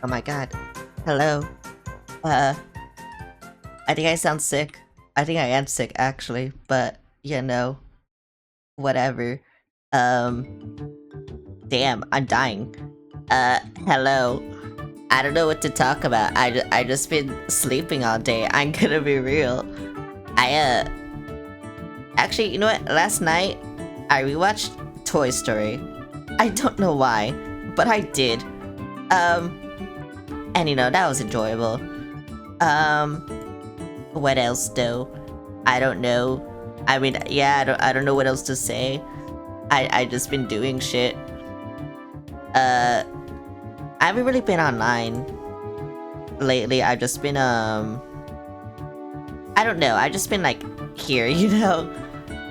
Oh my god. Hello. Uh, I think I sound sick. I think I am sick actually, but you know, whatever. Um, damn, I'm dying. Hello. I don't know what to talk about. I just been sleeping all day. I'm gonna be real. I actually, you know what? Last night I rewatched Toy Story. I don't know why, but I did. And you know, that was enjoyable. What else though? I don't know. I mean, yeah, I don't know what else to say. I just been doing shit. I haven't really been online lately. I've just been I don't know. I've just been like here, you know.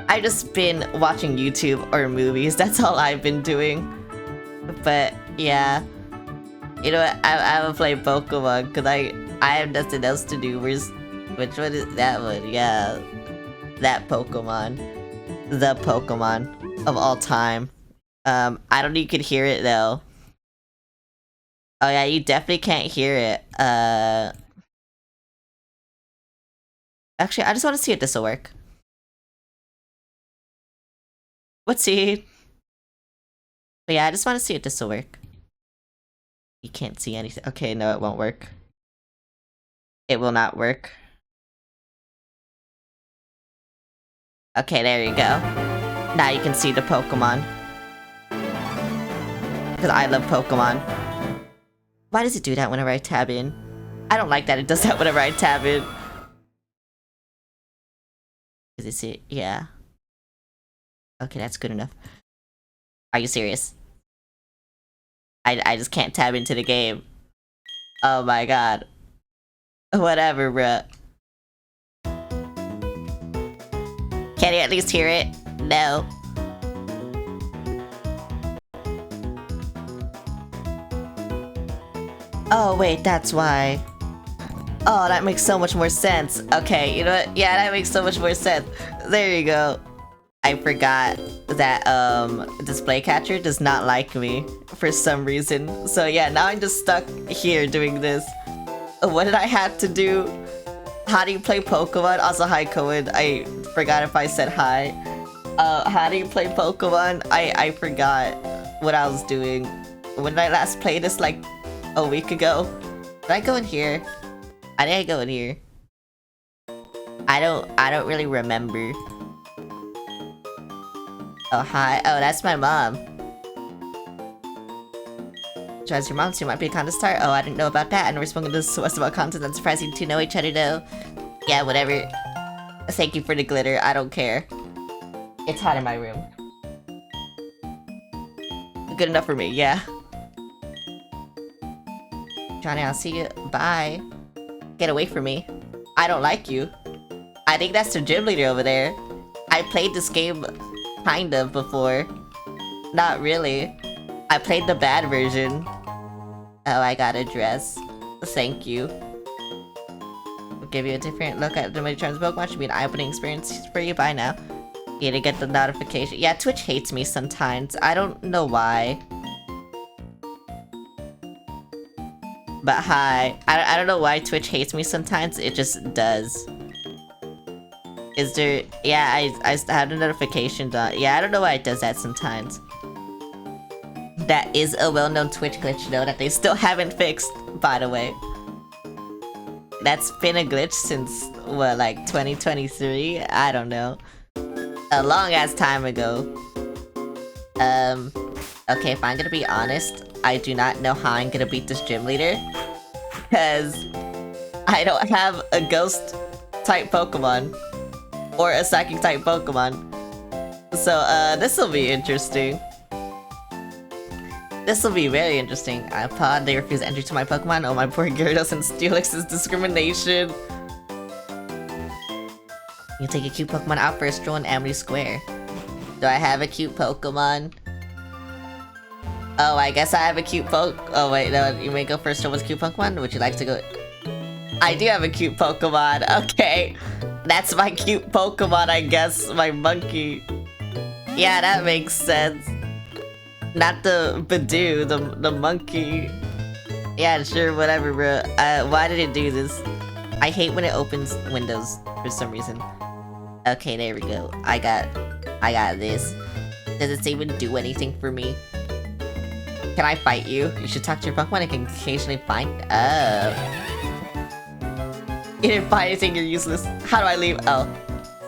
I've just been watching YouTube or movies. That's all I've been doing. But yeah, you know what? I will play Pokemon because I have nothing else to do. Which one is that one? Yeah, that Pokemon, the Pokemon of all time. I don't know if you could hear it though. Oh yeah, you definitely can't hear it. Actually, I just want to see if this will work. Let's see. But yeah, I just want to see if this will work. You can't see anything. Okay, no, it won't work. It will not work. Okay, there you go. Now you can see the Pokemon. Because I love Pokemon. Why does it do that whenever I tab in? I don't like that it does that whenever I tab in. Is it? Yeah. Okay, that's good enough. Are you serious? I just can't tab into the game. Oh my god. Whatever, bruh. Can you at least hear it? No. Oh wait, that's why. Oh, that makes so much more sense. Okay, you know what? Yeah, that makes so much more sense. There you go. I forgot that display catcher does not like me for some reason. So yeah, now I'm just stuck here doing this. What did I have to do? How do you play Pokemon? Also, hi Cohen. I forgot if I said hi. How do you play Pokemon? I forgot what I was doing. When did I last play this? Like a week ago? Did I go in here? I think I go in here. I don't really remember. Oh, hi. Oh, that's my mom. Joins your mom, so you might be a contest star. Oh, I didn't know about that. And we're spoken to us about content that's surprising to know each other, though. Yeah, whatever. Thank you for the glitter. I don't care. It's hot in my room. Good enough for me, yeah. Johnny, I'll see you. Bye. Get away from me. I don't like you. I think that's the gym leader over there. I played this game kind of before. Not really. I played the bad version. Oh, I got a dress. Thank you. I'll give you a different look at the many times Pokemon. Should be an eye-opening experience for you. Bye now. You to get the notification. Yeah, Twitch hates me sometimes. I don't know why. But hi. I don't know why Twitch hates me sometimes. It just does. Is there... Yeah, I have the notification done. Yeah, I don't know why it does that sometimes. That is a well-known Twitch glitch, though, that they still haven't fixed, by the way. That's been a glitch since, what, like 2023? I don't know. A long-ass time ago. Okay, if I'm gonna be honest, I do not know how I'm gonna beat this gym leader. Because I don't have a ghost-type Pokemon. Or a psychic-type Pokemon. So, this'll be interesting. This'll be very interesting. Pod, they refuse entry to my Pokemon. Oh, my poor Gyarados and Steelix discrimination. You take a cute Pokemon out for a stroll in Amity Square. Do I have a cute Pokemon? Oh, I guess I have a cute Oh wait, no, you may go for a stroll with a cute Pokemon? Would you like to go? I do have a cute Pokemon, okay. That's my cute Pokemon, I guess, my monkey. Yeah, that makes sense. Not the Badoo, the monkey. Yeah, sure, whatever, bro. Why did it do this? I hate when it opens windows for some reason. Okay, there we go. I got this. Does it even do anything for me? Can I fight you? You should talk to your Pokemon. I can occasionally find. Oh. You didn't find anything, you're useless. How do I leave? Oh.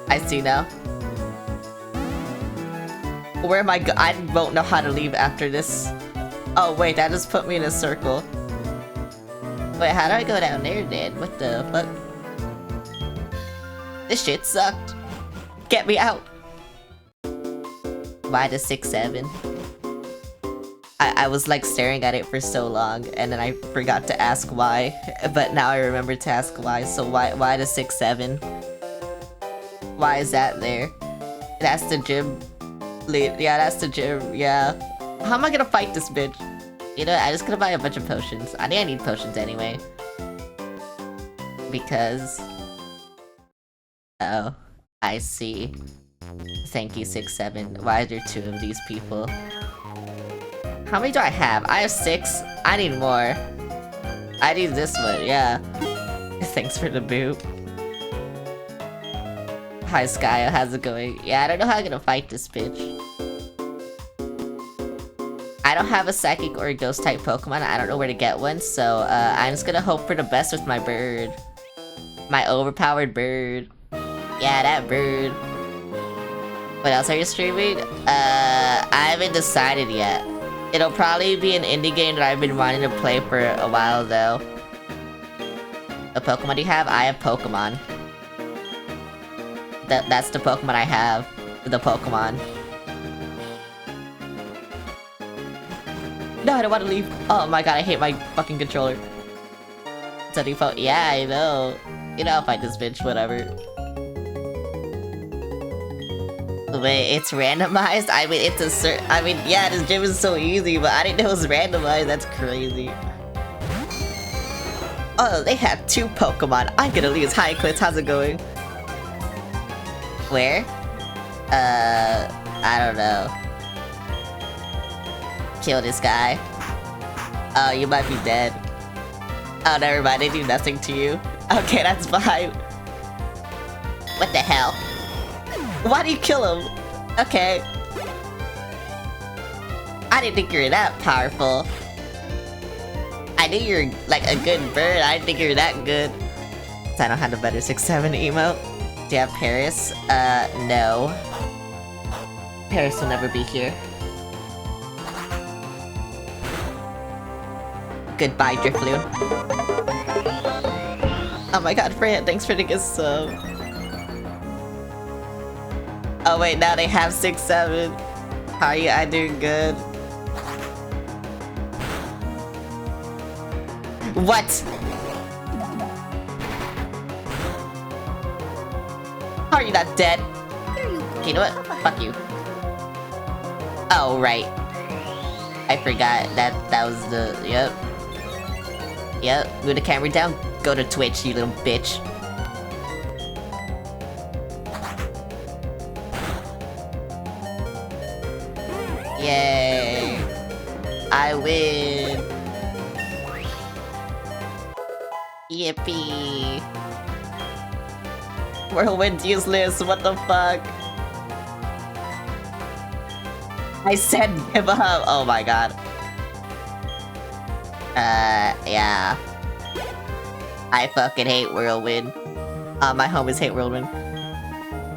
I see now. Where am I I won't know how to leave after this. Oh wait, that just put me in a circle. Wait, how do I go down there then? What the fuck? This shit sucked. Get me out. Why the 6-7? I was like staring at it for so long and then I forgot to ask why. But now I remember to ask why. So why the 6-7? Why is that there? That's the gym. Yeah, that's the gym. Yeah. How am I gonna fight this bitch? You know, I'm just gonna buy a bunch of potions. I think I need potions anyway. Because... Oh. I see. Thank you, 6-7. Why are there 2 of these people? How many do I have? I have 6. I need more. I need this one, yeah. Thanks for the boot. Hi, Skyo. How's it going? Yeah, I don't know how I'm gonna fight this bitch. I don't have a Psychic or a Ghost-type Pokemon. I don't know where to get one, so I'm just gonna hope for the best with my bird. My overpowered bird. Yeah, that bird. What else are you streaming? I haven't decided yet. It'll probably be an indie game that I've been wanting to play for a while, though. A Pokemon do you have? I have Pokemon. That's the Pokemon I have. The Pokemon. No, I don't want to leave. Oh my god, I hate my fucking controller. It's a default. Yeah, I know. You know, I'll fight this bitch, whatever. Wait, it's randomized? I mean, it's a I mean, yeah, this gym is so easy, but I didn't know it was randomized. That's crazy. Oh, they have 2 Pokemon. I'm gonna lose. Hi, Eclipse. How's it going? Where? I don't know. Kill this guy. Oh, you might be dead. Oh, never mind. They do nothing to you. Okay, that's fine. What the hell? Why do you kill him? Okay. I didn't think you were that powerful. I knew you were like a good bird. I didn't think you were that good. So I don't have the better 6-7 emote. Do you have Paris? No. Paris will never be here. Goodbye, Drifloon. Oh my god, Fran, thanks for the gift sub. Oh wait, now they have 6-7. How are you? I doing good. What? How are you not dead? Okay, you know what? Fuck you. Oh, right. I forgot that was the... Yep. Yep, move the camera down. Go to Twitch, you little bitch. Yay! I win! Yippee! Whirlwind's useless, what the fuck? I said give up! Oh my god. Yeah. I fucking hate Whirlwind. My homies hate Whirlwind.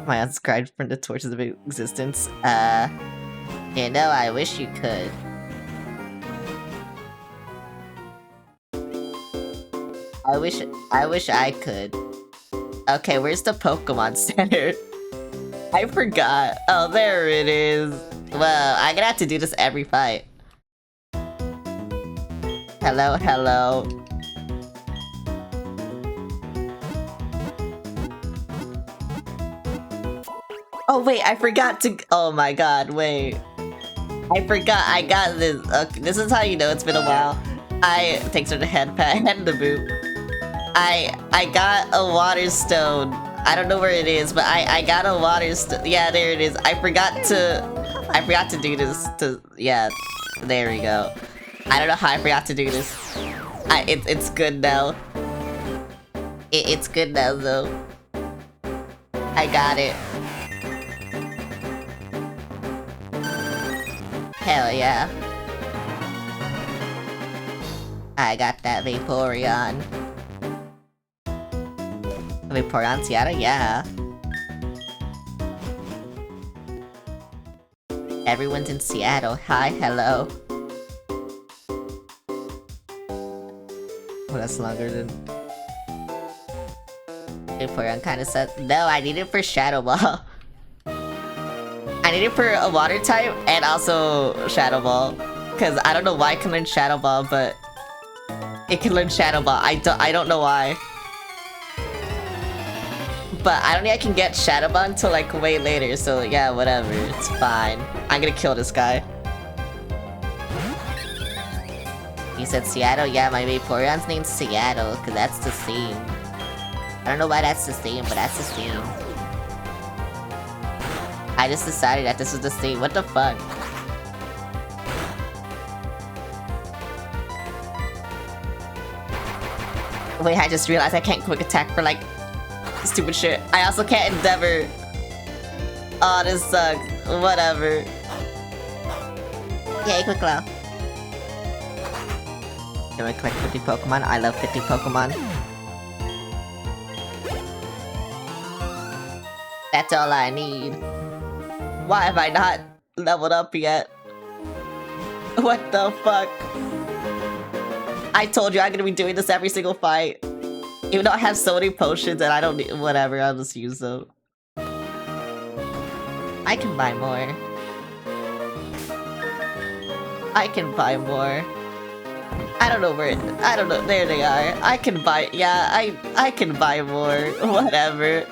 My unscribed from the torches of existence. You know, I wish you could. I wish I could. Okay, where's the Pokemon Center? I forgot. Oh, there it is. Well, I'm gonna have to do this every fight. Hello, hello. Oh wait, I forgot to- oh my god, wait. I forgot I got this. Okay, this is how you know it's been a while. Thanks for the head pat and the boot. I got a water stone. I don't know where it is, but I got a water stone. Yeah, there it is. I forgot to do this to, yeah, there we go. I don't know how I forgot to do this. It's good now. It's good now though. I got it. Hell yeah. I got that Vaporeon. Vaporeon Seattle, yeah. Everyone's in Seattle. Hi, hello. Oh, that's longer than... Vaporeon kinda sucks. No, I need it for Shadow Ball. I need it for a water type and also Shadow Ball. Cause I don't know why it can learn Shadow Ball, but it can learn Shadow Ball. I don't know why. But I don't think I can get Shadow Ball until like way later, so yeah, whatever. It's fine. I'm gonna kill this guy. You said Seattle? Yeah, my Vaporeon's named Seattle, cause that's the theme. I don't know why that's the theme, but that's the theme. I just decided that this was the theme. What the fuck? Wait, I just realized I can't quick attack for like stupid shit. I also can't Endeavor. Oh, this sucks. Whatever. Yay, quick claw. Can I collect 50 Pokemon? I love 50 Pokemon. That's all I need. Why have I not leveled up yet? What the fuck? I told you I'm gonna be doing this every single fight. Even though I have so many potions and I don't need- whatever, I'll just use them. I can buy more. I can buy more. I don't know where- I don't know- there they are. I can buy- yeah, I can buy more. Whatever.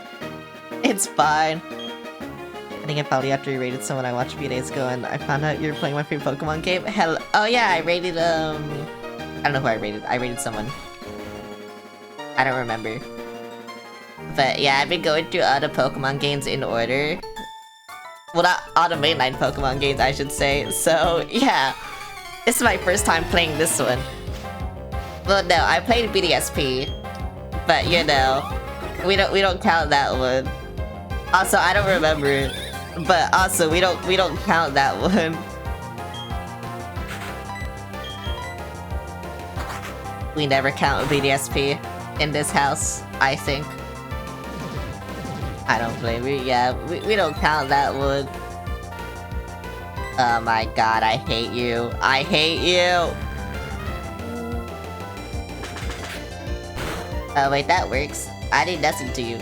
It's fine. I think I probably after you rated someone I watched a few days ago and I found out you were playing my favorite Pokemon game. Hell, oh yeah, I rated, I don't know who I rated. I rated someone. I don't remember. But yeah, I've been going through all the Pokemon games in order. Well, not all the mainline Pokemon games, I should say. So, yeah. This is my first time playing this one. Well, no, I played BDSP. But, you know, we don't count that one. Also, I don't remember it. But also, we don't count that one. We never count BDSP in this house, I think. I don't blame you. Yeah, we don't count that one. Oh my god, I hate you. I hate you! Oh wait, that works. I did nothing to you.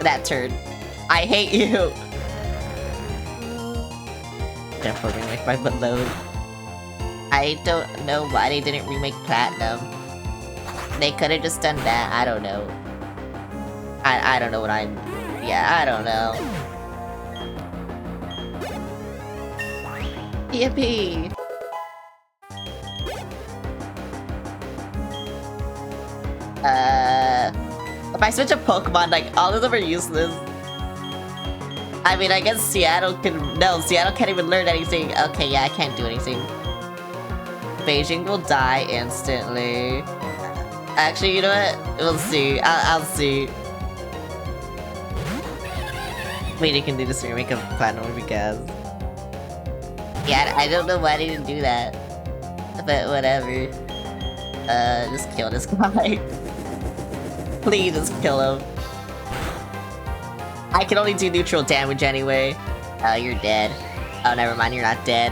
That turn. I hate you! Definitely remake my load. I don't know why they didn't remake Platinum. They could've just done that, I don't know. I don't know what I'm... yeah, I don't know. Yippee! If I switch a Pokemon, like, all of them are useless. I mean, I guess Seattle can... no, Seattle can't even learn anything. Okay, yeah, I can't do anything. Beijing will die instantly. Actually, you know what? We'll see. I'll see. Wait, you can do this remake of Platinum because... yeah, I don't know why they didn't do that. But whatever. Just kill this guy. Please just kill him. I can only do neutral damage anyway. Oh, you're dead. Oh, never mind, you're not dead.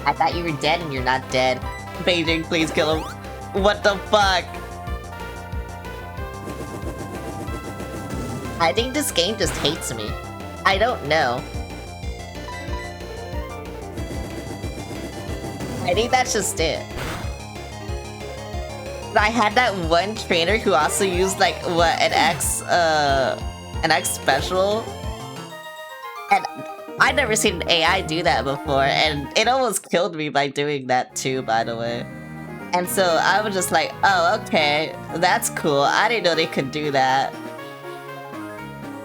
I thought you were dead and you're not dead. Beijing, please kill him. What the fuck? I think this game just hates me. I don't know. I think that's just it. I had that one trainer who also used like what an X special, and I'd never seen an AI do that before, and it almost killed me by doing that too, by the way. And so I was just like, oh, okay, that's cool. I didn't know they could do that,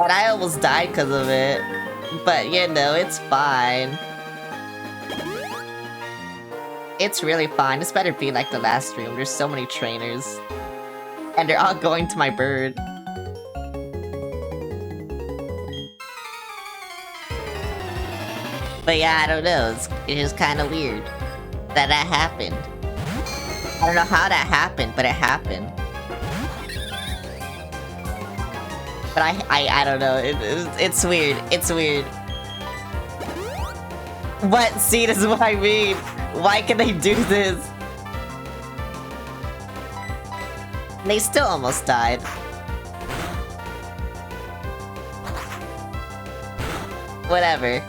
and I almost died because of it. But you know, it's fine. It's really fun. This better be like the last room. There's so many trainers. And they're all going to my bird. But yeah, I don't know. It's just kind of weird that happened. I don't know how that happened, but it happened. But I don't know. It's weird. It's weird. What? See, this is what I mean. Why can they do this? They still almost died. Whatever.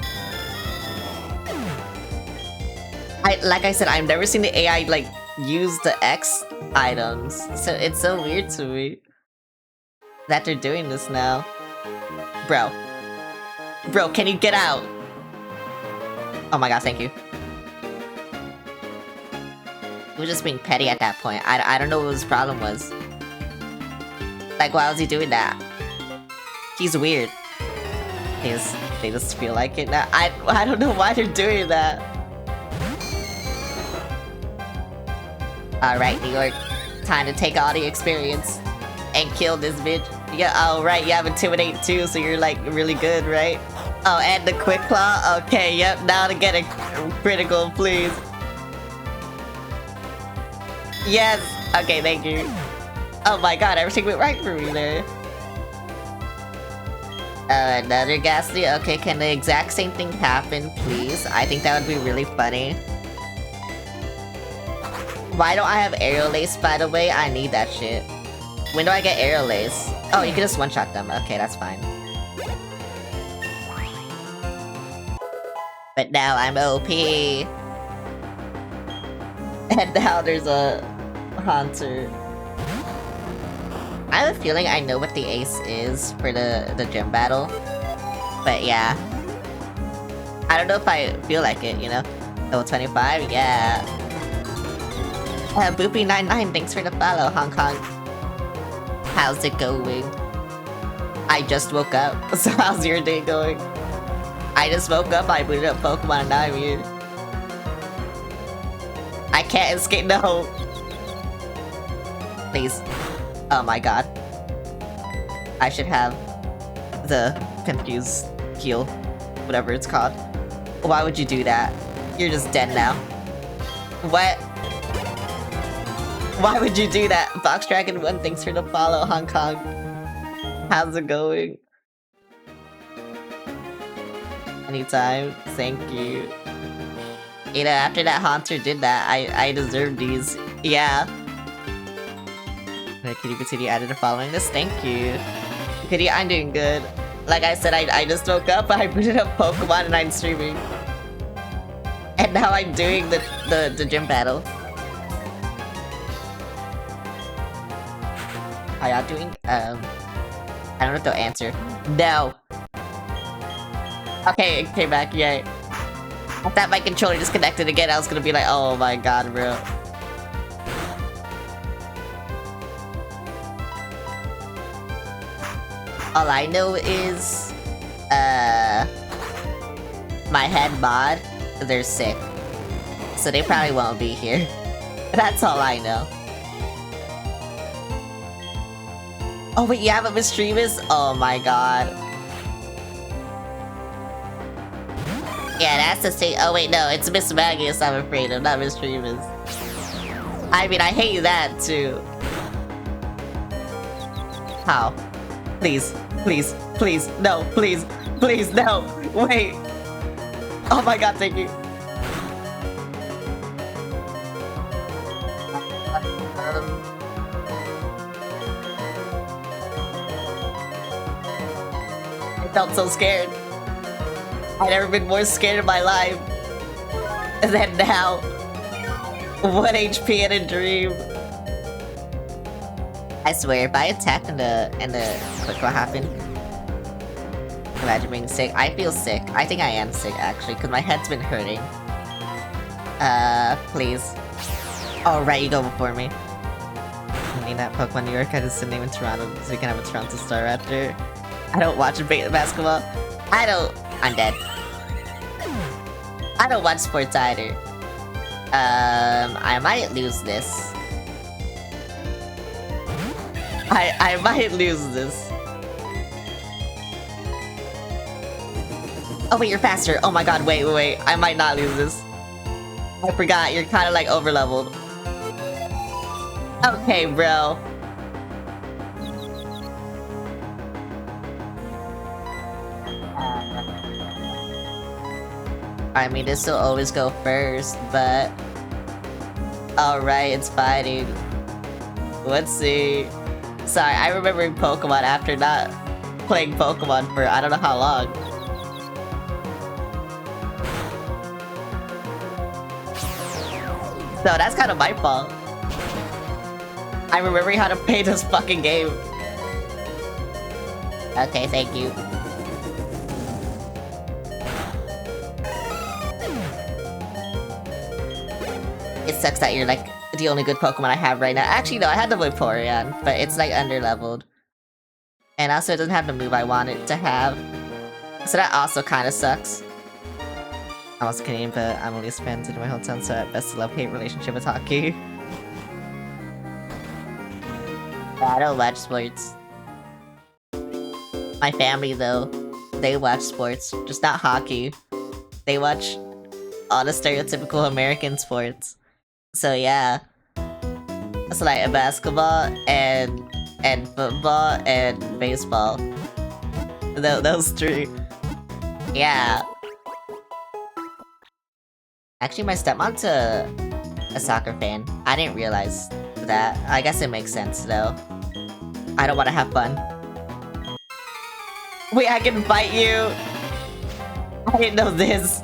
Like I said, I've never seen the AI like use the X items, so it's so weird to me that they're doing this now. Bro, can you get out? Oh my god, thank you. He was just being petty at that point. I don't know what his problem was. Like, why was he doing that? He's weird. They just feel like it now. I don't know why they're doing that. Alright, New York. Time to take all the experience and kill this bitch. Yeah, oh right, you have Intimidate too, so you're like really good, right? Oh, and the Quick Claw? Okay, yep, now to get a critical, please. Yes! Okay, thank you. Oh my god, everything went right for me there. Another Ghastly? Okay, can the exact same thing happen, please? I think that would be really funny. Why don't I have Aerial Lace, by the way? I need that shit. When do I get Aerial Lace? Oh, you can just one-shot them. Okay, that's fine. But now I'm OP. And now there's a Haunter. I have a feeling I know what the ace is for the gym battle. But yeah. I don't know if I feel like it, you know? Level 25? Yeah. Boopy99, thanks for the follow, Hong Kong. How's it going? I just woke up, so how's your day going? I just woke up, I booted up Pokemon, and now I'm here. I can't escape, no! Please. Oh my god. I should have the Confuse heal, whatever it's called. Why would you do that? You're just dead now. What? Why would you do that? Fox Dragon 1, thanks for the follow, Hong Kong. How's it going? Anytime. Thank you. You know, after that Haunter did that, I deserve these. Yeah. Kitty Patini added a following this. Thank you. Kitty, I'm doing good. Like I said, I just woke up, I booted up Pokemon, and I'm streaming. And now I'm doing the gym battle. How y'all doing? I don't know if they'll answer. No! Okay, it came back, yay. I thought my controller disconnected again, I was gonna be like, oh my god, bro. All I know is, my head mod, they're sick. So they probably won't be here. That's all I know. Oh wait, you have a Mischievous? Oh my god. Yeah, that's the same. Oh wait, no, it's Miss Magius I'm afraid of, not Mischievous. I mean, I hate that too. How? Please, please, please, no, please, please, no, wait. Oh my god, thank you. I felt so scared. I've never been more scared in my life than now. 1 HP in a dream. I swear, if I attacked and the quick what happened? Imagine being sick. I feel sick. I think I am sick actually, because my head's been hurting. Please. Oh right, you go before me. I need that Pokemon New York. I just didn't name in Toronto so we can have a Toronto Star after. I don't watch basketball. I'm dead. I don't watch sports either. I might lose this. I might lose this. Oh wait, you're faster. Oh my god, wait. I might not lose this. I forgot, you're kind of like over-leveled. Okay, bro. I mean, this will always go first, but... Alright, it's fighting. Let's see. Sorry, I remember Pokemon after not playing Pokemon for I don't know how long. So that's kind of my fault. I'm remembering how to play this fucking game. Okay, thank you. It sucks that you're like the only good Pokemon I have right now. Actually, no, I had the Vaporeon, but it's like under-leveled. And also it doesn't have the move I want it to have. So that also kind of sucks. I'm also Canadian, but I'm only spent in my hometown, so at best a love-hate relationship with hockey. I don't watch sports. My family, though, they watch sports, just not hockey. They watch all the stereotypical American sports. So yeah. It's like basketball and football and baseball. Those three. Yeah. Actually, my stepmom's a soccer fan. I didn't realize that. I guess it makes sense, though. I don't want to have fun. Wait, I can fight you? I didn't know this.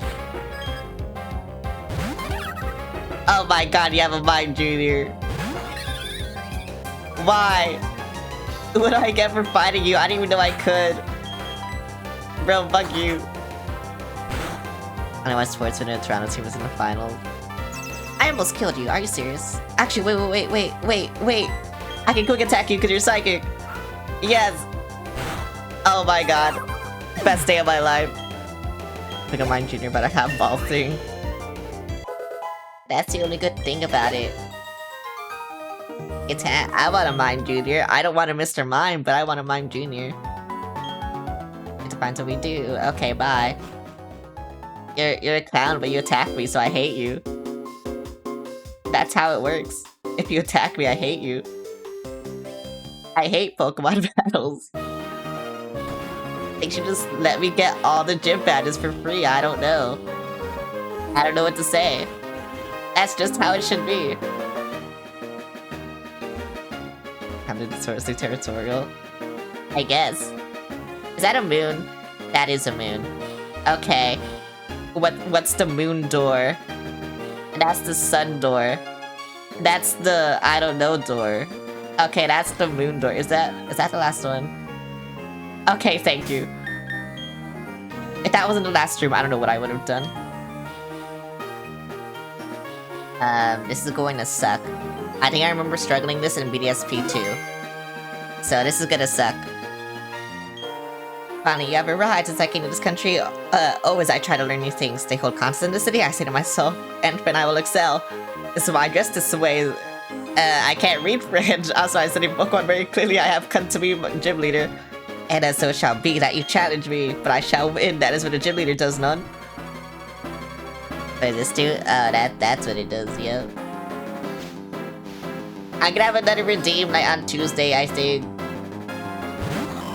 Oh my god, you have a Mime Junior. Why? What do I get for fighting you? I didn't even know I could. Bro, fuck you. I know my sports when the Toronto team was in the final. I almost killed you. Are you serious? Actually, wait. I can quick attack you because you're psychic. Yes. Oh my god. Best day of my life. Like a Mime Junior, but I have ball thing. That's the only good thing about it. I want a Mime Junior. I don't want a Mr. Mime, but I want a Mime Junior. It depends what we do. Okay, bye. You're a clown, but you attack me, so I hate you. That's how it works. If you attack me, I hate you. I hate Pokemon battles. They should just let me get all the gym badges for free. I don't know. I don't know what to say. That's just how it should be. I'm notoriously territorial. I guess. Is that a moon? That is a moon. Okay. What's the moon door? That's the sun door. That's the I don't know door. Okay, that's the moon door. Is that the last one? Okay, thank you. If that wasn't the last room, I don't know what I would have done. This is going to suck. I think I remember struggling this in BDSP too. So this is gonna suck. Finally, you have arrived since I came to this country. Always I try to learn new things. Stay hold constant in the city, I say to myself, and I will excel. This is why I dress this way. I can't read French. Also, I study Pokemon very clearly. I have come to be gym leader. And so it shall be that you challenge me, but I shall win. That is what a gym leader does, none. What does this do? Oh, that's what it does, yo. I'm gonna have another redeem night on Tuesday, I think.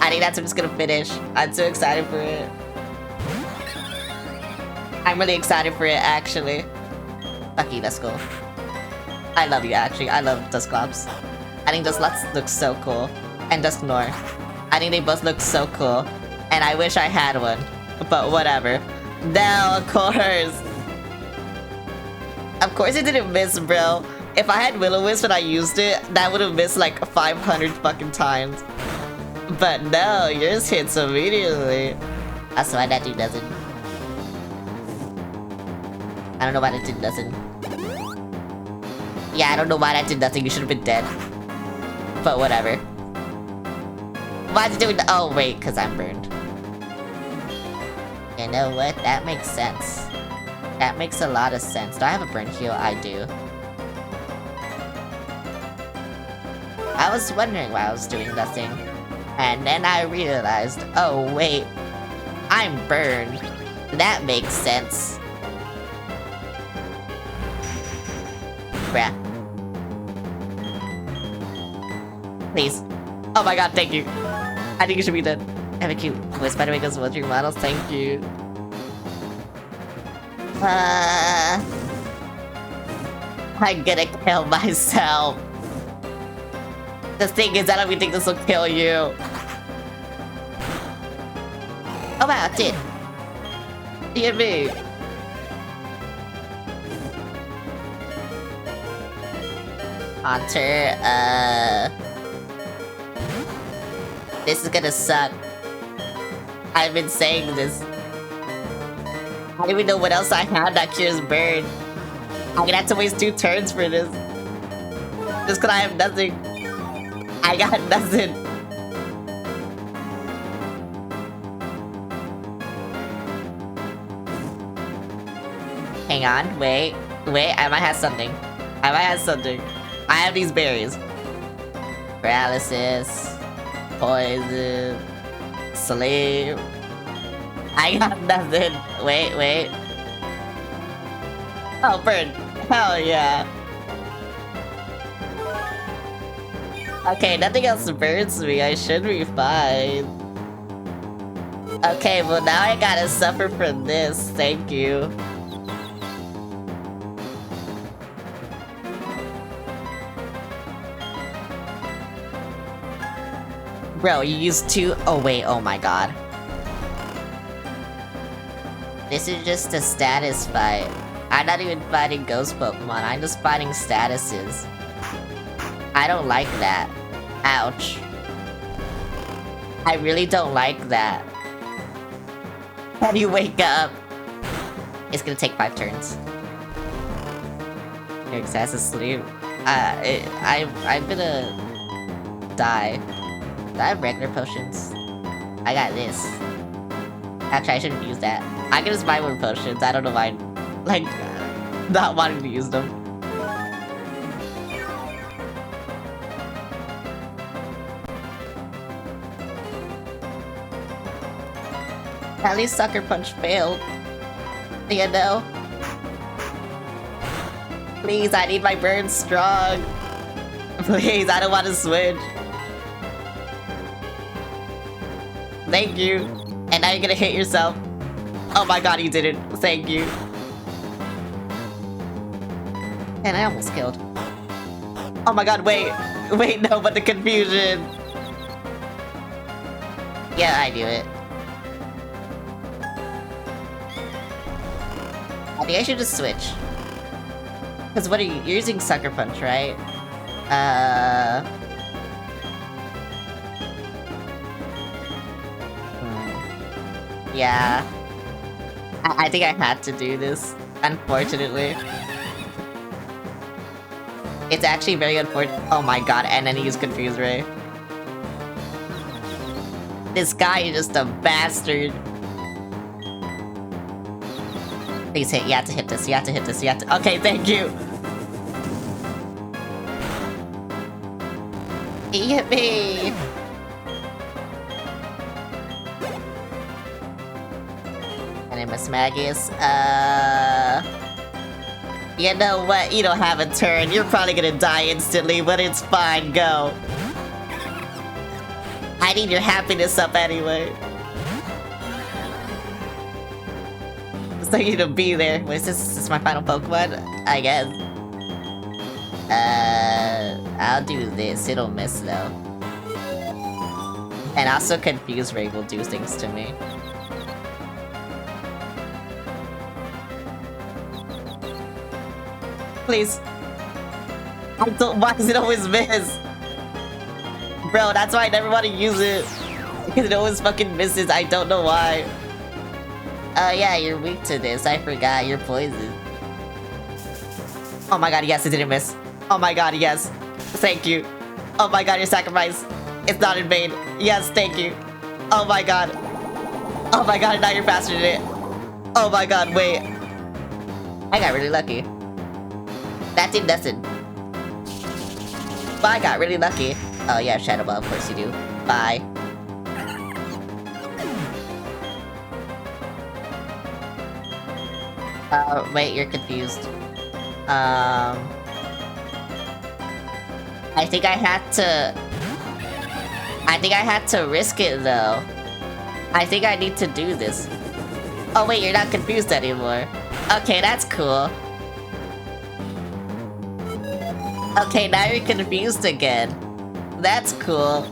I think that's what it's gonna finish. I'm so excited for it. I'm really excited for it, actually. Fuck you, let's go. I love you, actually. I love Dusclops. I think Dusclops looks so cool. And Dusknoir. I think they both look so cool. And I wish I had one. But whatever. No, of course. Of course it didn't miss, bro. If I had Will-O-Wisp when I used it, that would have missed like 500 fucking times. But no, yours hits immediately. That's why that dude doesn't. I don't know why that dude doesn't. Yeah, I don't know why that did nothing. You should have been dead. But whatever. Why'd you do it? Oh, wait, because I'm burned. You know what? That makes sense. That makes a lot of sense. Do I have a burn heal? I do. I was wondering why I was doing nothing. And then I realized, oh wait, I'm burned. That makes sense. Bruh. Please. Oh my god, thank you. I think you should be dead. Have a cute voice by the way goes watching models, thank you. I'm gonna kill myself. The thing is, I don't even think this will kill you. Oh wow, it did. Dear me. Haunter, this is gonna suck. I've been saying this. I don't even know what else I have that cures burn. I'm gonna have to waste 2 turns for this. Just cause I have nothing. I got nothing. Hang on, wait, I might have something. I have these berries. Paralysis, poison, sleep. I got nothing. Wait. Oh, burn. Hell yeah. Okay, nothing else burns me. I should be fine. Okay, well now I gotta suffer from this. Thank you. Bro, you used 2. Oh wait, oh my god. This is just a status fight. I'm not even fighting ghost Pokemon, I'm just fighting statuses. I don't like that. Ouch. I really don't like that. How do you wake up? It's gonna take 5 turns. Your excess asleep. I'm gonna die. Do I have regular potions? I got this. Actually, I shouldn't use that. I can just buy more potions. I don't know why, like, not wanting to use them. At least Sucker Punch failed. You know? Please, I need my burn strong. Please, I don't want to switch. Thank you. And now you're gonna hit yourself. Oh my god, you didn't. Thank you. And I almost killed. Oh my god, wait. Wait, no, but the confusion. Yeah, I do it. I think I should just switch. Because what are you? You're using Sucker Punch, right? Yeah. I think I had to do this, unfortunately. It's actually very unfortunate. Oh my god, and then he used Confuse Ray. This guy is just a bastard. Please hit. You have to hit this. You have to hit this. You have to. Okay, thank you. He hit me. And Miss Magus. You know what? You don't have a turn. You're probably gonna die instantly, but it's fine. Go. I need your happiness up anyway. So you to be there. Wait, is this my final Pokemon? I guess. I'll do this. It'll miss though. And also Confuse Ray will do things to me. Please. I don't. Why does it always miss? Bro, that's why I never want to use it. Because it always fucking misses. I don't know why. Oh yeah, you're weak to this. I forgot. You're poisoned. Oh my god, yes, it didn't miss. Oh my god, yes. Thank you. Oh my god, your sacrifice. It's not in vain. Yes, thank you. Oh my god. Oh my god, now you're faster than it. Oh my god, wait. I got really lucky. That did nothing. But I got really lucky. Oh yeah, Shadow Ball, of course you do. Bye. Wait, you're confused. I think I had to risk it though. I think I need to do this. Oh wait, you're not confused anymore. Okay, that's cool. Okay, now you're confused again. That's cool.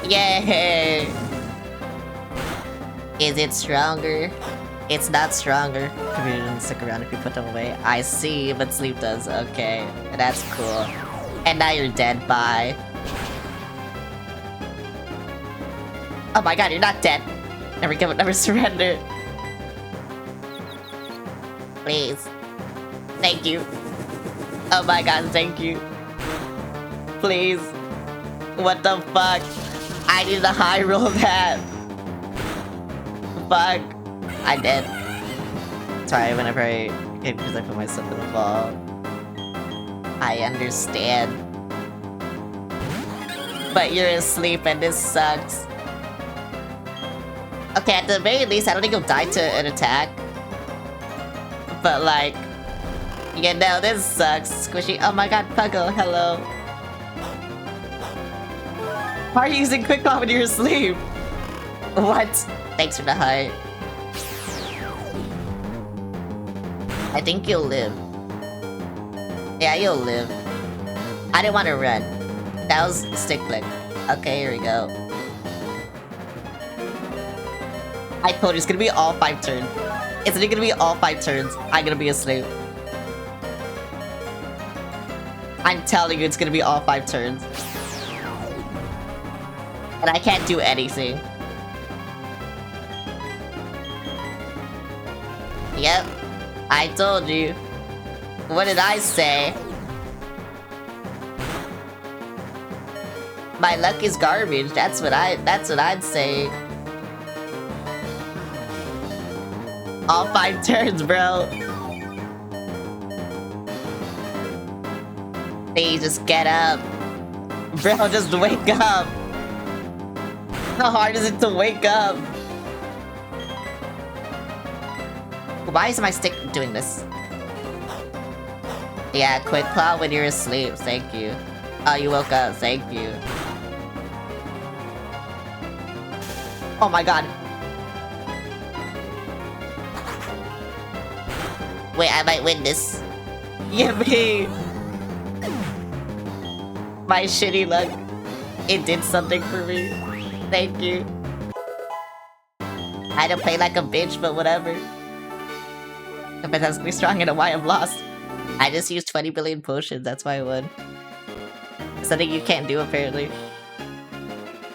Yay! Is it stronger? It's not stronger. Computer doesn't stick around if you put them away. I see, but sleep does. Okay, that's cool. And now you're dead. Bye. Oh my god, you're not dead. Never give up, never surrender. Please. Thank you. Oh my god, thank you. Please. What the fuck? I need to high roll that. Fuck. I did. Sorry, whenever I get because I put myself in a ball. I understand. But you're asleep and this sucks. Okay, at the very least, I don't think you'll die to an attack. But like, you know, this sucks. Squishy. Oh my god, Puggo, hello. Why are you using Quick Claw when you're asleep? What? Thanks for the heart. I think you'll live. Yeah, you'll live. I didn't want to run. That was stick flick. Okay, here we go. I told you, it's gonna be all 5 turns. It's gonna be all 5 turns. I'm gonna be asleep. I'm telling you, it's gonna be all 5 turns. And I can't do anything. Yep. I told you. What did I say? My luck is garbage. That's what I'd say. All 5 turns, bro. Please just get up. Bro, just wake up. How hard is it to wake up? Why is my stick doing this? Yeah, Quick Claw when you're asleep. Thank you. Oh, you woke up. Thank you. Oh my god. Wait, I might win this. Yippee! My shitty luck. It did something for me. Thank you. I had to play like a bitch, but whatever. I'm fantastically strong and why I'm lost. I just used 20 billion potions, that's why I won. Something you can't do, apparently.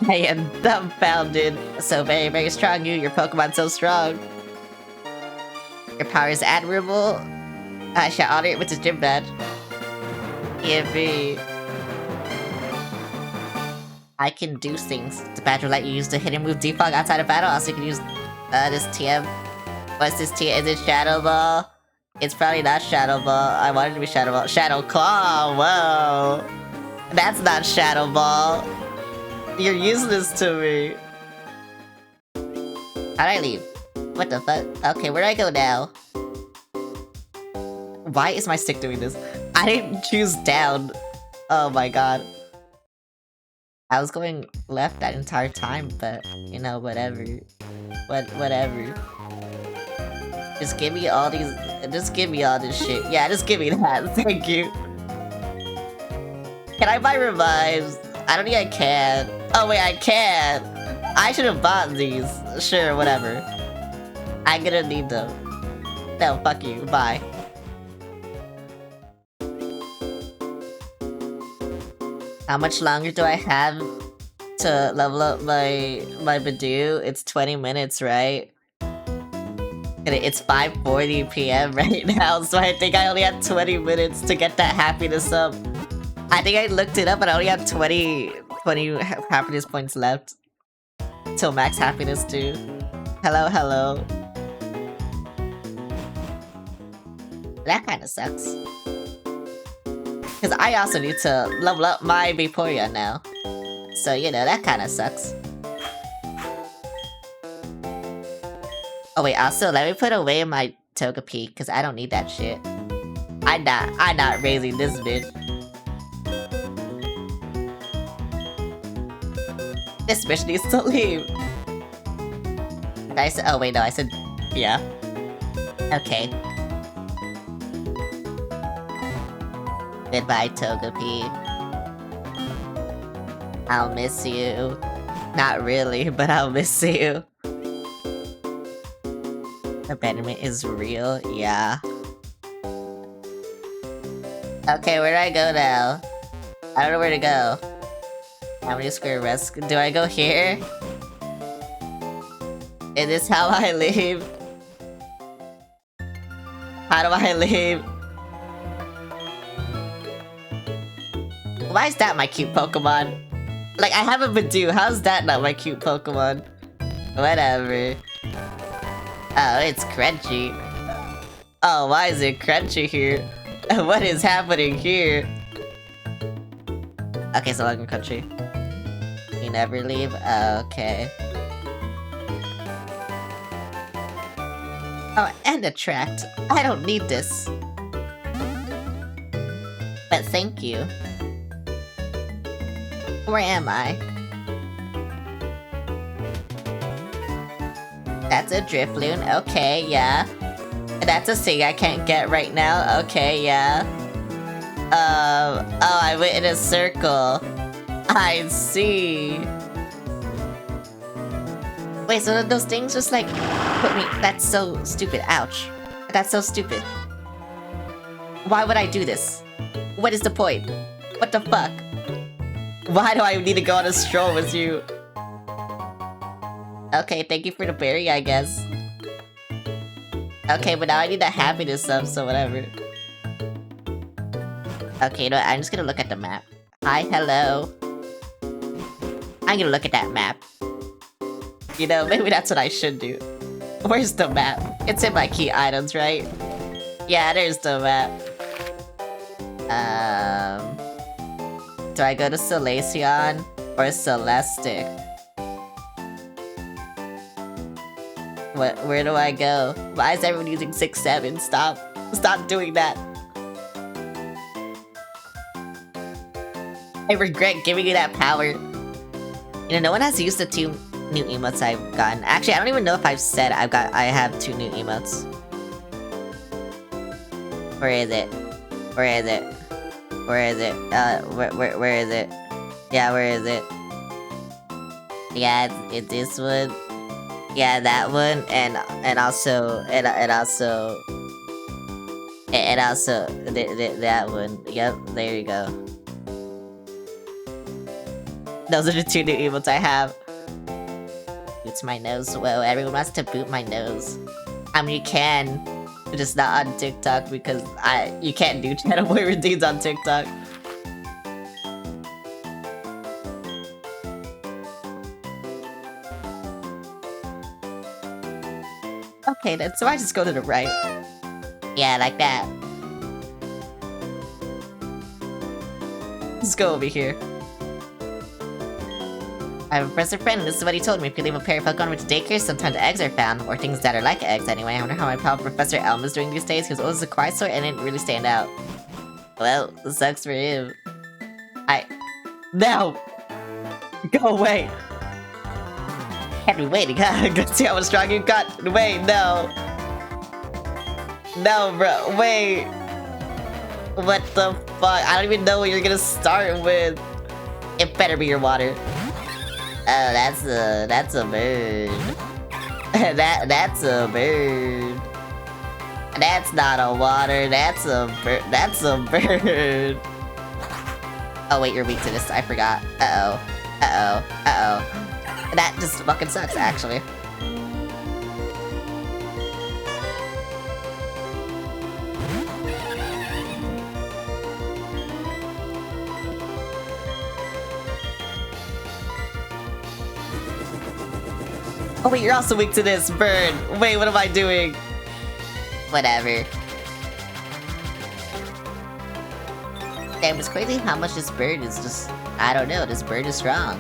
I am dumbfounded. So very, very strong, you. Your Pokemon's so strong. Your power is admirable. I shall honor it with this gym badge. Yippee. I can do things. The badge will let you use the hidden move Defog outside of battle. Also, you can use this TM. What's this TM? Is it Shadow Ball? It's probably not Shadow Ball. I wanted it to be Shadow Ball. Shadow Claw! Whoa! That's not Shadow Ball. You're useless to me. How'd I leave? What the fuck? Okay, where do I go now? Why is my stick doing this? I didn't choose down. Oh my god. I was going left that entire time, but, you know, whatever. Whatever. Just give me all these... Just give me all this shit. Yeah, just give me that. Thank you. Can I buy revives? I don't think I can. Oh wait, I can! I should have bought these. Sure, whatever. I'm gonna need them. No, fuck you. Bye. How much longer do I have to level up my Badoo? It's 20 minutes, right? And it's 5:40 p.m. right now, so I think I only have 20 minutes to get that happiness up. I think I looked it up and I only have 20 20 happiness points left. Till max happiness too. Hello, hello. That kinda sucks. Cause I also need to level up my Vaporeon now. So, you know, that kinda sucks. Oh wait, also, let me put away my Togepi, cause I don't need that shit. I'm not raising this bitch. This bitch needs to leave. I said, oh wait, no, I said, yeah. Okay. Goodbye, Togepi. I'll miss you. Not really, but I'll miss you. Abandonment is real, yeah. Okay, where do I go now? I don't know where to go. How many square risk? Do I go here? Is this how I leave? How do I leave? Why is that my cute Pokemon? Like, I have a Badoo, how's that not my cute Pokemon? Whatever. Oh, it's Crunchy. Oh, why is it Crunchy here? What is happening here? Okay, so long Crunchy. You never leave? Okay. Oh, and attract. I don't need this. But thank you. Where am I? That's a Drifloon. Okay, yeah. That's a thing I can't get right now. Okay, yeah. Oh, I went in a circle. I see. Wait, so those things just like put me. That's so stupid. Ouch. That's so stupid. Why would I do this? What is the point? What the fuck? Why do I need to go on a stroll with you? Okay, thank you for the berry, I guess. Okay, but now I need the happiness sub, so whatever. Okay, you know what? I'm just gonna look at the map. Hi, hello. I'm gonna look at that map. You know, maybe that's what I should do. Where's the map? It's in my key items, right? Yeah, there's the map. Do I go to Solaceon or Celestic? Where do I go? Why is everyone using 6-7? Stop doing that. I regret giving you that power. You know, no one has used the 2 new emotes I've gotten. Actually, I don't even know if I've said I have 2 new emotes. Where is it? Where is it? Where is it? Where is it? Yeah, where is it? Yeah, it's this one. Yeah, that one, and also that one. Yep, there you go. Those are the 2 new emotes I have. Boots my nose. Whoa, everyone wants to boot my nose. I mean, you can, but just not on TikTok because you can't do channel boy routines on TikTok. Okay, then, so I just go to the right. Yeah, like that. Let's go over here. I have a professor friend, and this is what he told me. If you leave a pair of Pokemon with daycare, sometimes eggs are found, or things that are like eggs anyway. I wonder how my pal Professor Elm is doing these days. He was always a quiet sort and didn't really stand out. Well, this sucks for him. No! Go away! Can't be waiting, huh? Go see how much strong you got. Wait, no. No, bro, wait. What the fuck? I don't even know what you're gonna start with. It better be your water. Oh, that's a bird. That's a bird. That's not a water. That's a bird. That's a bird. Oh wait, you're weak to this. I forgot. Uh oh. That just fucking sucks, actually. Oh wait, you're also weak to this, bird. Wait, what am I doing? Whatever. Damn, it's crazy how much this bird is just... I don't know, this bird is strong.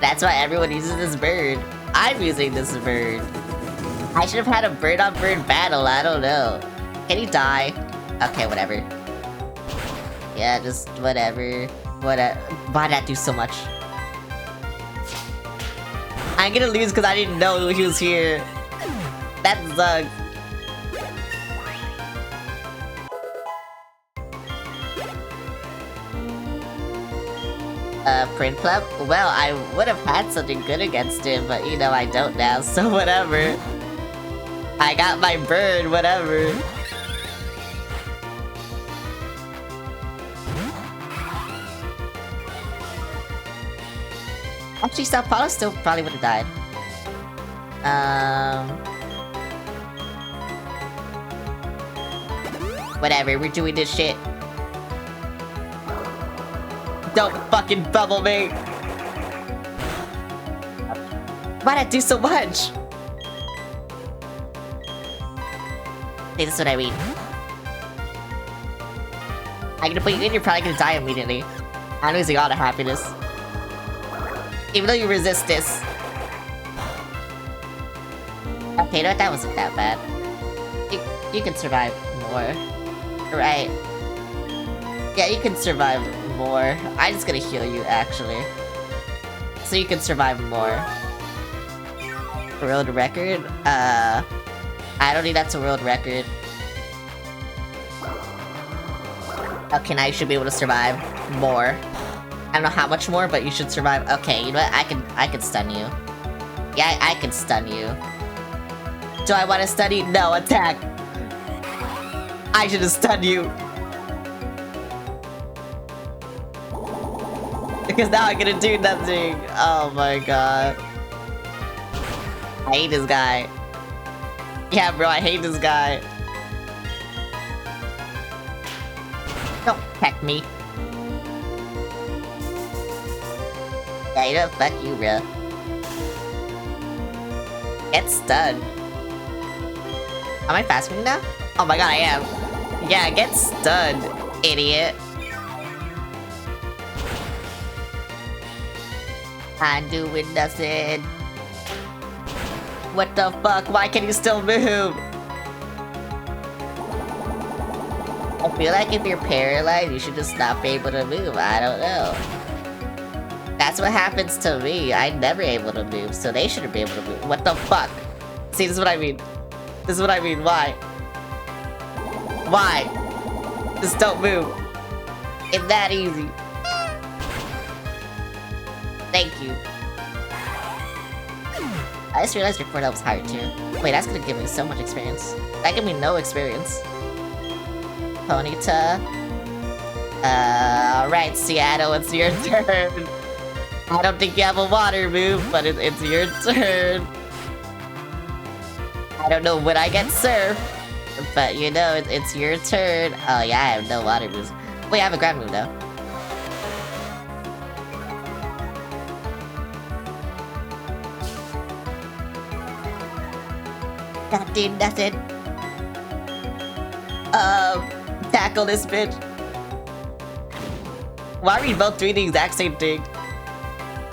That's why everyone uses this bird. I'm using this bird. I should have had a bird-on-bird battle, I don't know. Can he die? Okay, whatever. Yeah, just whatever. Whatever. Why'd that do so much? I'm gonna lose because I didn't know he was here. That sucks. Prinplup? Well, I would have had something good against him, but you know, I don't now, so whatever. I got my bird, whatever. Actually, Sao Paulo still probably would have died. Whatever, we're doing this shit. Don't fucking bubble me! Why'd I do so much? See, this is what I mean. I'm gonna put you in, you're probably gonna die immediately. I'm losing all the happiness. Even though you resist this. Okay, no, that wasn't that bad. You can survive more. Right. Yeah, you can survive more. I'm just gonna heal you, actually. So you can survive more. World record? I don't think that's a world record. Okay, now you should be able to survive more. I don't know how much more, but you should survive. Okay, you know what? I can stun you. Yeah, I can stun you. Do I want to stun you? No, attack! I should have stunned you. Because now I'm gonna do nothing. Oh my god. I hate this guy. Yeah, bro, I hate this guy. Don't peck me. Yeah, you know, fuck you, bro. Get stunned. Am I fast moving now? Oh my god, I am. Yeah, get stunned, idiot. I'm doing nothing. What the fuck? Why can you still move? I feel like if you're paralyzed, you should just not be able to move. I don't know. That's what happens to me. I'm never able to move, so they shouldn't be able to move. What the fuck? See, this is what I mean. This is what I mean. Why? Why? Just don't move. It's that easy. Thank you. I just realized your 4 was higher too. Wait, that's gonna give me so much experience. That gave me no experience. Ponyta. Alright, Seattle, it's your turn. I don't think you have a water move, but it's your turn. I don't know when I get served, but you know, it's your turn. Oh yeah, I have no water moves. Wait, I have a ground move though. That did nothing. Tackle this bitch. Why are we both doing the exact same thing?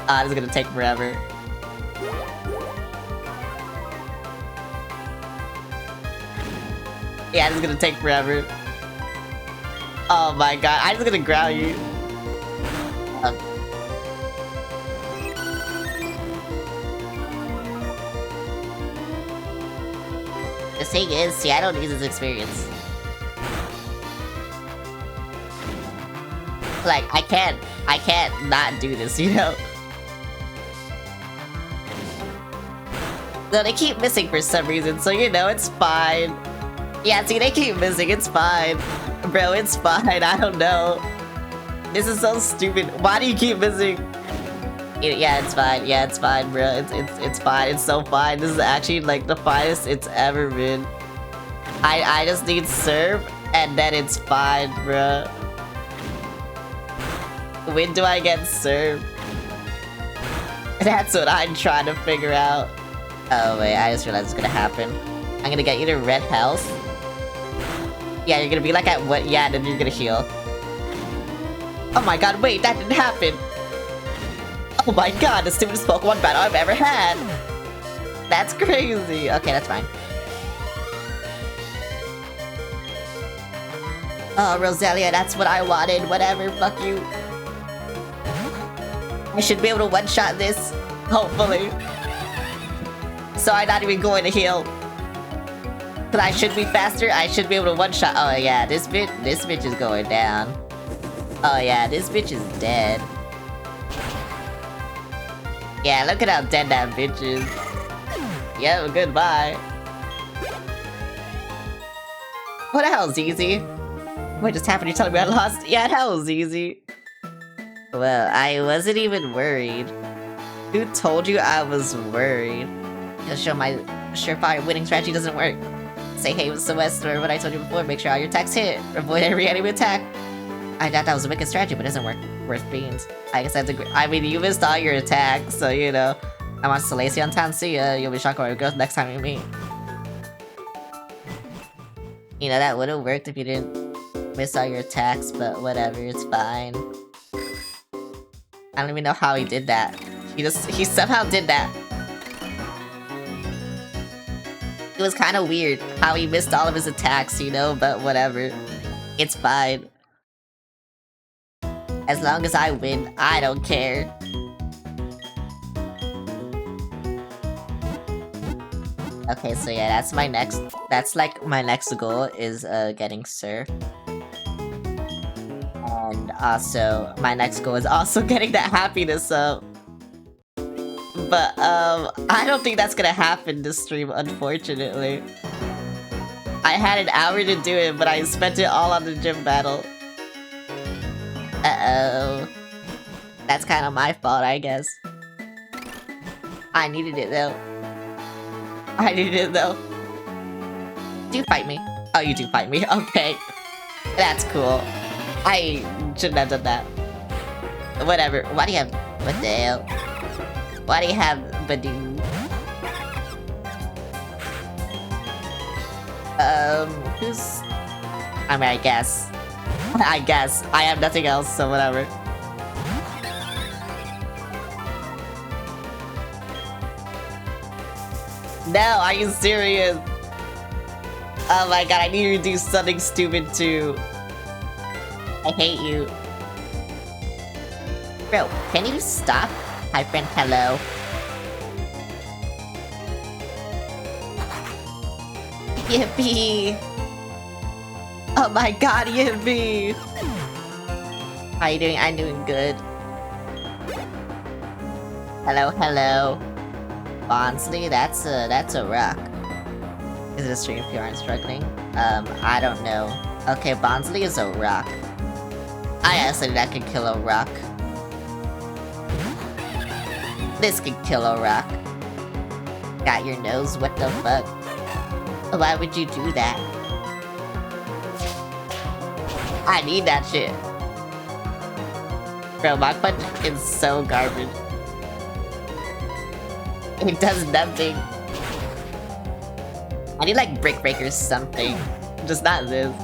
This is gonna take forever. Yeah, this is gonna take forever. Oh my god, I'm just gonna ground you. The thing is, see, I don't use this experience. Like, I can't not do this, you know? No, they keep missing for some reason, so you know, it's fine. Yeah, see, they keep missing, it's fine. Bro, it's fine, I don't know. This is so stupid. Why do you keep missing? Yeah, it's fine. Yeah, it's fine, bro. It's fine. It's so fine. This is actually like the finest it's ever been. I just need serve, and then it's fine, bro. When do I get served? That's what I'm trying to figure out. Oh wait, I just realized it's gonna happen. I'm gonna get you to red health. Yeah, you're gonna be like at what? Yeah, then you're gonna heal. Oh my god, wait, that didn't happen! Oh my god, the stupidest Pokemon battle I've ever had! That's crazy! Okay, that's fine. Oh, Roselia, that's what I wanted. Whatever, fuck you. I should be able to one-shot this, hopefully. So I'm not even going to heal. Cause I should be faster, I should be able to one-shot. Oh yeah, this bitch is going down. Oh yeah, this bitch is dead. Yeah, look at how dead that bitch is. Yo, goodbye. What the hell, ZZ? What just happened? You're telling me I lost? Yeah, hell, ZZ. Well, I wasn't even worried. Who told you I was worried? You'll show my surefire winning strategy doesn't work. Say hey with Celeste, or what I told you before, make sure all your attacks hit. Avoid every enemy attack. I thought that was a wicked strategy, but it doesn't work. Worth beans. I guess that's a I mean, you missed all your attacks, so you know. I'm on Salacion Town, see ya. You'll be shocked where it goes next time we meet. You know, that would've worked if you didn't miss all your attacks, but whatever, it's fine. I don't even know how he did that. He somehow did that. It was kind of weird how he missed all of his attacks, you know, but whatever. It's fine. As long as I win, I don't care. Okay, so yeah, that's like my next goal is getting Surf. And also, my next goal is also getting that happiness up. But I don't think that's gonna happen this stream, unfortunately. I had an hour to do it, but I spent it all on the gym battle. Uh-oh. That's kind of my fault, I guess. I needed it, though. Do you fight me? Oh, you do fight me. Okay. That's cool. I shouldn't have done that. Whatever. Why do you have... What the hell? Why do you have Badoo? Who's... I mean, I guess. I have nothing else, so whatever. No, are you serious? Oh my god, I need you to do something stupid too. I hate you. Bro, can you stop? Hi friend, hello. Yippee! Oh my god, yippee! How are you doing? I'm doing good. Hello, hello. Bonsley, that's a rock. Is it a stream if you aren't struggling? I don't know. Okay, Bonsley is a rock. I actually that can kill a rock. This can kill a rock. Got your nose, what the fuck? Why would you do that? I need that shit. Bro, my punch is so garbage. It does nothing. I need like Brick Breaker something. Just not this.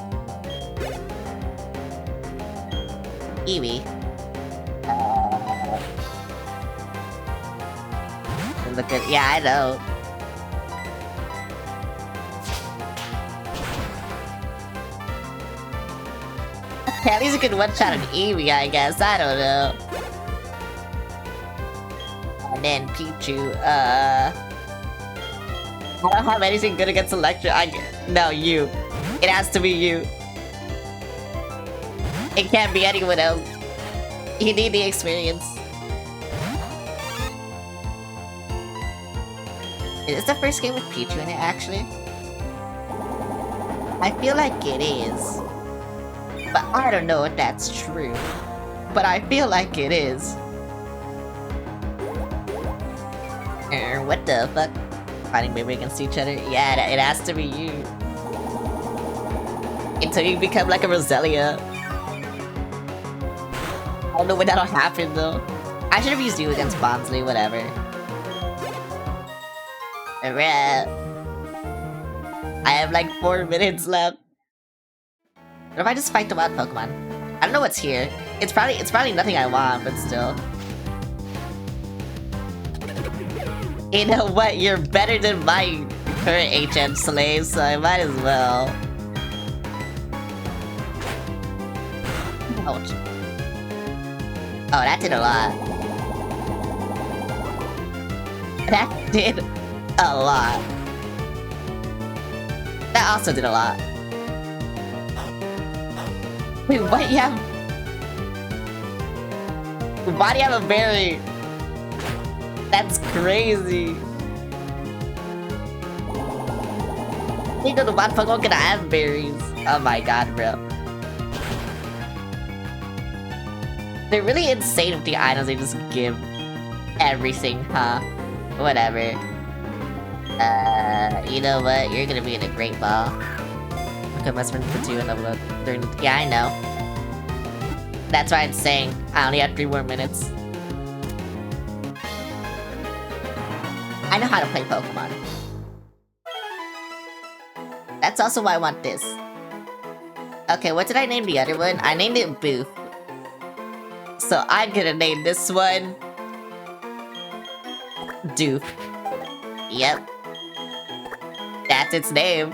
Eevee. Look at, yeah, I know. Okay, at least you can one-shot an Eevee, I guess. I don't know. And then Pichu, I don't have anything good against Electra. No, you. It has to be you. It can't be anyone else. You need the experience. Is this the first game with Pichu in it, actually? I feel like it is. But I don't know if that's true. But I feel like it is. What the fuck? Fighting baby against each other? Yeah, it has to be you. Until you become like a Roselia. I don't know when that'll happen though. I should have used you against Bonsley, whatever. Bruh. I have like 4 minutes left. What if I just fight the wild Pokemon? I don't know what's here. It's probably nothing I want, but still. You know what? You're better than my current HM slave, so I might as well. Ouch. Oh, that did a lot. That did a lot. That also did a lot. Wait, what? You have... Why do you have a berry? That's crazy. You know the one Pokemon can have berries. Oh my god, bro. They're really insane with the items they just give everything, huh? Whatever. You know what? You're gonna be in a great ball. Okay, must have been for 2 and level up 30. Yeah, I know. That's why I'm saying I only have 3 more minutes. I know how to play Pokemon. That's also why I want this. Okay, what did I name the other one? I named it Booth. So I'm gonna name this one... Doof. Yep. That's its name.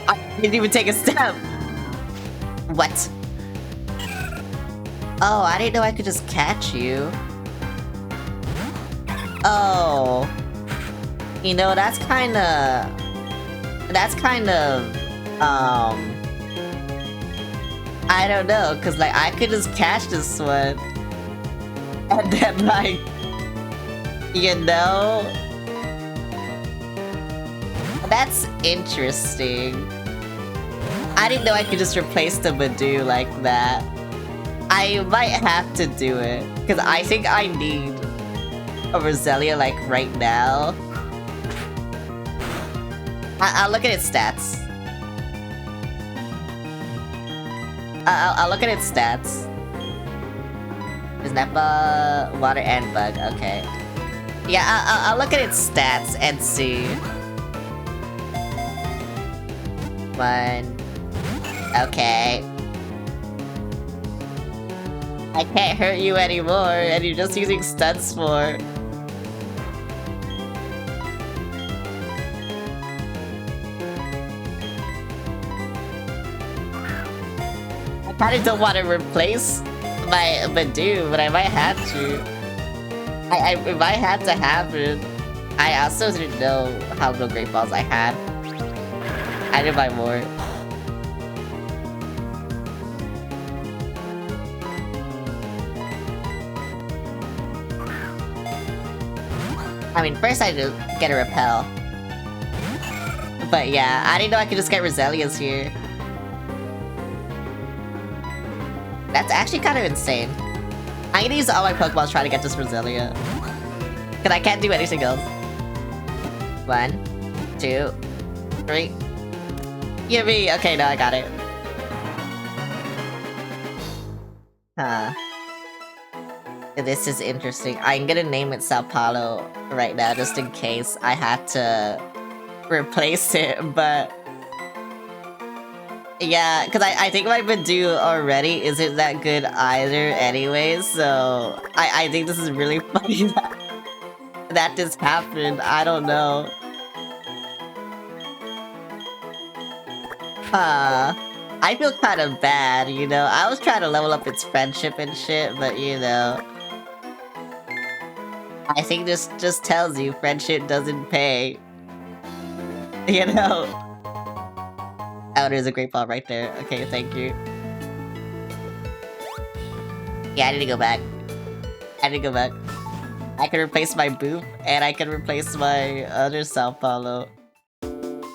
I didn't even take a step! What? Oh, I didn't know I could just catch you. Oh. You know, that's kinda... I don't know, cause like, I could just catch this one. And then like... You know? That's interesting. I didn't know I could just replace the Badoo like that. I might have to do it, cause I think I need a Roselia like right now. I'll look at its stats. I'll look at its stats. Is Nappa, Water, and Bug? Okay. Yeah, I'll look at its stats and see. 1. Okay. I can't hurt you anymore, and you're just using stuns for. I kinda don't want to replace my Badoo, but I might have to. It might have to happen. I also didn't know how little Great Balls I had. I did buy more. I mean, first I had to get a Repel. But yeah, I didn't know I could just get Roselia's here. That's actually kind of insane. I'm gonna use all my Pokeballs trying to get this Roselia. Cause I can't do anything else. 1, 2, 3. Yippee! Okay, no, I got it. Huh. This is interesting. I'm gonna name it Sao Paulo right now, just in case I have to replace it, but... Yeah, because I think my Badoo already isn't that good either anyways, so... I think this is really funny that this happened. I don't know. I feel kind of bad, you know? I was trying to level up its friendship and shit, but you know... I think this just tells you friendship doesn't pay. You know? Oh, there's a Great Ball right there. Okay, thank you. Yeah, I need to go back. I need to go back. I can replace my Boop, and I can replace my other Sao Paulo.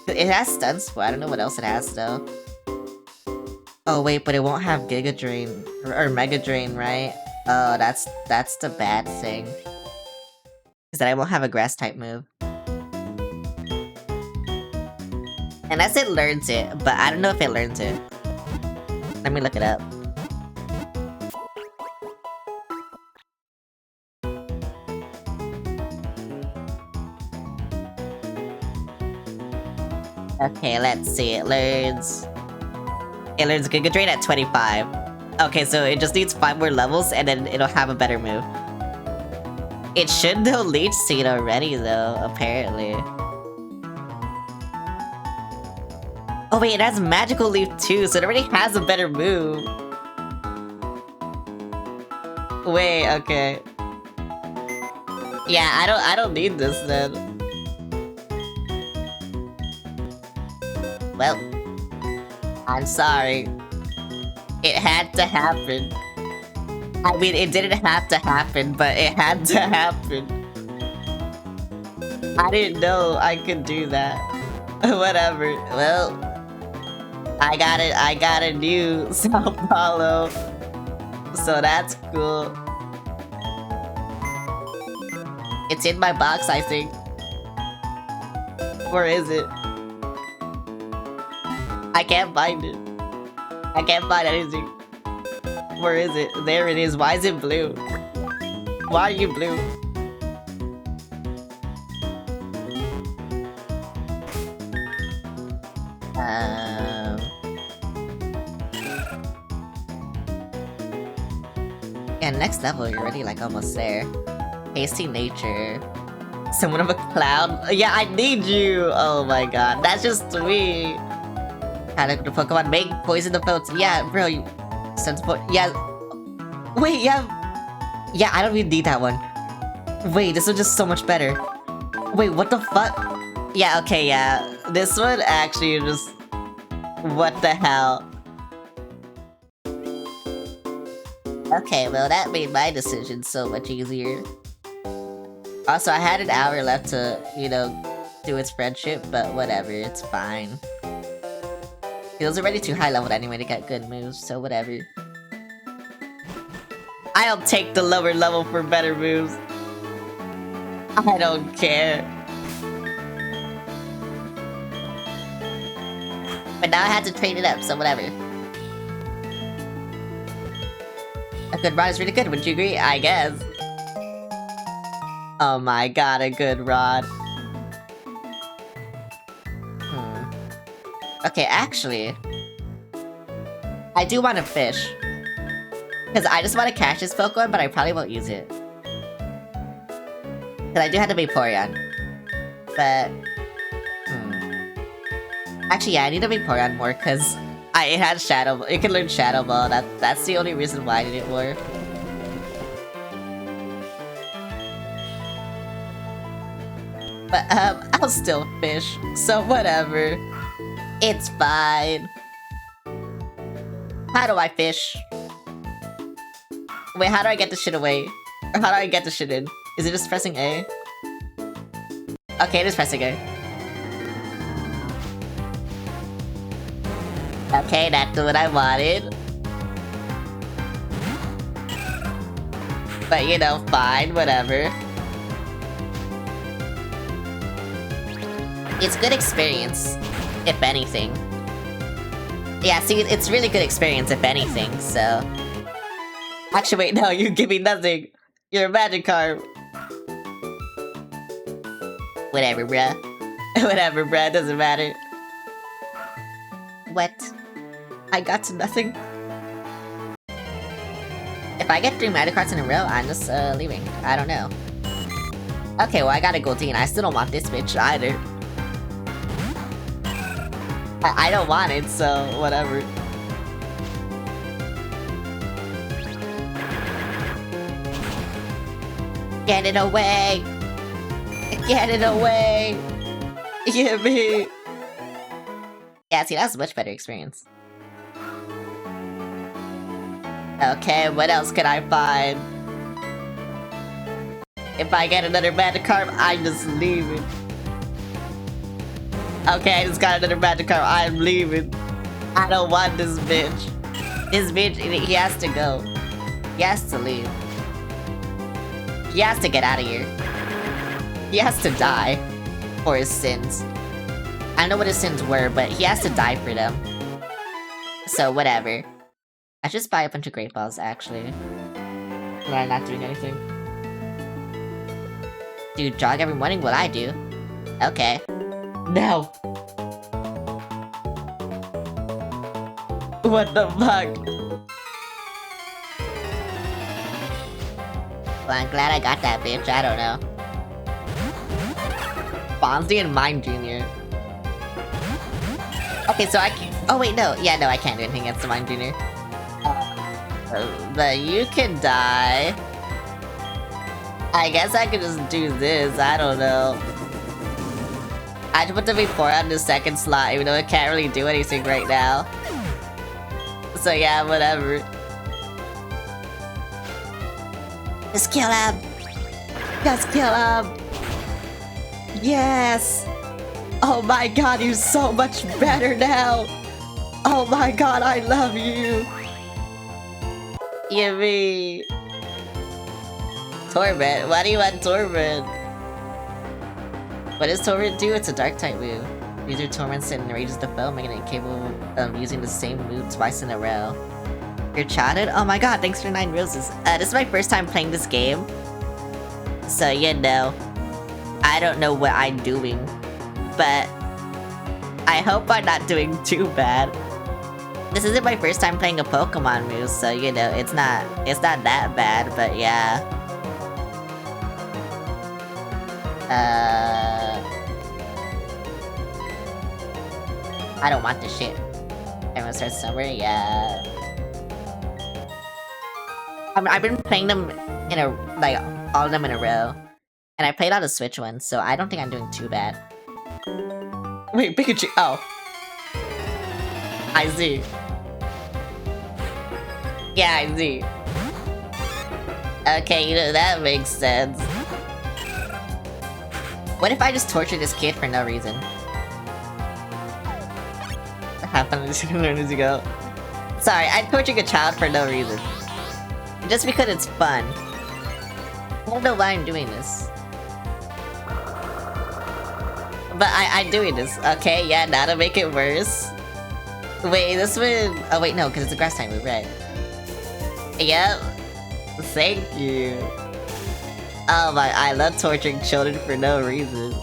It has Stun Spore. I don't know what else it has, though. Oh, wait, but it won't have Giga Drain. Or Mega Drain, right? Oh, that's the bad thing. Is that I won't have a Grass-type move. Unless it learns it, but I don't know if it learns it. Let me look it up. Okay, let's see. It learns Giga Drain at 25. Okay, so it just needs 5 more levels and then it'll have a better move. It should know Leech Seed already though, apparently. Oh wait, it has Magical Leaf too, so it already has a better move. Wait, okay. Yeah, I don't need this then. Well, I'm sorry. It had to happen. I mean, it didn't have to happen, but it had to happen. I didn't know I could do that. Whatever. Well, I got a new Sao Paulo. So that's cool. It's in my box, I think. Where is it? I can't find it. I can't find anything. Where is it? There it is. Why is it blue? Why are you blue? Yeah, next level, you're already like almost there. Hasty nature. Someone of a cloud? Yeah, I need you! Oh my god, that's just sweet. Kind of the Pokemon make poison the boats. Yeah, bro, you sense yeah. Wait, yeah. Yeah, I don't even need that one. Wait, this one's just so much better. Wait, what the fuck? Yeah, okay, yeah. This one actually just... What the hell? Okay, well that made my decision so much easier. Also, I had an hour left to, you know, do its friendship, but whatever, it's fine. It was already too high leveled anyway to get good moves, so whatever. I'll take the lower level for better moves. I don't care. But now I have to train it up, so whatever. A good rod is really good, wouldn't you agree? I guess. Oh my god, a good rod. Okay, actually... I do want to fish. Because I just want to catch this Pokemon, but I probably won't use it. Because I do have to be Vaporeon. But... Actually, yeah, I need to be Vaporeon more, because... it has Shadow... It can learn Shadow Ball, that's the only reason why I need it more. But, I'll still fish, so whatever. It's fine. How do I fish? Wait, how do I get this shit away? Or how do I get this shit in? Is it just pressing A? Okay, it is pressing A. Okay, that's what I wanted. But you know, fine, whatever. It's good experience, if anything. Yeah, see, it's really good experience, if anything, so... Actually, wait, no, you give me nothing. You're a Magikarp. Whatever, bruh. Whatever, bruh, doesn't matter. What? I got to nothing? If I get 3 Magikarps in a row, I'm just, leaving. I don't know. Okay, well, I got a Goldeen. I still don't want this bitch either. I don't want it, so whatever. Get it away! Get it away! Give me! Yeah, see, that's a much better experience. Okay, what else can I find? If I get another Magikarp, I'm just leaving. Okay, I just got another Magikarp, I'm leaving. I don't want this bitch. This bitch, he has to go. He has to leave. He has to get out of here. He has to die for his sins. I don't know what his sins were, but he has to die for them. So, whatever. I should just buy a bunch of Great Balls, actually. But I'm not doing anything. Dude, jog every morning? What I do? Okay. No! What the fuck? Well, I'm glad I got that bitch, I don't know. Fonzie and Mime Jr. Okay, so I can- oh wait, no. Yeah, no, I can't do anything against the Mime Jr. But you can die. I guess I could just do this, I don't know. I had to put the V4 on the second slot, even though it can't really do anything right now. So yeah, whatever. Just kill him! Just kill him! Yes! Oh my god, you're so much better now! Oh my god, I love you! Yippee! Torment? Why do you want Torment? What does Torment do? It's a dark type move. User torments and enrages the foe, making it capable of using the same move twice in a row. You're chatted? Oh my god, thanks for 9 roses. This is my first time playing this game. So, you know, I don't know what I'm doing. But I hope I'm not doing too bad. This isn't my first time playing a Pokemon move, so you know, it's not that bad, but yeah. I don't want this shit. Everyone starts somewhere, yeah. I've been playing them in a, like, all of them in a row. And I played all the Switch ones, so I don't think I'm doing too bad. Wait, Pikachu, oh. I see. Yeah, I see. Okay, you know, that makes sense. What if I just torture this kid for no reason? Happened as soon as you go. Sorry, I'm torturing a child for no reason. Just because it's fun. I don't know why I'm doing this. But I'm doing this, okay? Yeah, now to make it worse. Wait, this one... Oh wait, no, because it's a grass type move, right? Yep. Thank you. Oh my, I love torturing children for no reason.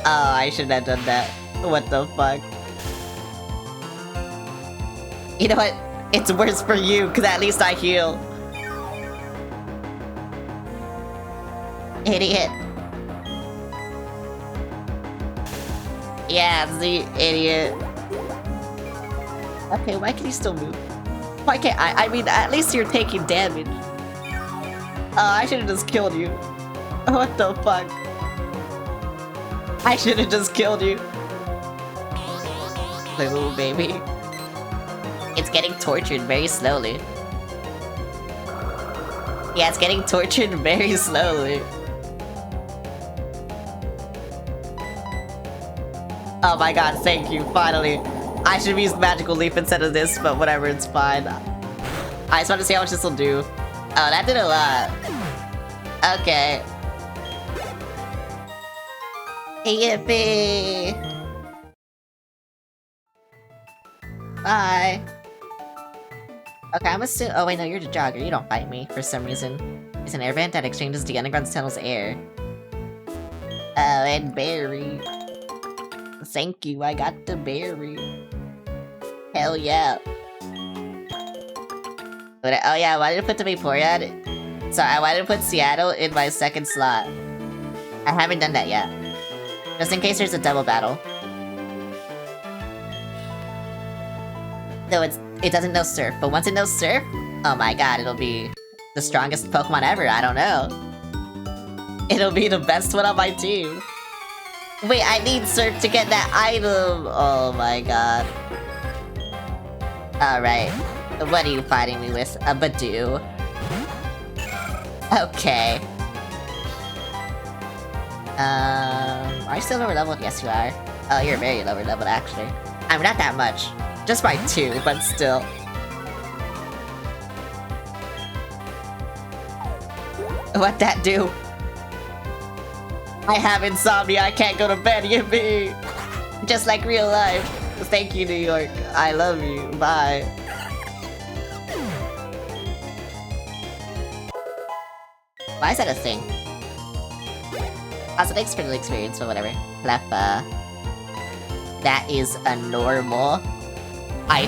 Oh, I shouldn't have done that. What the fuck? You know what? It's worse for you, because at least I heal. Idiot. Yeah, the idiot. Okay, why can he still move? Why can't I mean, at least you're taking damage. Oh, I should've just killed you. What the fuck? I should've just killed you. Little baby. It's getting tortured very slowly. Yeah, it's getting tortured very slowly. Oh my god, thank you, finally. I should have used Magical Leaf instead of this, but whatever, it's fine. I just want to see how much this will do. Oh, that did a lot. Okay. Yippee! Bye. Okay, I'm assuming- oh wait, no, you're the jogger. You don't fight me, for some reason. It's an air vent that exchanges the underground tunnel's air. Oh, and berry. Thank you, I got the berry. Hell yeah. Oh yeah, why did I put the Vaporeon? So I wanted to put Seattle in my second slot. I haven't done that yet. Just in case there's a double battle. No, it doesn't know Surf, but once it knows Surf, oh my god, it'll be the strongest Pokemon ever, I don't know. It'll be the best one on my team. Wait, I need Surf to get that item! Oh my god. Alright. What are you fighting me with? A Badoo. Okay. Are you still lower level? Yes, you are. Oh, you're very lower level, actually. I mean, not that much. Just by 2, but still. What'd that do? I have insomnia, I can't go to bed, yippee! Just like real life. Thank you, New York. I love you. Bye. Why is that a thing? Also, thanks for the experience, but whatever. Cleffa. That is a normal. I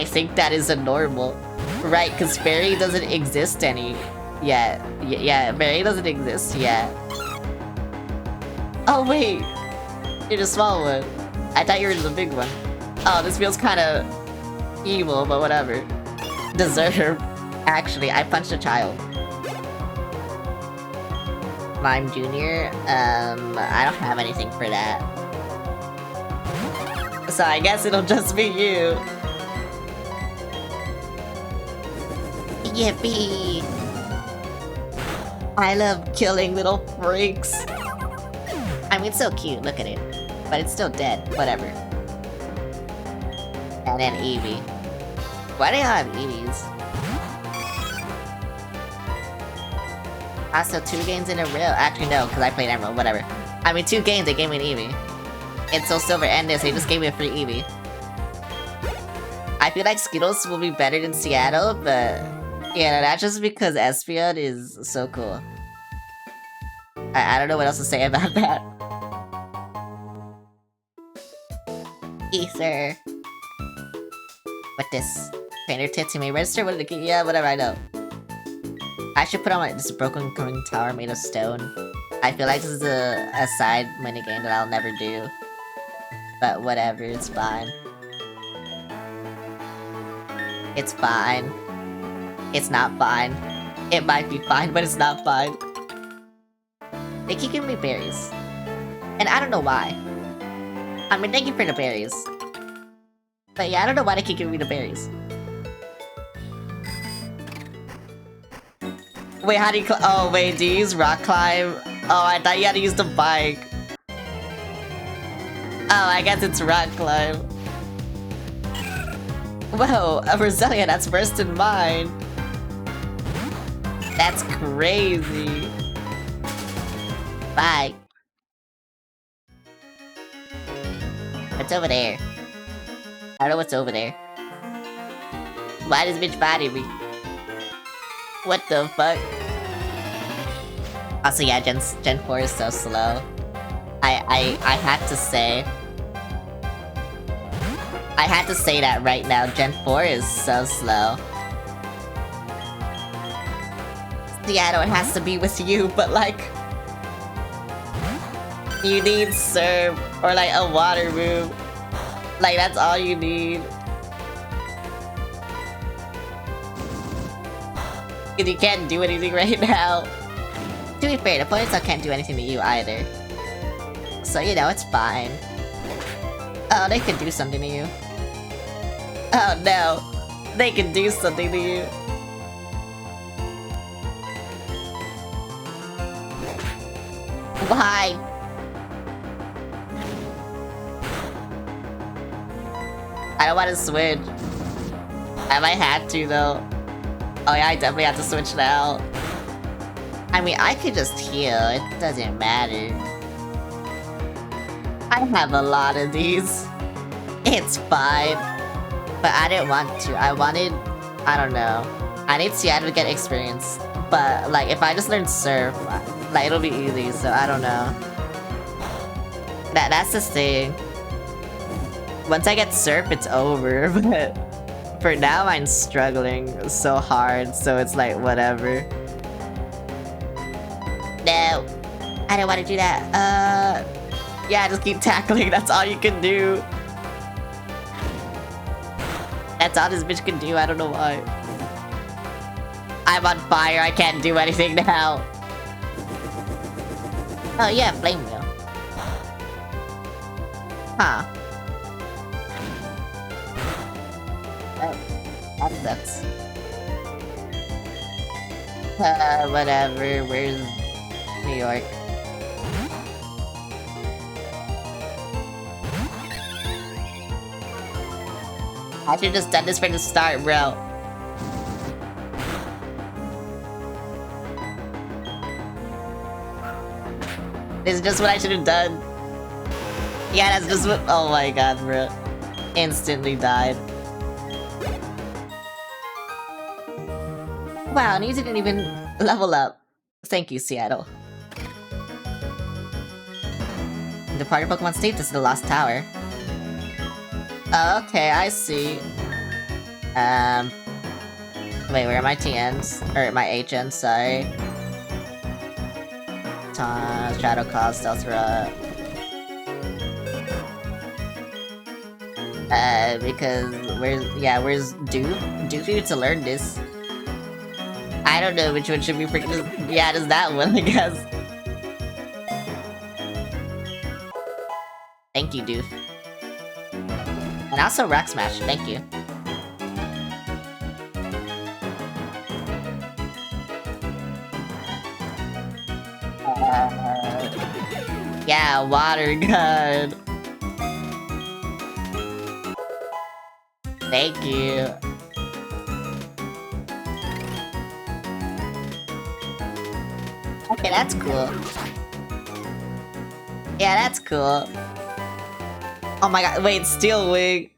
think that is a normal. Right, because fairy doesn't exist yet. Yeah, fairy doesn't exist yet. Oh wait! You're the small one. I thought you were the big one. Oh, this feels kinda evil, but whatever. Deserve. Actually, I punched a child. Lime Jr.? I don't have anything for that. So I guess it'll just be you. Yippee! I love killing little freaks. I mean, it's so cute, look at it. But it's still dead, whatever. And then Eevee. Why do you have Eevees? Also, 2 games in a row. Actually, no, because I played Emerald, whatever. I mean, 2 games, they gave me an Eevee. It's Soul Silver and this, they just gave me a free Eevee. I feel like Skittles will be better than Seattle, but... yeah, that's just because Espeon is so cool. I don't know what else to say about that. Ether. What this? Painter tits, you may register with the yeah, whatever, I know. I should put on this broken coming tower made of stone. I feel like this is a side minigame that I'll never do. But whatever, it's fine. It's fine. It's not fine. It might be fine, but it's not fine. They keep giving me berries. And I don't know why. I mean, thank you for the berries. But yeah, I don't know why they keep giving me the berries. Wait, how do you oh, wait, do you use rock climb? Oh, I thought you had to use the bike. Oh, I guess it's rock climb. Whoa, a Roselia, that's first in mine. That's crazy. Bye. What's over there? I don't know what's over there. Why does bitch body me? What the fuck? Also, yeah, Gen 4 is so slow. I had to say... I had to say that right now. Gen 4 is so slow. Seattle, it has to be with you, but like... you need Serve, or like a water move. Like, that's all you need. Because you can't do anything right now. To be fair, the Ponytail can't do anything to you either. So, you know, it's fine. Oh, they can do something to you. Oh no, they can do something to you. Why? I don't want to switch. I might have to though. Oh yeah, I definitely have to switch now. I mean, I could just heal, it doesn't matter. I have a lot of these. It's fine. But I didn't want to. I wanted... I don't know. I need Seattle to get experience. But, like, if I just learn Surf, like, it'll be easy, so I don't know. That's the thing. Once I get Surf, it's over, but... for now, I'm struggling so hard, so it's like, whatever. No. I don't want to do that. Yeah, just keep tackling, that's all you can do. That's all this bitch can do, I don't know why. I'm on fire, I can't do anything now. Oh yeah, flame wheel. Huh. Oh, that sucks. Whatever, where's New York? I should've just done this from the start, bro. This is just what I should've done. Yeah, that's just what- oh my god, bro. Instantly died. Wow, and you didn't even level up. Thank you, Seattle. The party Pokemon state, this is the Lost Tower. Oh, okay, I see. Wait, where are my TNs? Or my HNs, sorry. Shadow Claw, Stealth Rut. Because where's Doofy to learn this? I don't know which one should be freaking. Yeah, just that one, I guess. Thank you, Doof. And also Rock Smash, thank you. Yeah, Water Gun. Thank you. Okay, that's cool. Yeah, that's cool. Oh my god, wait, Steel Wing.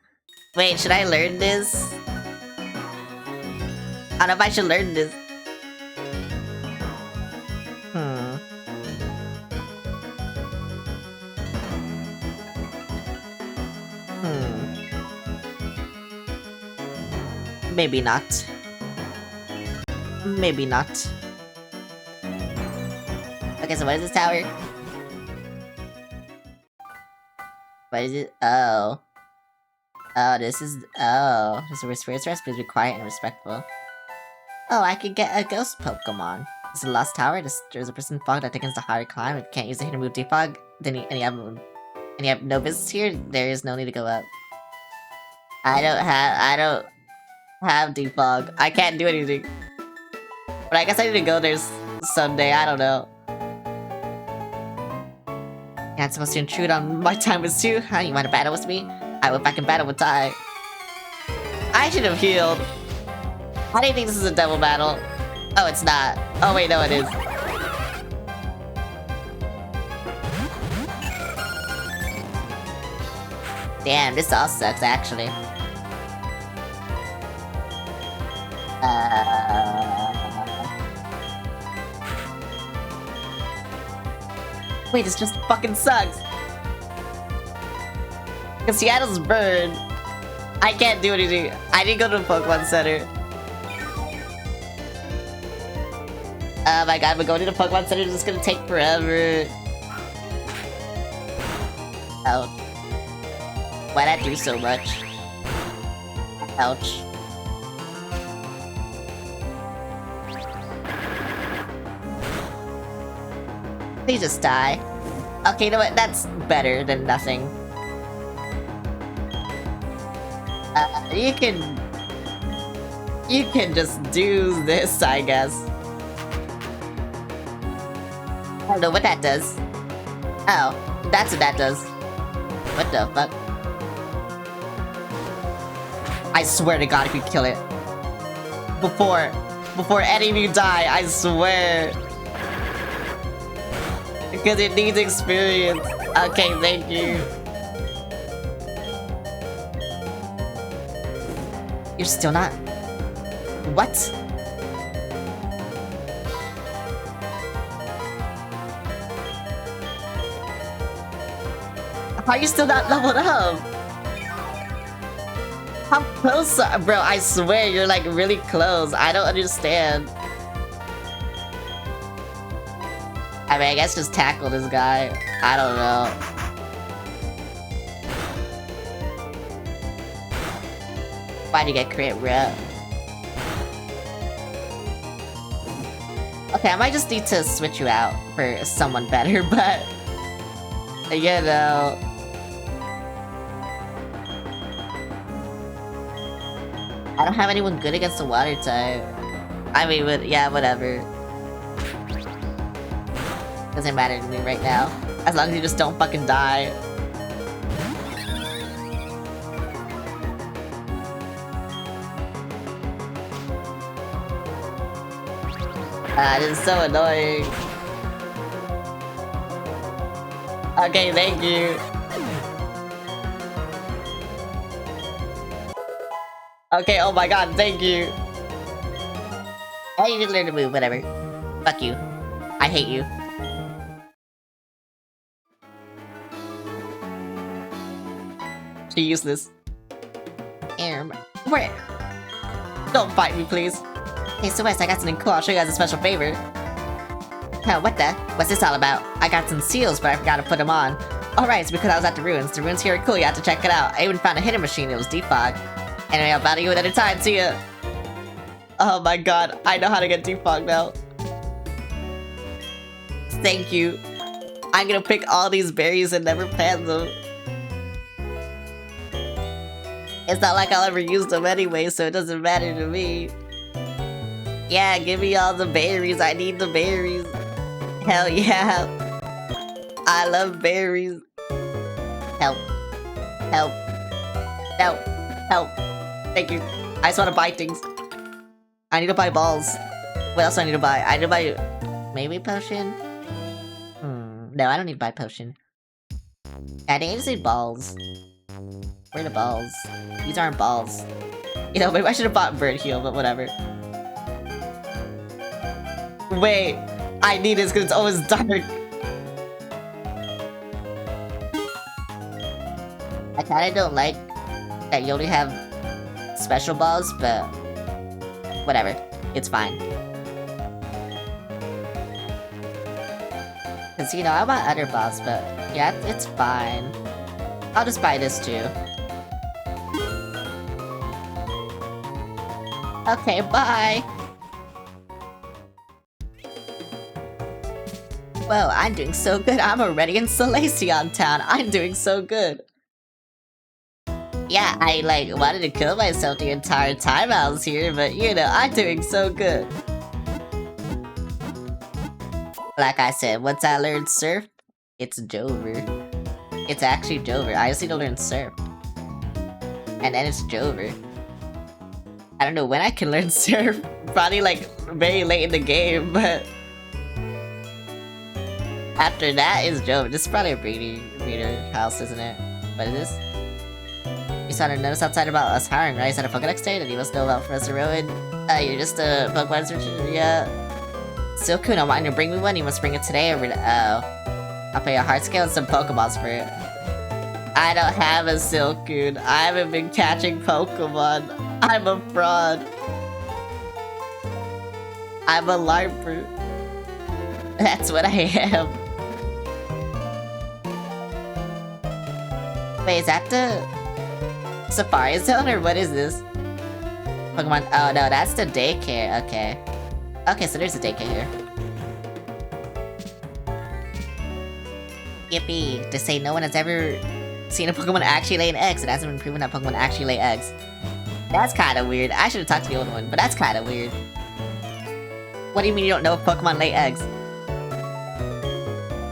Wait, should I learn this? I don't know if I should learn this. Maybe not. Maybe not. Okay, so what is this tower? What is it? Oh. Oh, this is... Oh. This is where spirits rest. Please be quiet and respectful. Oh, I could get a ghost Pokemon. This is a lost tower. There's a person fog that thickens the higher climb. If you can't use the hidden move defog, then you have no business here, there is no need to go up. I don't have defog. I can't do anything. But I guess I need to go there someday, I don't know. You're not supposed to intrude on my time with you. Huh? You want to battle with me? I will back in battle with Tai. I should have healed. How do you think this is a double battle? Oh, it's not. Oh wait, no it is. Damn, this all sucks actually. Wait, this just fucking sucks. Because Seattle's burned. I can't do anything. I didn't go to the Pokemon Center. Oh my god, but going to the Pokemon Center is just gonna take forever. Ouch. Why'd I do so much? Ouch. Please just die. Okay, you know what? That's better than nothing. You can just do this, I guess. I don't know what that does. Oh, that's what that does. What the fuck? I swear to god if you kill it. Before any of you die, I swear. Because it needs experience. Okay, thank you. You're still not... What? How are you still not leveled up? How close are... Bro, I swear you're like really close. I don't understand. I mean, I guess just tackle this guy. I don't know. Why'd you get crit rep? Okay, I might just need to switch you out for someone better, but... You know... I don't have anyone good against the water type. I mean, yeah, whatever. Doesn't matter to me right now. As long as you just don't fucking die. This is so annoying. Okay, thank you. Okay, oh my god, thank you. Oh, you didn't learn to move, whatever. Fuck you. I hate you. She's useless. Where? Don't fight me, please. Hey, Celeste, I got something cool. I'll show you guys a special favor. Oh, what the? What's this all about? I got some seals, but I forgot to put them on. Alright, it's because I was at the ruins. The ruins here are cool, you have to check it out. I even found a hidden machine, it was defog. Anyway, I'll battle you another time, see ya! Oh my god, I know how to get defogged now. Thank you. I'm gonna pick all these berries and never plant them. It's not like I'll ever use them anyway, so it doesn't matter to me. Yeah, give me all the berries, I need the berries. Hell yeah. I love berries. Help. Help. Help. Help. Thank you. I just want to buy things. I need to buy balls. What else do I need to buy? I need to buy... maybe potion? No, I don't need to buy potion. I think I just need balls. Where are the balls? These aren't balls. You know, maybe I should have bought bird heal, but whatever. Wait. I need this because it's always dark. I kinda don't like that you only have special balls, but whatever. It's fine. Cause you know, I want other balls, but yeah, it's fine. I'll just buy this too. Okay, bye! Whoa, I'm doing so good. I'm already in Solaceon Town. I'm doing so good. Yeah, I, like, wanted to kill myself the entire time I was here, but, you know, I'm doing so good. Like I said, once I learn Surf, it's Jover. It's actually Jover. I just need to learn Surf. And then it's Jover. I don't know when I can learn Surf. Probably, like, very late in the game, but... after that is Jover. This is probably a breeder house, isn't it? What is this? You saw a notice outside about us hiring, right? You said a Pokedex day that you must know about Professor Rowan. You're just a Pokemon researcher, yeah. Silcoon, I'm wanting to bring me one. You must bring it today or I'll pay a heart scale and some Pokeballs for it. I don't have a Silcoon. I haven't been catching Pokemon. I'm a fraud. I'm a LARPer. That's what I am. Wait, is that the Safari Zone or what is this? Pokemon. Oh no, that's the daycare. Okay. Okay, so there's a daycare here. Yippee! To say no one has ever seen a Pokemon actually lay an egg, so it hasn't been proven that Pokemon actually lay eggs. That's kind of weird. I should have talked to the old one, but that's kind of weird. What do you mean you don't know if Pokemon lay eggs?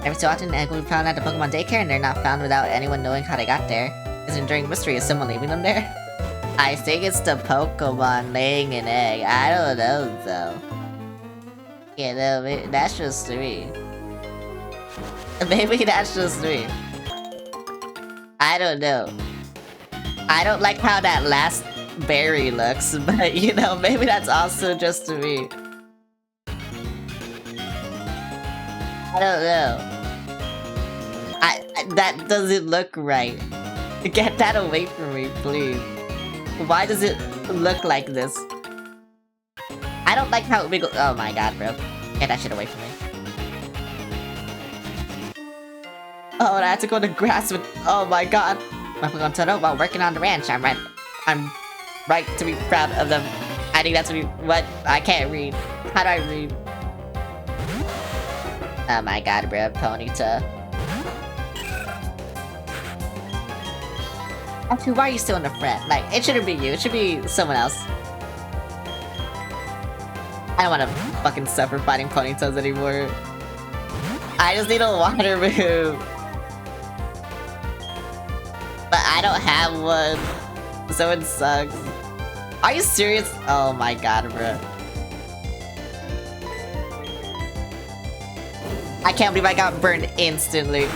Every so often, an egg will be found at the Pokemon daycare, and they're not found without anyone knowing how they got there. It's an enduring mystery. Is someone leaving them there? I think it's the Pokemon laying an egg. I don't know, though. Yeah, no, that's just me. Maybe that's just me. I don't know. I don't like how that last berry looks, but you know, maybe that's also just me. I don't know. That doesn't look right. Get that away from me, please. Why does it look like this? I don't like how it wiggles. Oh my god, bro. Get that shit away from me. Oh, and I had to go to grass with. Oh my god. My Pokemon Toto while working on the ranch. I'm right to be proud of them. I think that's what I can't read. How do I read? Oh my god, bro. Ponyta. Actually, why are you still in the front? Like, it shouldn't be you. It should be someone else. I don't want to fucking suffer fighting Ponytas anymore. I just need a water move. But I don't have one. So it sucks. Are you serious? Oh my god, bro. I can't believe I got burned instantly.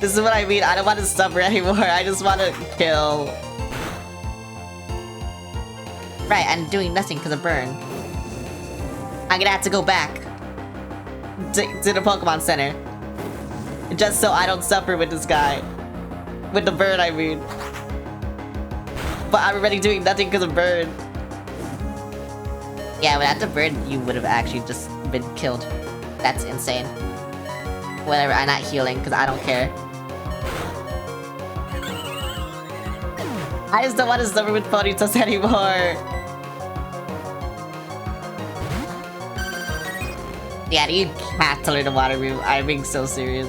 This is what I mean. I don't want to suffer anymore. I just want to kill. Right, I'm doing nothing because of burn. I'm gonna have to go back to the Pokemon Center. Just so I don't suffer with this guy. With the bird, I mean. But I'm already doing nothing because of bird. Yeah, without the bird, you would have actually just been killed. That's insane. Whatever, I'm not healing because I don't care. I just don't want to suffer with Ponytas anymore. Yeah, you have to learn the water move. I'm being so serious.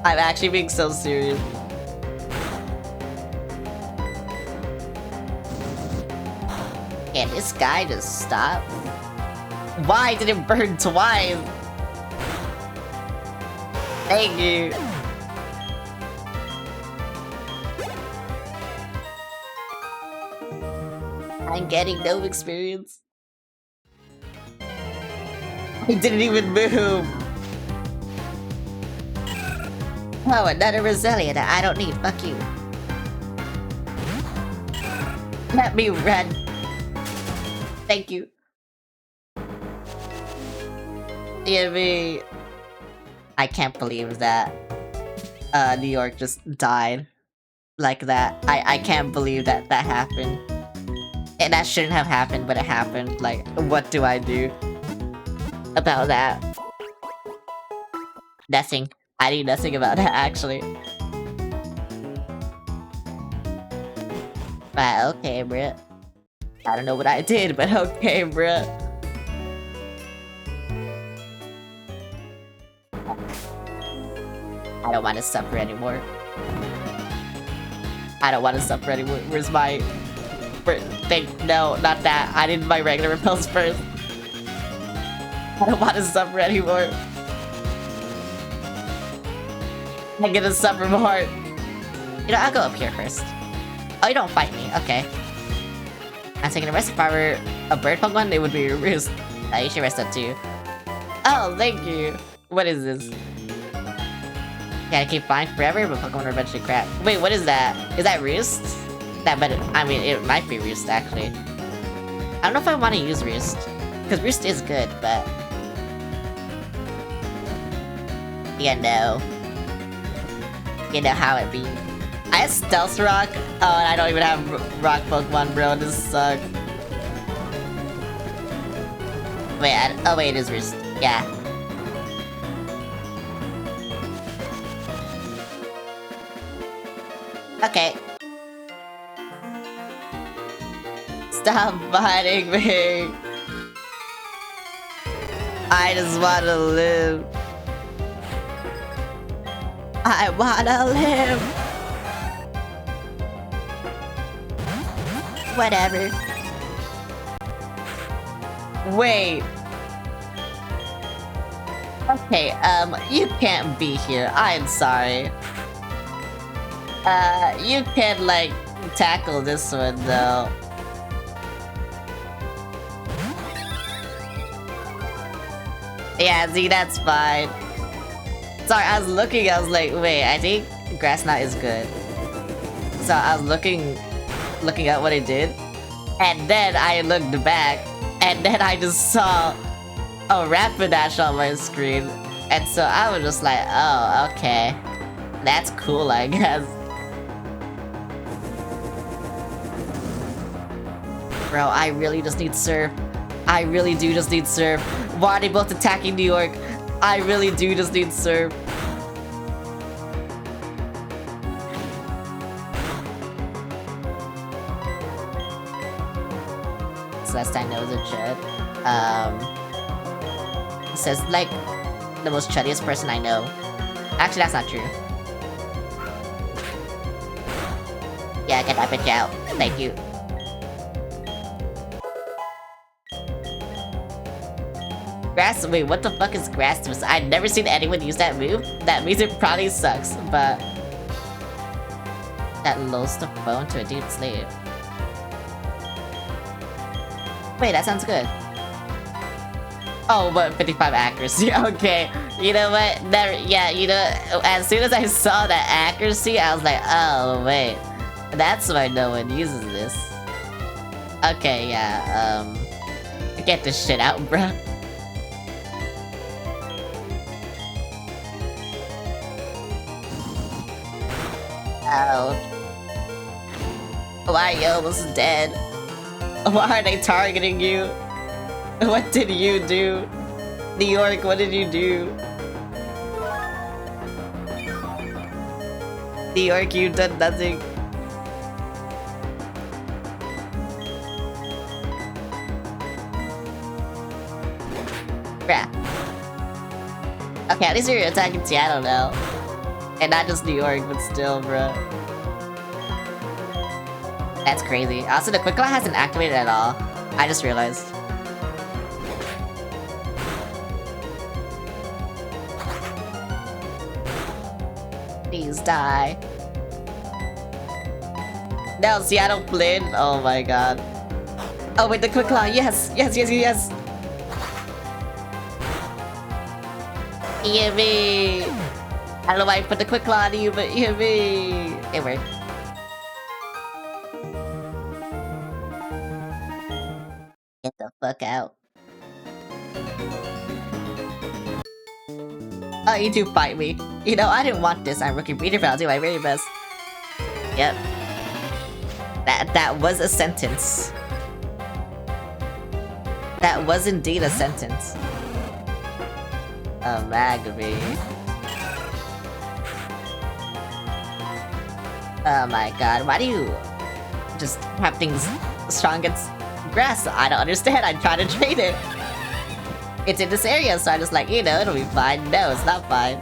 I'm actually being so serious. Can this guy just stop? Why did it burn twice? Thank you. I'm getting no experience. I didn't even move. Oh, another Roselia that I don't need. Fuck you. Let me run. Thank you. Yummy. I can't believe that New York just died like that. I can't believe that that happened. And that shouldn't have happened, but it happened. Like, what do I do about that? Nothing. I do nothing about that, actually. But okay, bruh. I don't know what I did, but okay, bruh. I don't want to suffer anymore. I don't want to suffer anymore. Where's my... thing? No, not that. I need my regular repels first. I don't want to suffer anymore. I'm gonna suffer more. You know, I'll go up here first. Oh, you don't fight me. Okay. I'm taking a rest. If I were a bird Pokemon, it would be a roost. You should rest up too. Oh, thank you. What is this? Can I keep flying forever, but Pokemon are eventually crap. Wait, what is that? Is that Roost? That, but I mean, it might be Roost actually. I don't know if I want to use Roost, because Roost is good, but you know how it be. I have Stealth Rock. Oh, and I don't even have Rock Pokemon, bro. This sucks. Wait, oh wait, it is Roost. Yeah. Okay. Stop biting me. I just wanna live. I wanna live. Whatever. Wait. Okay, you can't be here. I'm sorry. You can, like, tackle this one, though. Yeah, see, that's fine. Sorry, I was looking, I was like, wait, I think Grass Knot is good. So I was looking at what it did, and then I looked back, and then I just saw a Rapidash on my screen, and so I was just like, oh, okay. That's cool, I guess. Bro, I really just need Surf. I really do just need Surf. Why are they both attacking New York? I really do just need Surf. Celestine knows a Chud. It says, like, the most chuddiest person I know. Actually, that's not true. Yeah, get that bitch out. Thank you. Grass, wait, what the fuck is Grass Twist? I've never seen anyone use that move. That means it probably sucks, but... That lulls the phone to a dude's slave. Wait, that sounds good. Oh, but 55 accuracy, okay. You know what? Never, yeah, you know, as soon as I saw that accuracy, I was like, oh, wait. That's why no one uses this. Okay, yeah, get this shit out, bruh. Oh. Why are you almost dead? Why are they targeting you? What did you do? New York, what did you do? New York, you done nothing. Bruh. Okay, at least you're attacking Seattle now. And not just New York, but still, bruh. That's crazy. Also, the Quick Claw hasn't activated at all. I just realized. Please die. No, Seattle Flynn. Oh my god. Oh wait, the Quick Claw. Yes, yes, yes, yes. Yummy. I don't know why I put the Quick Claw on you, but yummy. It worked. Get the fuck out. Oh, you do fight me. You know, I didn't want this. I'm Rookie Breeder, but I'll do my very best. Yep. That was a sentence. That was indeed a sentence. Oh, Magby. Oh my god, why do you just have things strong against grass? I don't understand. I'm trying to trade it. It's in this area, so I'm just like, you know, it'll be fine. No, it's not fine.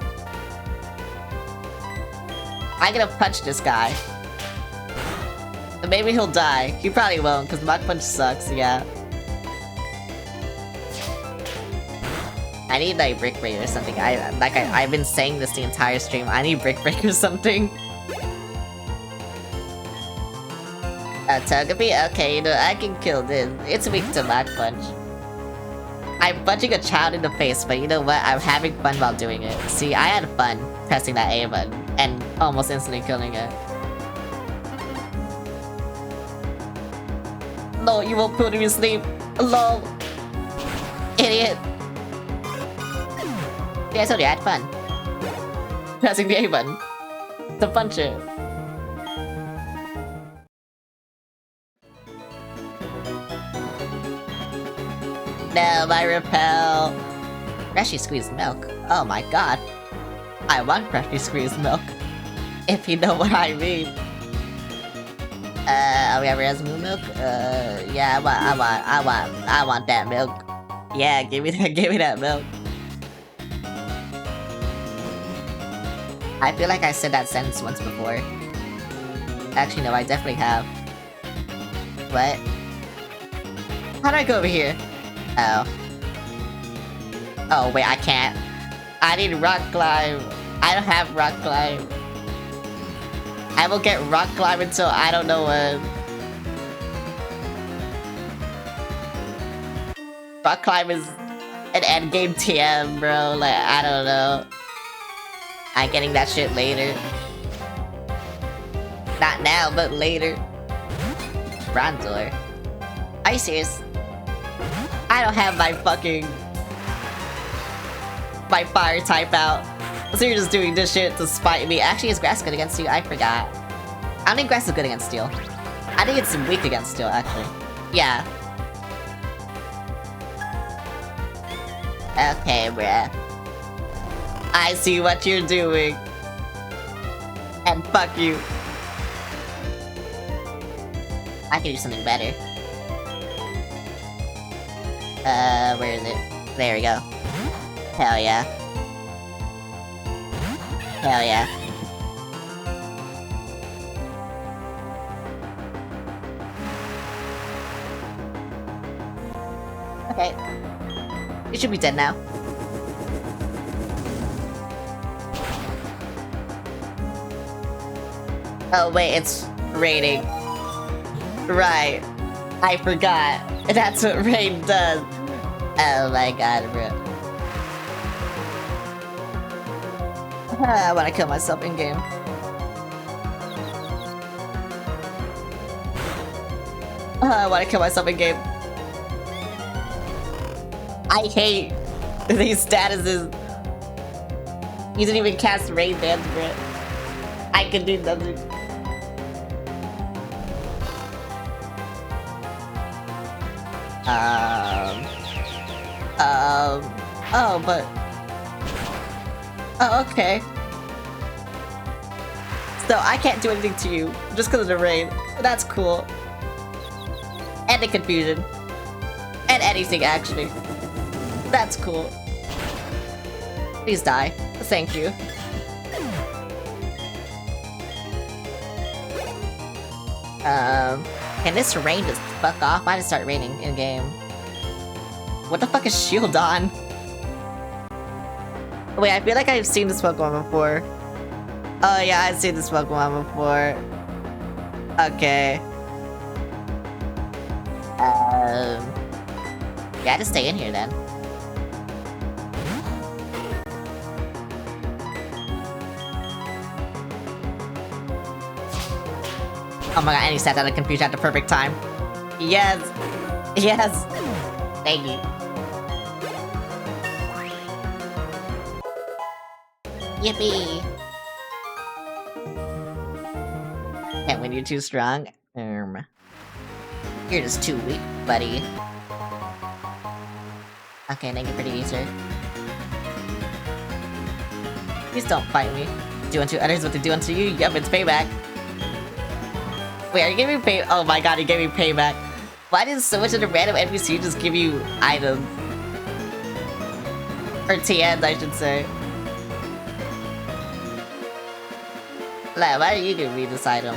I'm gonna punch this guy. Maybe he'll die. He probably won't, because Mach Punch sucks, yeah. I need like Brick Break or something. I've been saying this the entire stream. I need Brick Break or something. Togepi? Okay, you know, I can kill this. It's weak to Mach Punch. I'm punching a child in the face, but you know what? I'm having fun while doing it. See, I had fun pressing that A button and almost instantly killing it. No, you won't put me to sleep. LOL. Idiot. Yeah, I told you I had fun. Pressing the A button to punch it. No, my repel. Freshly squeezed milk. Oh my god. I want freshly squeezed milk. If you know what I mean. Are we ever has moon milk? Yeah, I want that milk. Yeah, give me that milk. I feel like I said that sentence once before. Actually, no, I definitely have. What? How do I go over here? Oh. Oh, wait, I can't. I need Rock Climb. I don't have Rock Climb. I will get Rock Climb until I don't know when. Rock Climb is an endgame TM, bro. Like, I don't know. I'm getting that shit later. Not now, but later. Bronzor. Are you serious? I don't have my fucking... my fire type out. So you're just doing this shit to spite me. Actually, is grass good against you? I forgot. I don't think grass is good against steel. I think it's weak against steel, actually. Yeah. Okay, bruh. I see what you're doing. And fuck you. I can do something better. Where is it? There we go. Hell yeah. Hell yeah. Okay. It should be dead now. Oh wait, it's raining. Right. I forgot. That's what rain does. Oh my god, bro. I wanna kill myself in game. I wanna kill myself in game. I hate these statuses. You didn't even cast Rain Dance, bro. I can do nothing. Oh, but... Oh, okay. So I can't do anything to you, just because of the rain. That's cool. And the confusion. And anything, actually. That's cool. Please die. Thank you. Can this rain just fuck off? Why did it start raining in-game? What the fuck is Shieldon? Wait, I feel like I've seen this Pokemon before. Oh yeah, I've seen this Pokemon before. Okay. Yeah, just stay in here then. Oh my god, and he sat out of confusion at the perfect time. Yes! Yes! Thank you. Yippee! Can't win, you're too strong. You're just too weak, buddy. Okay, thank you for the user. Please don't fight me. Do unto others what they do unto you. Yup, it's payback. Wait, are you giving me pay? Oh my god, you gave me payback. Why did so much of the random NPC just give you items? Or TNs, I should say. Like, why are you giving me this item?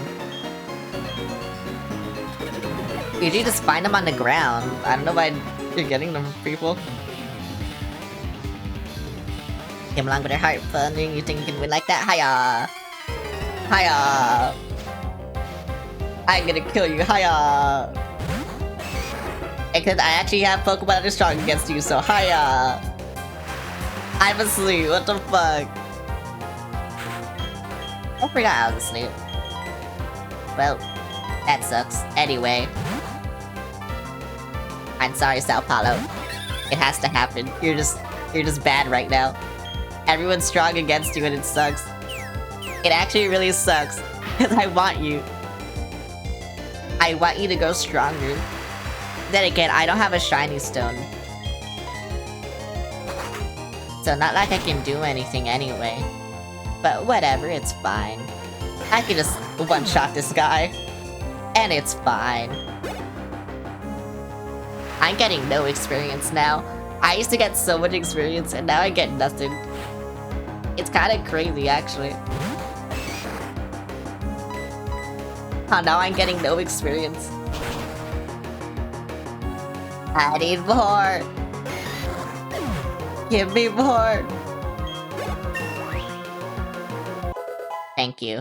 You just find them on the ground. I don't know why you're getting them from people. Came along with your heart funding. You think you can win like that? Hiya! Hiya! I'm gonna kill you, hiya! Because I actually have Pokemon that are strong against you, so hiya! I'm asleep, what the fuck? I forgot I was asleep. Well, that sucks. Anyway. I'm sorry, Sao Paulo. It has to happen. You're just bad right now. Everyone's strong against you and it sucks. It actually really sucks. Because I want you. I want you to go stronger. Then again, I don't have a shiny stone. So not like I can do anything anyway. But whatever, it's fine. I can just one-shot this guy. And it's fine. I'm getting no experience now. I used to get so much experience and now I get nothing. It's kinda crazy, actually. Oh, now I'm getting no experience. I need more! Give me more! Thank you.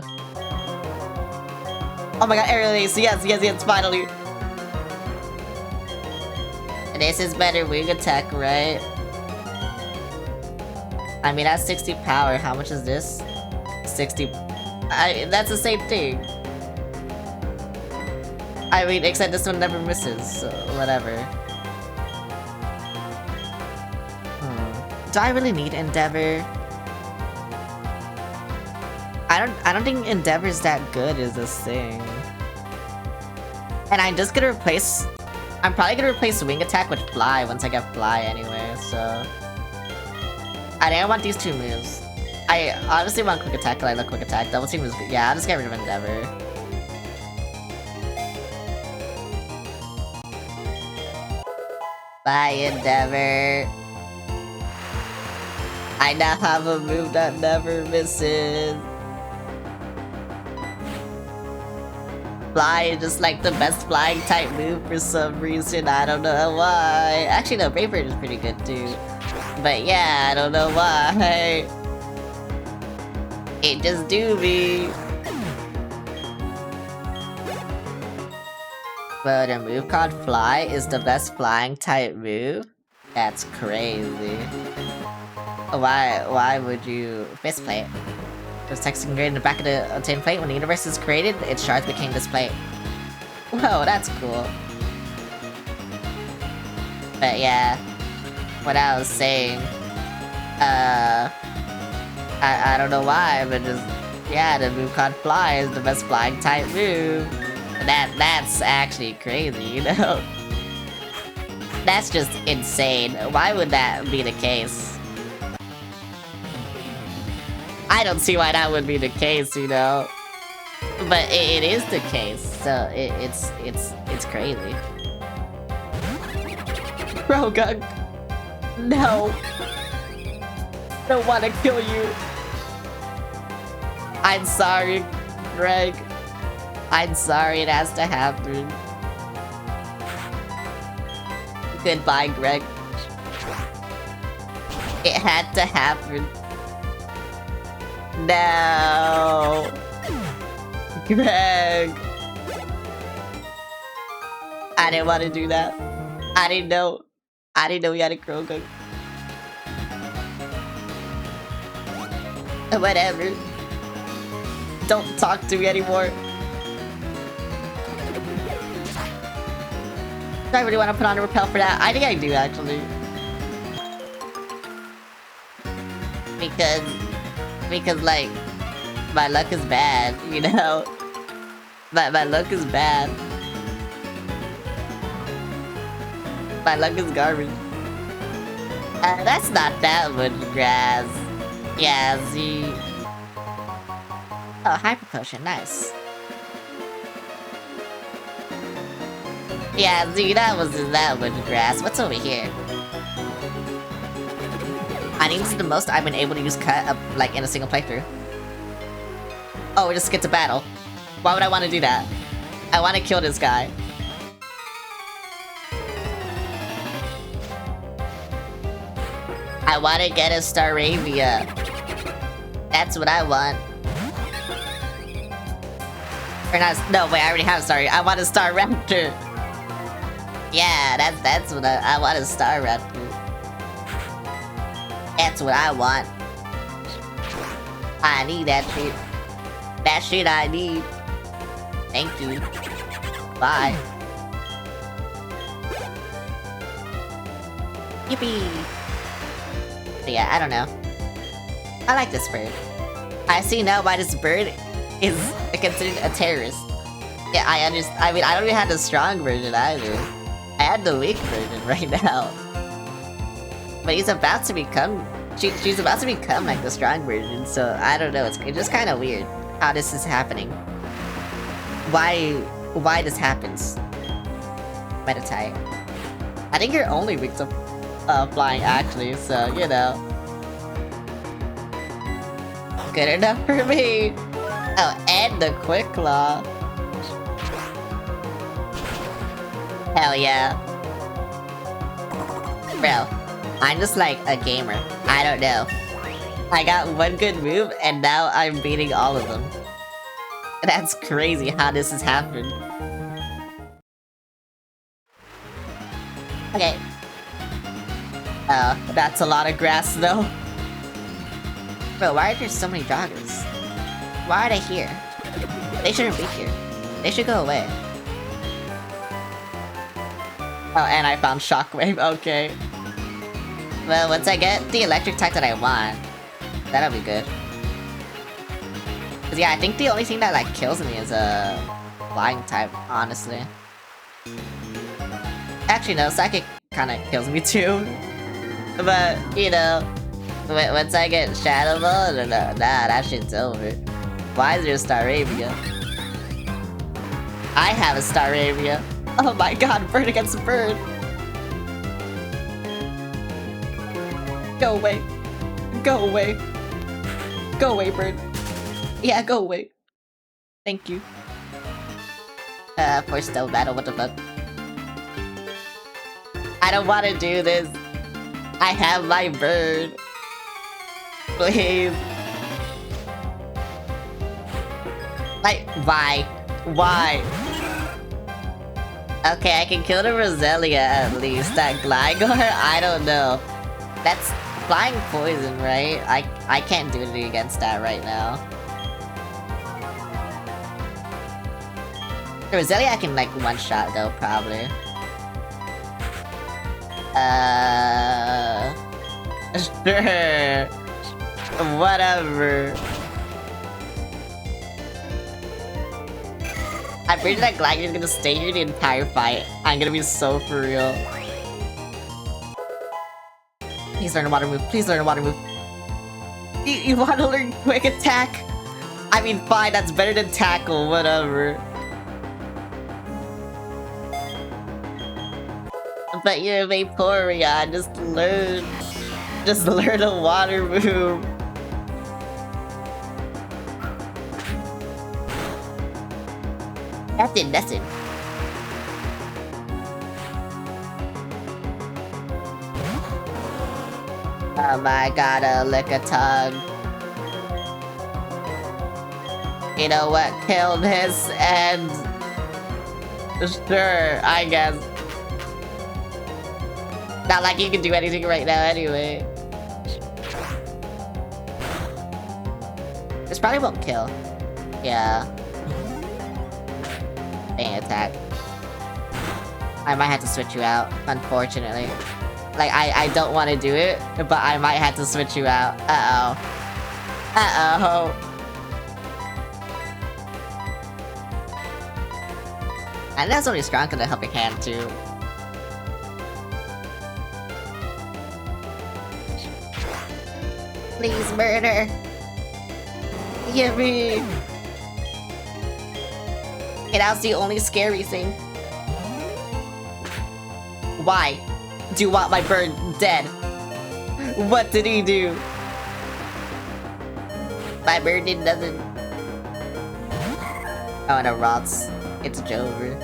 Oh my god, aerial ace! Yes, yes, yes, finally! This is better wing attack, right? I mean, that's 60 power. How much is this? 60... that's the same thing. I mean, except this one never misses, so whatever. Do I really need Endeavor? I don't think Endeavor's that good is this thing. And I'm just gonna replace... I'm probably gonna replace Wing Attack with Fly once I get Fly anyway, so... I think I want these two moves. I honestly want Quick Attack because I love Quick Attack. Double Team is... Yeah, I'll just get rid of Endeavor. Bye, Endeavor. I now have a move that never misses. Fly is just like the best flying type move for some reason. I don't know why. Actually, no, Brave Bird is pretty good too. But yeah, I don't know why. It just do me. But a move called Fly is the best flying type move? That's crazy. Why would you fist plate? It was text engraved in the back of the obtained plate. When the universe is created, its shards became this plate. Whoa, that's cool. But yeah, what I was saying, I don't know why, but just, yeah, the move called Fly is the best flying type move. That's actually crazy, you know? That's just insane. Why would that be the case? I don't see why that would be the case, you know? But it is the case, so it's crazy. Krogan! No! I don't want to kill you. I'm sorry, Greg. I'm sorry it has to happen. Goodbye, Greg. It had to happen. No! Greg! I didn't want to do that. I didn't know. I didn't know we had a Krogan. Whatever. Don't talk to me anymore. Do I really want to put on a repel for that? I think I do, actually. Because like, my luck is bad, you know? My luck is bad. My luck is garbage. That's not that much grass. Yeah, Z. Oh, hyper potion, nice. Yeah, Z, that wasn't that much grass. What's over here? I think this is the most I've been able to use cut up, like, in a single playthrough. Oh, we just skip to battle. Why would I want to do that? I want to kill this guy. I want to get a Staravia. That's what I want. Or not, no, wait, I already have a Star. I want a Staraptor. Yeah, that's what I want, a Staraptor. That's what I want. I need that shit. That shit I need. Thank you. Bye. Yippee. But yeah, I don't know. I like this bird. I see now why this bird is considered a terrorist. Yeah, I understand. I mean, I don't even have the strong version either. I had the weak version right now. But he's about to become... She's about to become like the strong version, so I don't know. It's just kind of weird how this is happening. Why this happens? Meditite. I think you're only weak to flying actually, so you know. Good enough for me. Oh, and the Quick Claw. Hell yeah. Bro, I'm just like a gamer. I don't know. I got one good move and now I'm beating all of them. That's crazy how this has happened. Okay. Oh, that's a lot of grass though. Bro, why are there so many joggers? Why are they here? They shouldn't be here. They should go away. Oh, and I found Shockwave, okay. Well, once I get the electric type that I want, that'll be good. Cause yeah, I think the only thing that like kills me is a flying type, honestly. Actually no, Psychic kinda kills me too. But, you know, once I get Shadow Ball, nah, that shit's over. Why is there a Staravia? I have a Staravia. Oh my god, bird against bird. Go away. Go away. Go away, bird. Yeah, go away. Thank you. For stealth battle, what the fuck? I don't want to do this. I have my bird. Please. Like, why? Why? Okay, I can kill the Roselia at least. That Gligar? I don't know. That's flying poison, right? I can't do anything against that right now. The Roselia I can like one-shot though, probably. Sure. Whatever. I'm pretty sure that Gligar is gonna stay here the entire fight. I'm gonna be so for real. Please learn a water move. Please learn a water move. You want to learn quick attack? I mean, fine, that's better than tackle, whatever. But you're a Vaporeon, just learn a water move. That did nothing. Oh my god, a Lickitung. You know what? Kill this and... Sure, I guess. Not like you can do anything right now anyway. This probably won't kill. Yeah. Bang attack. I might have to switch you out, unfortunately. Like, I don't want to do it, but I might have to switch you out. Uh-oh. Uh-oh. And that's only strong because I help your hand too. Please, murder. Give me. Okay, that was the only scary thing. Why do you want my bird dead? What did he do? My bird did nothing. Oh, and it rots. It's Jover.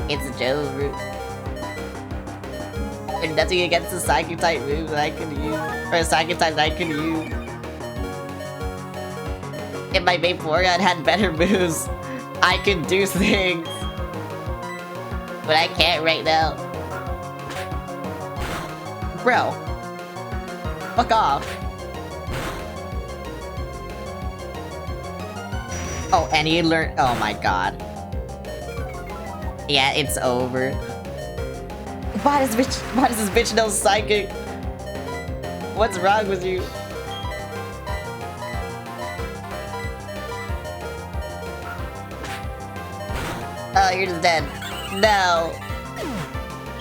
It's Jover. There's nothing against the psychic type move that I could use. Or a psychic type that I could use. If my Vaporeon had better moves, I could do things. But I can't right now. Bro. Fuck off. Oh, and he learned. Oh my god. Yeah, it's over. Why does this bitch know psychic? What's wrong with you? Oh, you're just dead. No.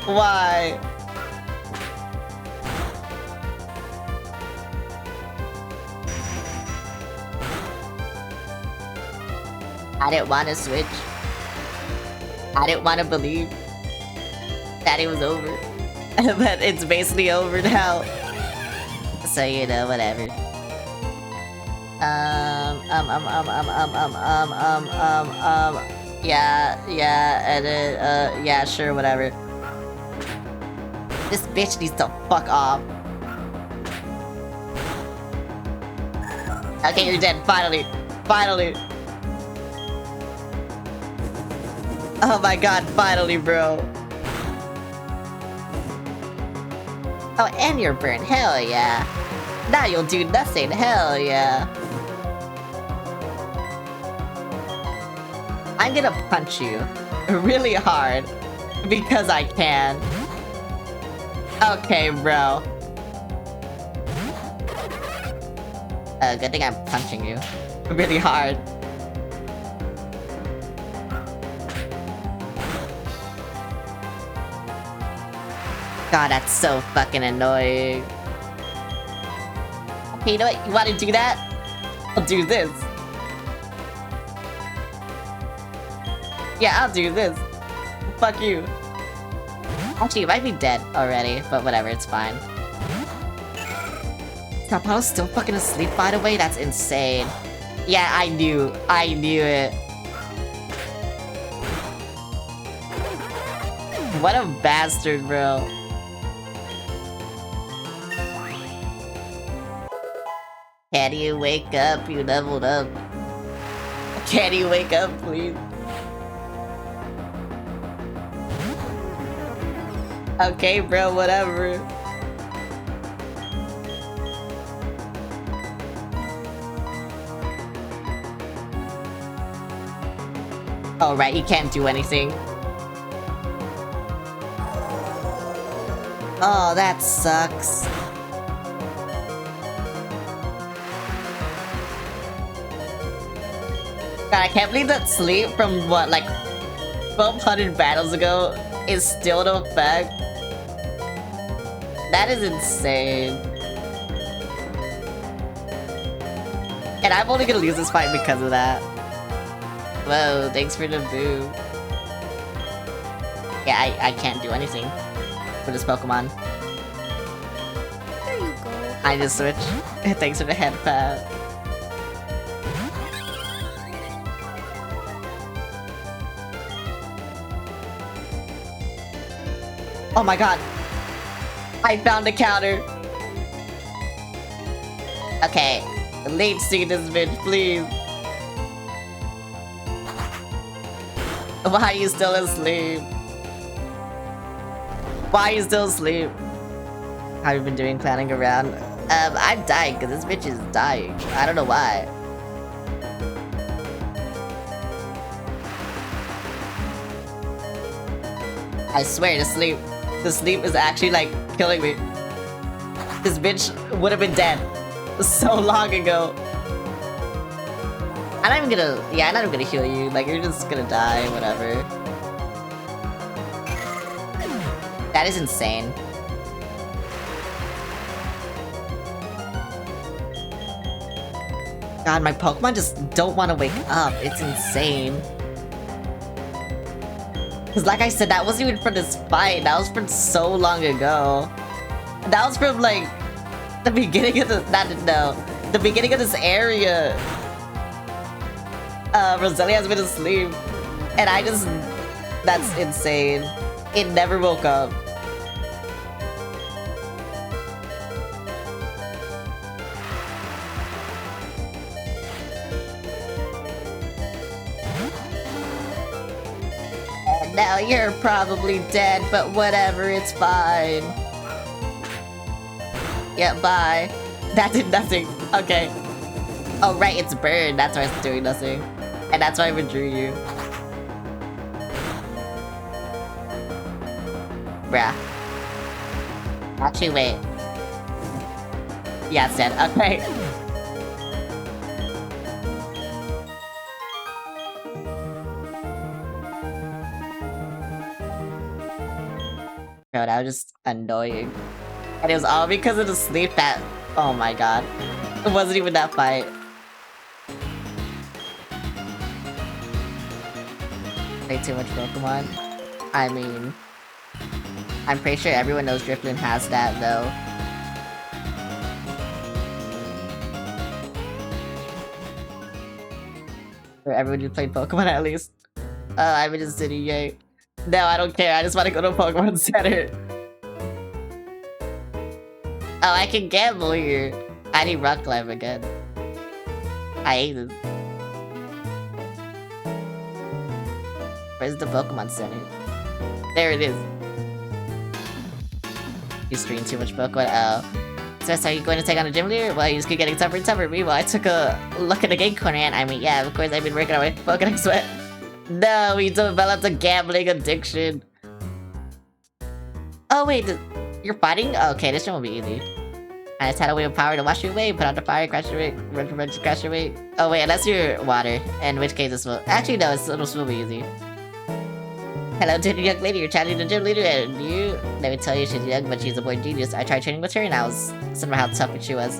Why? I didn't want to switch. I didn't want to believe that it was over. But it's basically over now. So, you know, whatever. Yeah, sure, whatever. This bitch needs to fuck off. Okay, you're dead, finally. Finally. Oh my god, finally, bro. Oh, and you're burned, hell yeah. Now you'll do nothing, hell yeah. I'm gonna punch you really hard because I can. Okay, bro. Good thing I'm punching you really hard. God, that's so fucking annoying. Okay, you know what? You wanna do that? I'll do this. Yeah, I'll do this. Fuck you. Actually, you might be dead already, but whatever, it's fine. Scarpado's still fucking asleep, by the way? That's insane. Yeah, I knew it. What a bastard, bro. Can you wake up? You leveled up. Can you wake up, please? Okay, bro, whatever. Oh, right, you can't do anything. Oh, that sucks. God, I can't believe that sleep from what, like 1200 battles ago is still in effect. That is insane. And I'm only gonna lose this fight because of that. Whoa, thanks for the boo. Yeah, I can't do anything for this Pokemon. There you go. I just switched. Thanks for the head pat. Oh my god. I found a counter. Okay. Late see this bitch, please. Why are you still asleep? Why are you still asleep? How have you been doing planning around? I'm dying because this bitch is dying. I don't know why. I swear the sleep is actually like killing me. This bitch would have been dead so long ago. I'm not even gonna heal you. Like, you're just gonna die, whatever. That is insane. God, my Pokemon just don't want to wake up. It's insane. Because like I said, that wasn't even for this fight. That was from so long ago. That was from, like, the beginning of the beginning of this area. Roselia has been asleep. And that's insane. It never woke up. And now you're probably dead, but whatever, it's fine. Yeah, bye. That did nothing. Okay. Oh, right, it's Burn. That's why it's doing nothing. And that's why I withdrew you. Bruh. Actually, wait. Yeah, it's dead. Okay. Bro, that was just annoying. And it was all because of the sleep that... Oh my god. It wasn't even that fight. Play too much Pokemon? I mean... I'm pretty sure everyone knows Drifloon has that, though. Or everyone who played Pokemon at least. I'm in a city, yay. No, I don't care, I just want to go to Pokemon Center. Oh, I can gamble here. I need Rock Climb again. I hate this. Where's the Pokemon Center? There it is. You stream too much Pokemon. Oh. So are you going to take on a gym leader? Well, you just keep getting tougher and tougher. Meanwhile, I took a look at the game corner and I mean, yeah, of course I've been working on my Pokédex sweat. No, we developed a gambling addiction. Oh wait, you're fighting? Oh, okay, this one will be easy. I just had a wave of power to wash you away, put out the fire, crash your way, crash your way. Oh wait, unless you're water, in which case this will... Actually no, it'll still be easy. Hello, to the young lady, you're chatting to the gym leader, and you... Let me tell you, she's young, but she's a born genius. I tried training with her, and I was surprised how tough she was.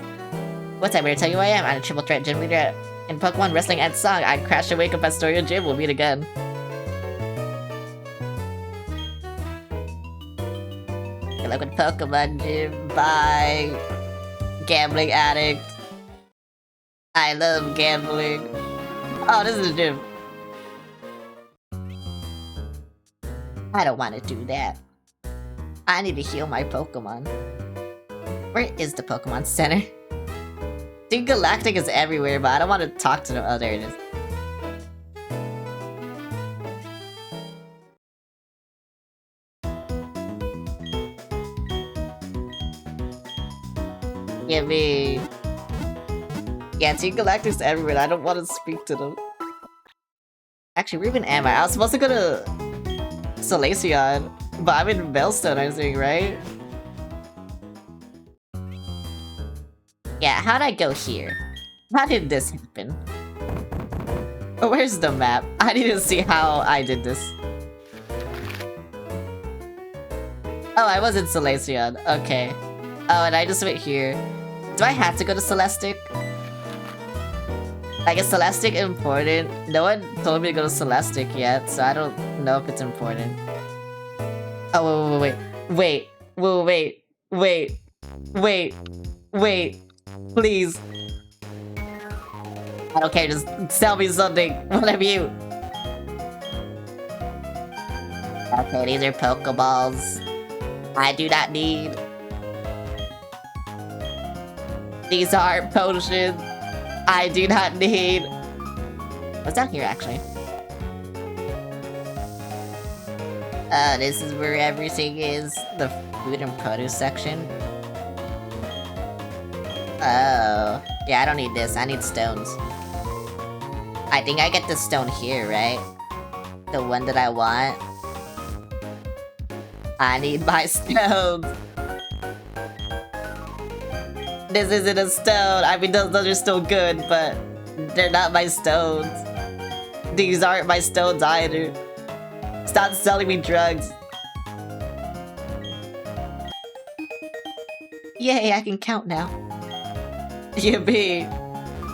What's that, better tell you who I am? I'm a triple threat gym leader in Pokemon, Wrestling, and Song. I Crash and Wake Up at Astoria Gym. We'll meet again. Good luck with Pokemon Gym. Bye. Gambling addict. I love gambling. Oh, this is a gym. I don't want to do that. I need to heal my Pokemon. Where is the Pokemon Center? Dude, Galactic is everywhere, but I don't want to talk to them. Oh, there it is. Give me... Yeah, Team Galactic's everywhere. I don't want to speak to them. Actually, where even am I? I was supposed to go to Solaceon, but I'm in Veilstone, I think, right? Yeah, how'd I go here? How did this happen? Oh, where's the map? I need to see how I did this. Oh, I was in Solaceon. Okay. Oh, and I just went here. Do I have to go to Celestic? Like, is Celestic important? No one told me to go to Celestic yet, so I don't know if it's important. Oh, wait. Please. I don't care, just tell me something. What have you? Okay, these are Pokeballs. I do not need. These are potions. I do not need. What's down here, actually? This is where everything is. The food and produce section. Oh. Yeah, I don't need this. I need stones. I think I get the stone here, right? The one that I want. I need my stones. This isn't a stone. I mean, those are still good, but they're not my stones. These aren't my stones either. Stop selling me drugs. Yay, I can count now. Yippee.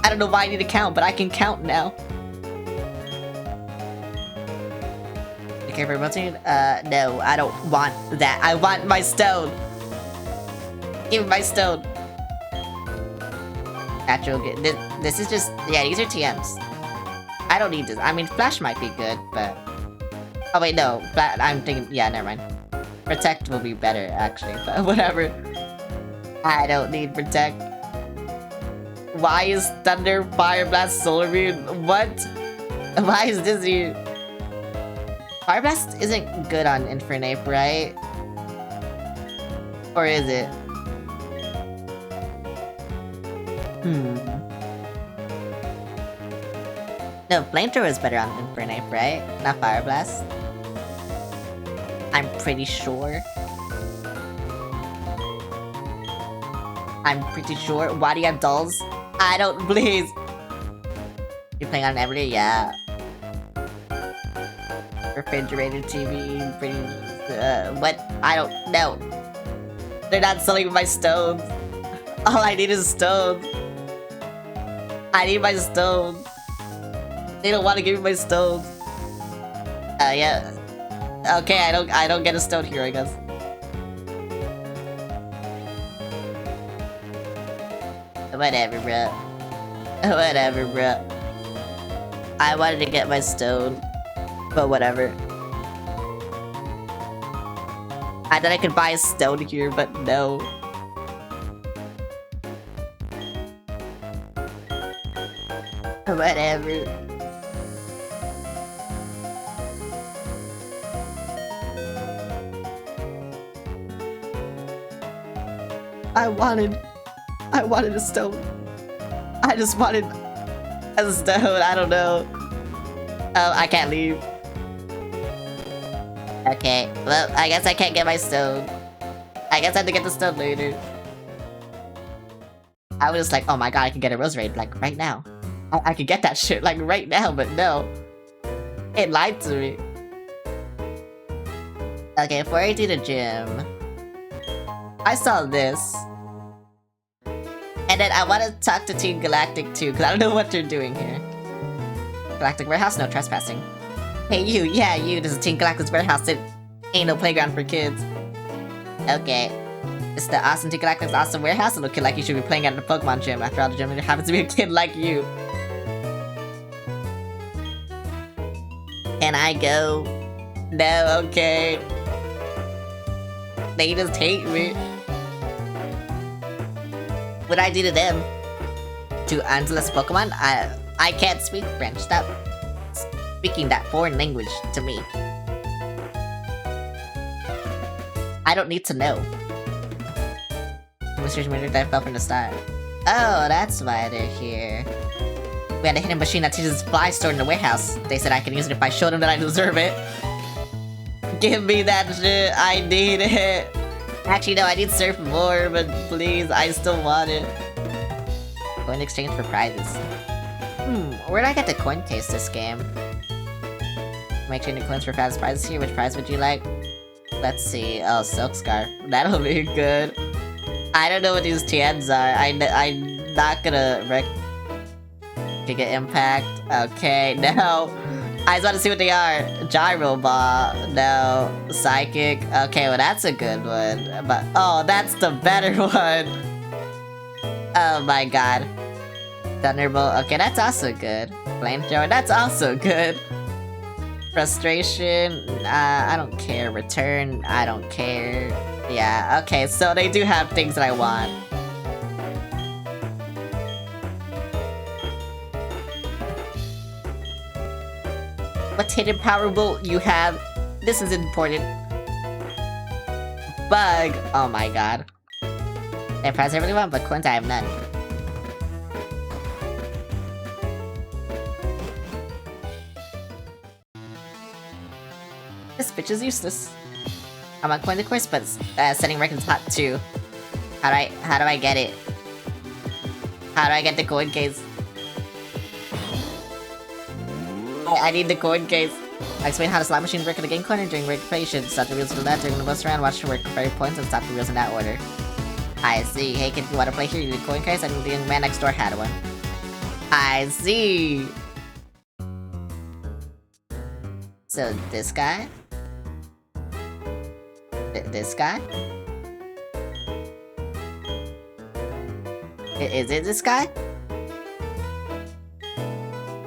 I don't know why I need to count, but I can count now. Okay, for promoting? No, I don't want that. I want my stone. Give me my stone. Natural good. This is just, yeah, these are TMs. I don't need this. I mean, Flash might be good, but... Oh wait, no. I'm thinking, yeah, never mind. Protect will be better, actually, but whatever. I don't need Protect. Why is Thunder, Fire Blast, Solar Beam? What? Why is this here? Fire Blast isn't good on Infernape, right? Or is it? No, Flamethrower is better on Infernape, right? Not Fire Blast. I'm pretty sure. Why do you have dolls? I don't, please. You're playing on an everyday? Yeah. Refrigerator TV, what? I don't know. They're not selling my stones. All I need is stones. I need my stones. They don't want to give me my stones. Yeah. Okay, I don't get a stone here, I guess. Whatever, bro. Whatever, bro. I wanted to get my stone, but whatever. I thought I could buy a stone here, but no. Whatever. I wanted a stone. I just wanted a stone, I don't know. Oh, I can't leave. Okay, well, I guess I can't get my stone. I guess I have to get the stone later. I was just like, oh my god, I can get a Roserade, like, right now. I could get that shit, like, right now, but no. It lied to me. Okay, before I do the gym... I saw this. And then I want to talk to Team Galactic too, because I don't know what they're doing here. Galactic Warehouse? No trespassing. Hey you, yeah you, this is Team Galactic's Warehouse. It ain't no playground for kids. Okay. It's the awesome Team Galactic's awesome warehouse. It looks like you should be playing at the Pokemon gym. After all, the gym happens to be a kid like you. Can I go? No, okay. They just hate me. What I do to them? To Angeles Pokemon? I can't speak French. Stop speaking that foreign language to me. I don't need to know. Mysteries Murder that fell from the start. Oh, that's why they're here. We had a hidden machine that teaches fly stored in the warehouse. They said I can use it if I showed them that I deserve it. Give me that shit. I need it. Actually, no, I need Surf more, but please, I still want it. Coin exchange for prizes. Where did I get the coin case this game? Make sure the coins for fast prizes here. Which prize would you like? Let's see. Oh, Silk Scarf. That'll be good. I don't know what these TNs are. I'm not gonna Giga Impact. Okay, no. I just want to see what they are. Gyro Ball. No. Psychic. Okay, well that's a good one. But oh, that's the better one. Oh my god. Thunderbolt. Okay, that's also good. Flamethrower. That's also good. Frustration. I don't care. Return. I don't care. Yeah. Okay, so they do have things that I want. What hidden power bolt you have? This is important. Bug. Oh my god. I prize I really want, but coins I have none. This bitch is useless. I'm on coin of course, but setting records hot too. How do I get it? How do I get the coin case? I need the coin case. I explain how the slot machines work in the game corner during recreation. Stop the wheels to the left during the bus around, watch the work for fairy points, and stop the wheels in that order. I see. Hey kid, if you want to play here, you need a coin case, and the young man next door had one. I see. So this guy? This guy? Is it this guy?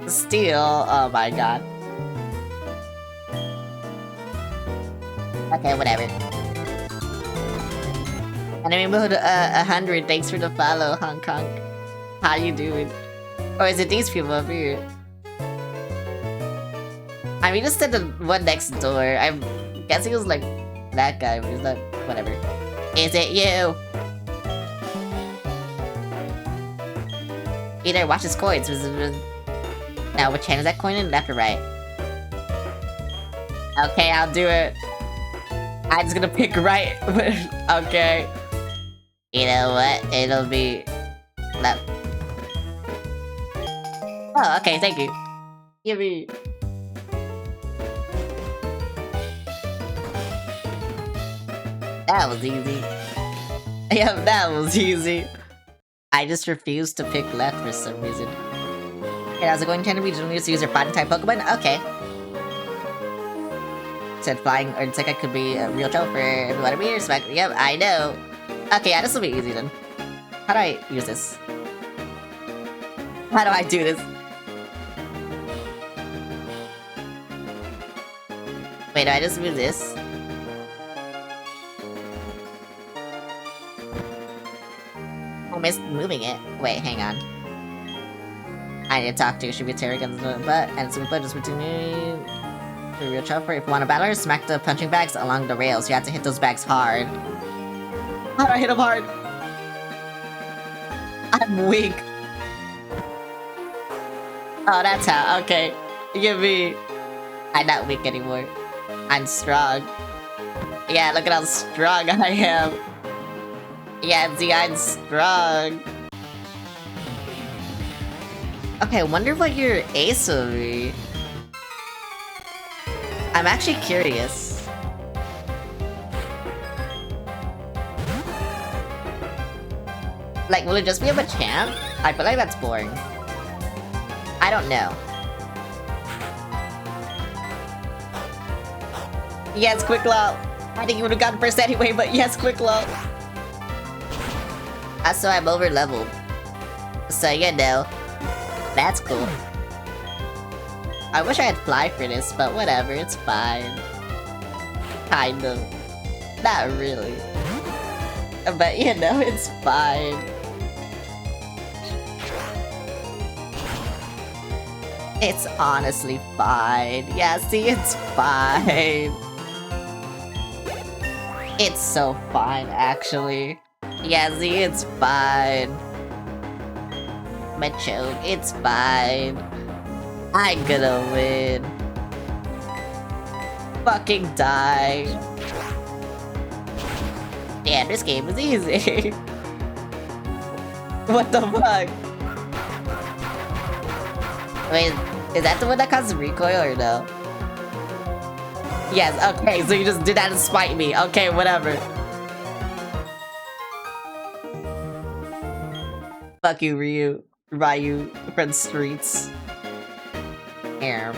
Steel. Oh my god. Okay, whatever. Enemy mode 100. Thanks for the follow, Hong Kong. How you doing? Or is it these people up here? I mean, just said the one next door. I'm guessing it was like that guy, but it's not. Whatever. Is it you? Either watch his coins. Now, what channel is that coin in? Left or right? Okay, I'll do it. I'm just gonna pick right. Okay. You know what? It'll be left. Oh, okay, thank you. Give me. That was easy. Yeah, that was easy. I just refused to pick left for some reason. Okay, how's it going, Tender? We just need to use your fighting type Pokemon? Okay. Said flying or Insect could be a real joke for everyone to smack. Yep, I know. Okay, yeah, this will be easy then. How do I use this? How do I do this? Wait, do I just move this? I missed moving it. Wait, hang on. I need to talk to you. Should be Terry guns in the butt, and some just between me. The real chopper. If you want a battler, smack the punching bags along the rails. You have to hit those bags hard. How do I hit them hard? I'm weak. Oh, that's how. Okay. Give me. I'm not weak anymore. I'm strong. Yeah, look at how strong I am. Yeah, see, I'm strong. Okay, I wonder what your ace will be. I'm actually curious. Like, will it just be a Machamp? I feel like that's boring. I don't know. Yes, Quick Law. I think you would have gotten first anyway, but yes, Quick Law. So I'm over leveled. So you know, that's cool. I wish I had Fly for this, but whatever, it's fine. Kind of. Not really. But you know, it's fine. It's honestly fine. Yeah, see, it's fine. It's so fine, actually. Yeah, see, it's fine. Machoke, it's fine. I'm gonna win. Fucking die. Yeah, this game is easy. What the fuck? Wait, is that the one that causes recoil or no? Yes, okay, so you just did that to spite me. Okay, whatever. Fuck you, Ryu from the streets. Erm.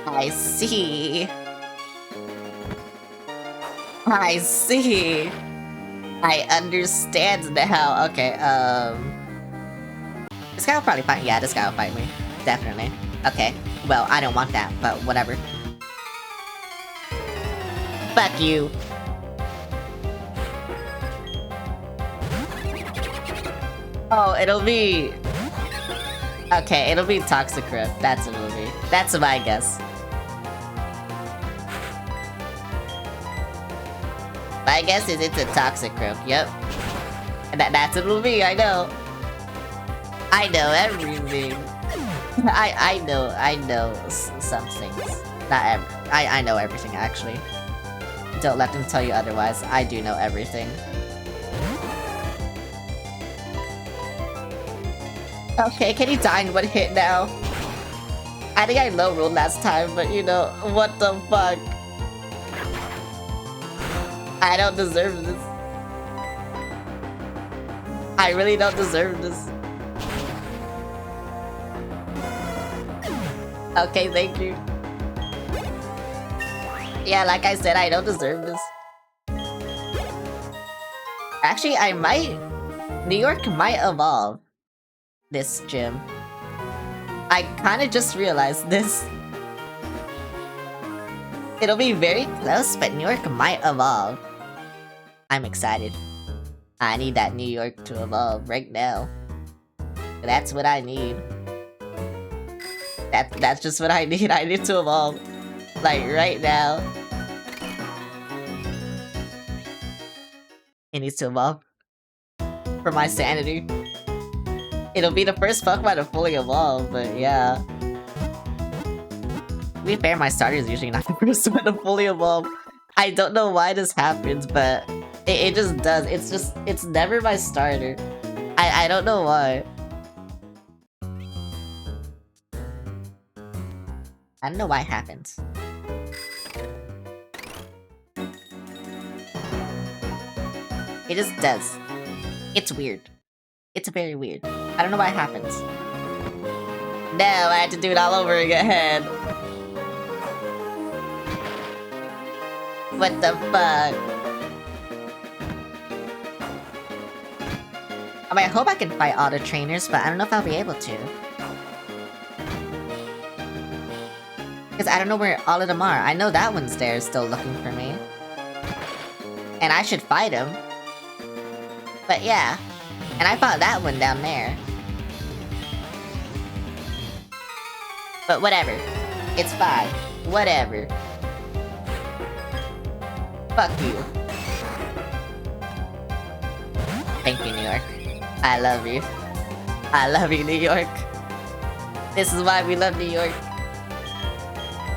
I see. I see. I understand now. Okay, this guy will probably fight. Yeah, this guy will fight me. Definitely. Okay. Well, I don't want that, but whatever. Fuck you. Oh, it'll be... Okay, it'll be Toxicroak. That's what it'll be. That's my guess. My guess is it's a Toxicroak. Yep. And that's what it'll be, I know. I know everything. I know some things. Not I know everything, actually. Don't let them tell you otherwise. I do know everything. Okay, can he die in one hit now? I think I low rolled last time, but you know, what the fuck? I don't deserve this. I really don't deserve this. Okay, thank you. Yeah, like I said, I don't deserve this. Actually, I might... New York might evolve this gym. I kinda just realized this. It'll be very close, but New York might evolve. I'm excited. I need that New York to evolve right now. That's what I need. That's just what I need. I need to evolve. Like, right now. It needs to evolve. For my sanity. It'll be the first Pokemon to fully evolve, but yeah. To be fair, my starter is usually not the first one to fully evolve. I don't know why this happens, but it just does. It's never my starter. I don't know why. I don't know why it happens. It just does. It's weird. It's very weird. I don't know why it happens. No, I had to do it all over again. What the fuck? I mean, I hope I can fight all the trainers, but I don't know if I'll be able to. Because I don't know where all of them are. I know that one's there still looking for me. And I should fight him. But yeah. And I fought that one down there. But whatever. It's fine. Whatever. Fuck you. Thank you, New York. I love you. I love you, New York. This is why we love New York.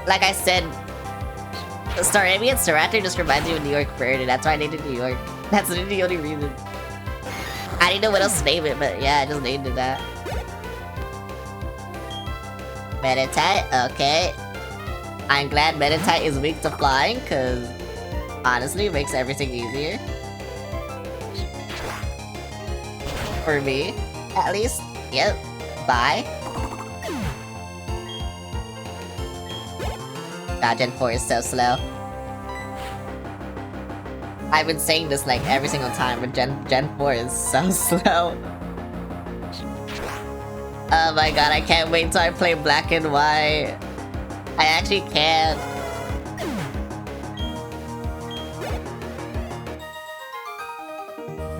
Like I said, Starmie and Staraptor just reminds me of New York Bird, and that's why I named it New York. That's literally the only reason. I didn't know what else to name it, but yeah, I just named it that. Meditite, okay. I'm glad Meditite is weak to flying, cause honestly, it makes everything easier. For me, at least. Yep. Bye. God, Gen 4 is so slow. I've been saying this like every single time, but Gen 4 is so slow. Oh my god, I can't wait till I play Black and White. I actually can't.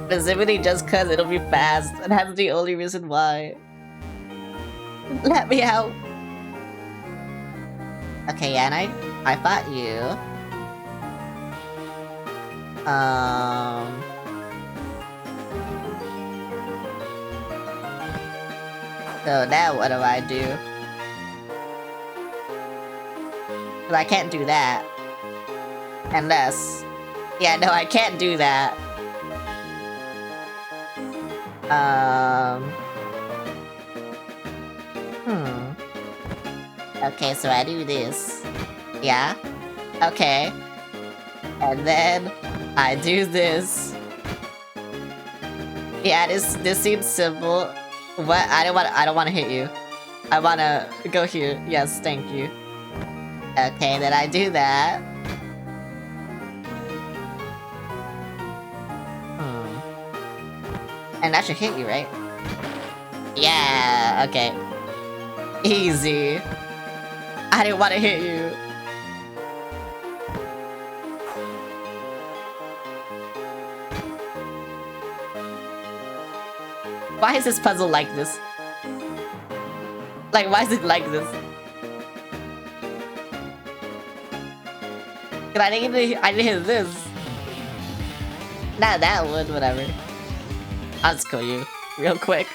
Specifically just cause it'll be fast, and that's the only reason why. Let me out. Okay, yeah, and I fought you. So now what do I do? 'Cause I can't do that. Unless... Yeah, no, I can't do that. Okay, so I do this. Yeah? Okay. And then I do this. Yeah, this seems simple. What? I don't want to hit you. I want to go here. Yes, thank you. Okay, then I do that. And that should hit you, right? Yeah, okay. Easy. I didn't want to hit you. Why is this puzzle like this? Like, why is it like this? I didn't hit this. Not that one, whatever. I'll just kill you real quick.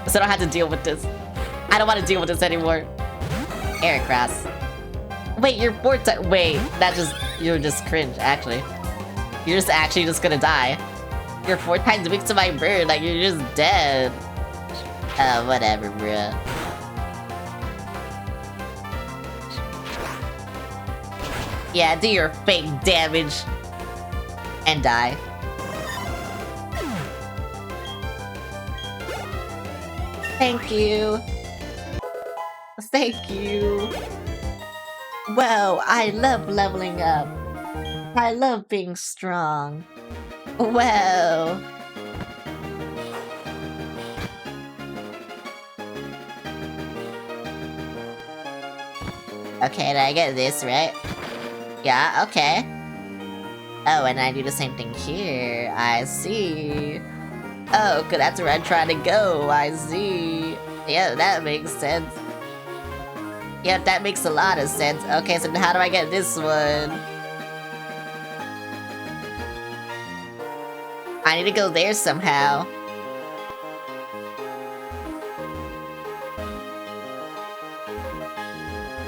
So I don't have to deal with this. I don't want to deal with this anymore. Heracross. Wait, you're 4 times. Wait, you're just cringe, actually. You're just actually just gonna die. You're 4 times weak to my bird, like you're just dead. Whatever, bruh. Yeah, do your fake damage. And die. Thank you. Thank you. Wow, I love leveling up. I love being strong. Wow. Okay, did I get this right? Yeah, okay. Oh, and I do the same thing here. I see. Oh, cause that's where I'm trying to go. I see. Yeah, that makes sense. Yep, that makes a lot of sense. Okay, so how do I get this one? I need to go there somehow.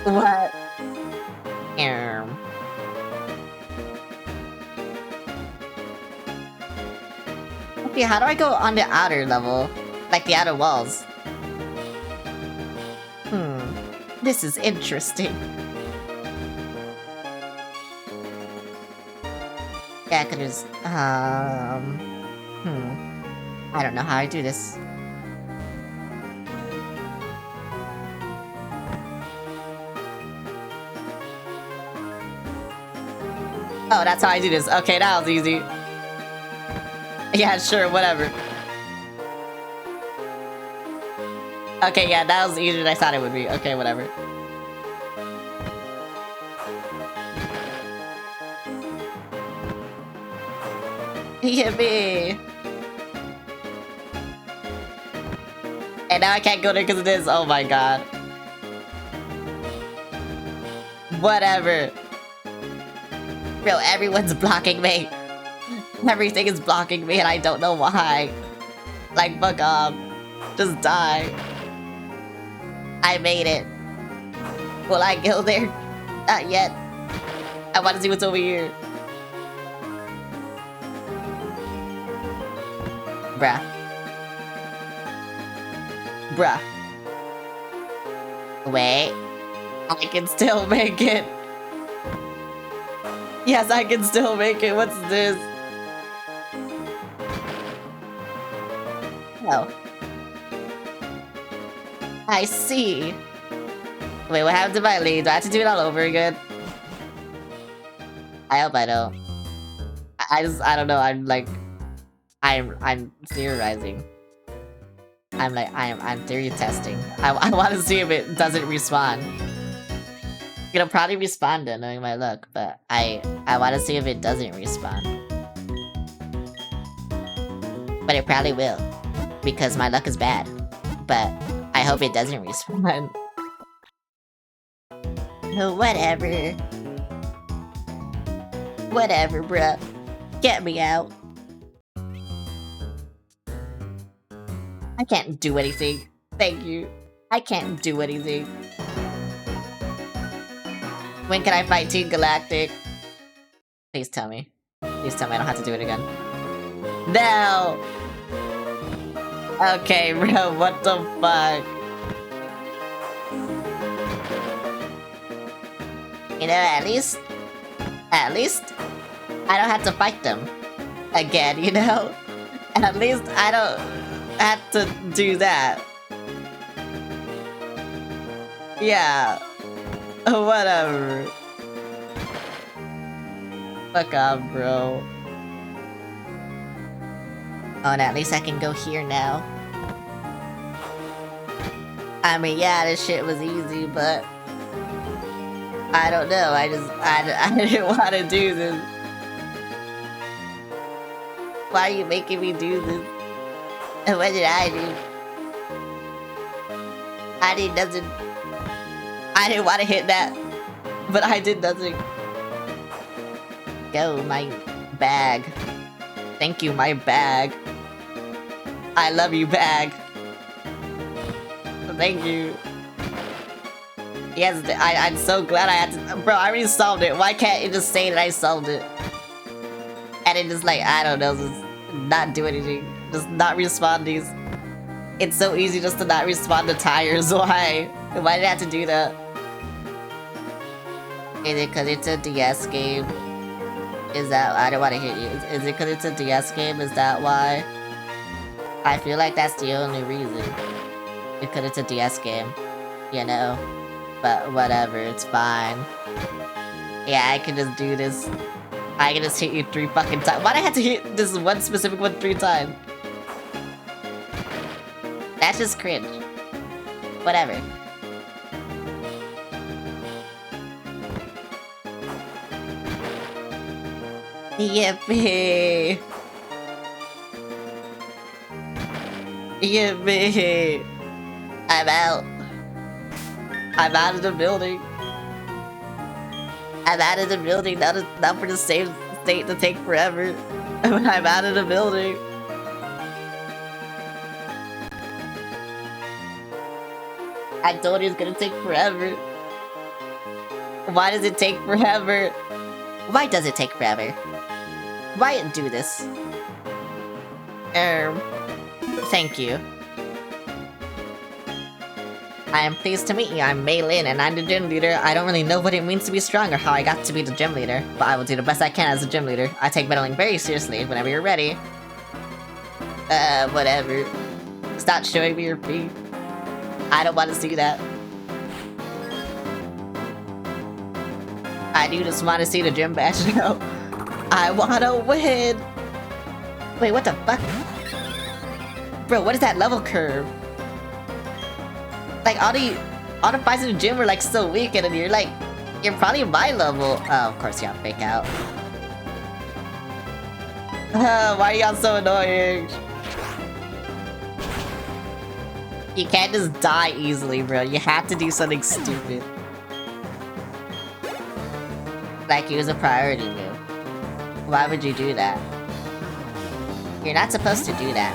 What? Okay, how do I go on the outer level? Like the outer walls? This is interesting. Yeah, cause there's, I don't know how I do this. Oh, that's how I do this. Okay, that was easy. Yeah, sure, whatever. Okay, yeah, that was easier than I thought it would be. Okay, whatever. Yippee! And now I can't go there because of this. Oh my god. Whatever. Bro, everyone's blocking me. Everything is blocking me and I don't know why. Like, fuck off. Just die. I made it. Will I go there? Not yet. I want to see what's over here. Bruh. Bruh. Wait. I can still make it. Yes, I can still make it. What's this? Oh. I see. Wait, what happened to my lead? Do I have to do it all over again? I hope I don't. I don't know. I'm theorizing. I'm theory testing. I want to see if it doesn't respawn. It'll probably respawn then, knowing my luck, but I want to see if it doesn't respawn. But it probably will, because my luck is bad. But I hope it doesn't respawn. Whatever. Whatever, bruh. Get me out. I can't do anything. Thank you. I can't do anything. When can I fight Team Galactic? Please tell me. Please tell me I don't have to do it again. No! Okay, bro, what the fuck? You know, at least I don't have to fight them again, you know? At least I don't have to do that. Yeah. Whatever. Fuck off, bro. Oh, and at least I can go here now. I mean, yeah, this shit was easy, but I don't know. I didn't want to do this. Why are you making me do this? And what did I do? I did nothing. I didn't want to hit that, but I did nothing. Go, my bag. Thank you, my bag. I love you, bag. Thank you. Yes, I'm so glad I had to. Bro, I already solved it. Why can't it just say that I solved it? And it just like, I don't know, just not do anything. Just not responding. It's so easy just to not respond to tires. Why? Why did I have to do that? Is it because it's a DS game? Is that... I don't want to hit you. Is it because it's a DS game? Is that why? I feel like that's the only reason. Because it's a DS game. You know? But whatever, it's fine. Yeah, I can just do this. I can just hit you 3 fucking times. Why'd I have to hit this one specific one 3 times? That's just cringe. Whatever. Yippee! Yippee! I'm out. I'm out of the building. I'm out of the building, not for the same state to take forever. When I'm out of the building. I told you it's gonna take forever. Why does it take forever? Why does it take forever? Why do this? Thank you. I am pleased to meet you. I'm Mei Lin, and I'm the gym leader. I don't really know what it means to be strong or how I got to be the gym leader, but I will do the best I can as a gym leader. I take battling very seriously. Whenever you're ready. Whatever. Stop showing me your feet. I don't want to see that. I do just want to see the gym badge now. I want to win. Wait, what the fuck? Bro, what is that level curve? Like, all the fights in the gym are like so weak, and then you're probably my level. Oh, of course, yeah, fake out. Why are y'all so annoying? You can't just die easily, bro. You have to do something stupid. Like, use a priority move. Why would you do that? You're not supposed to do that.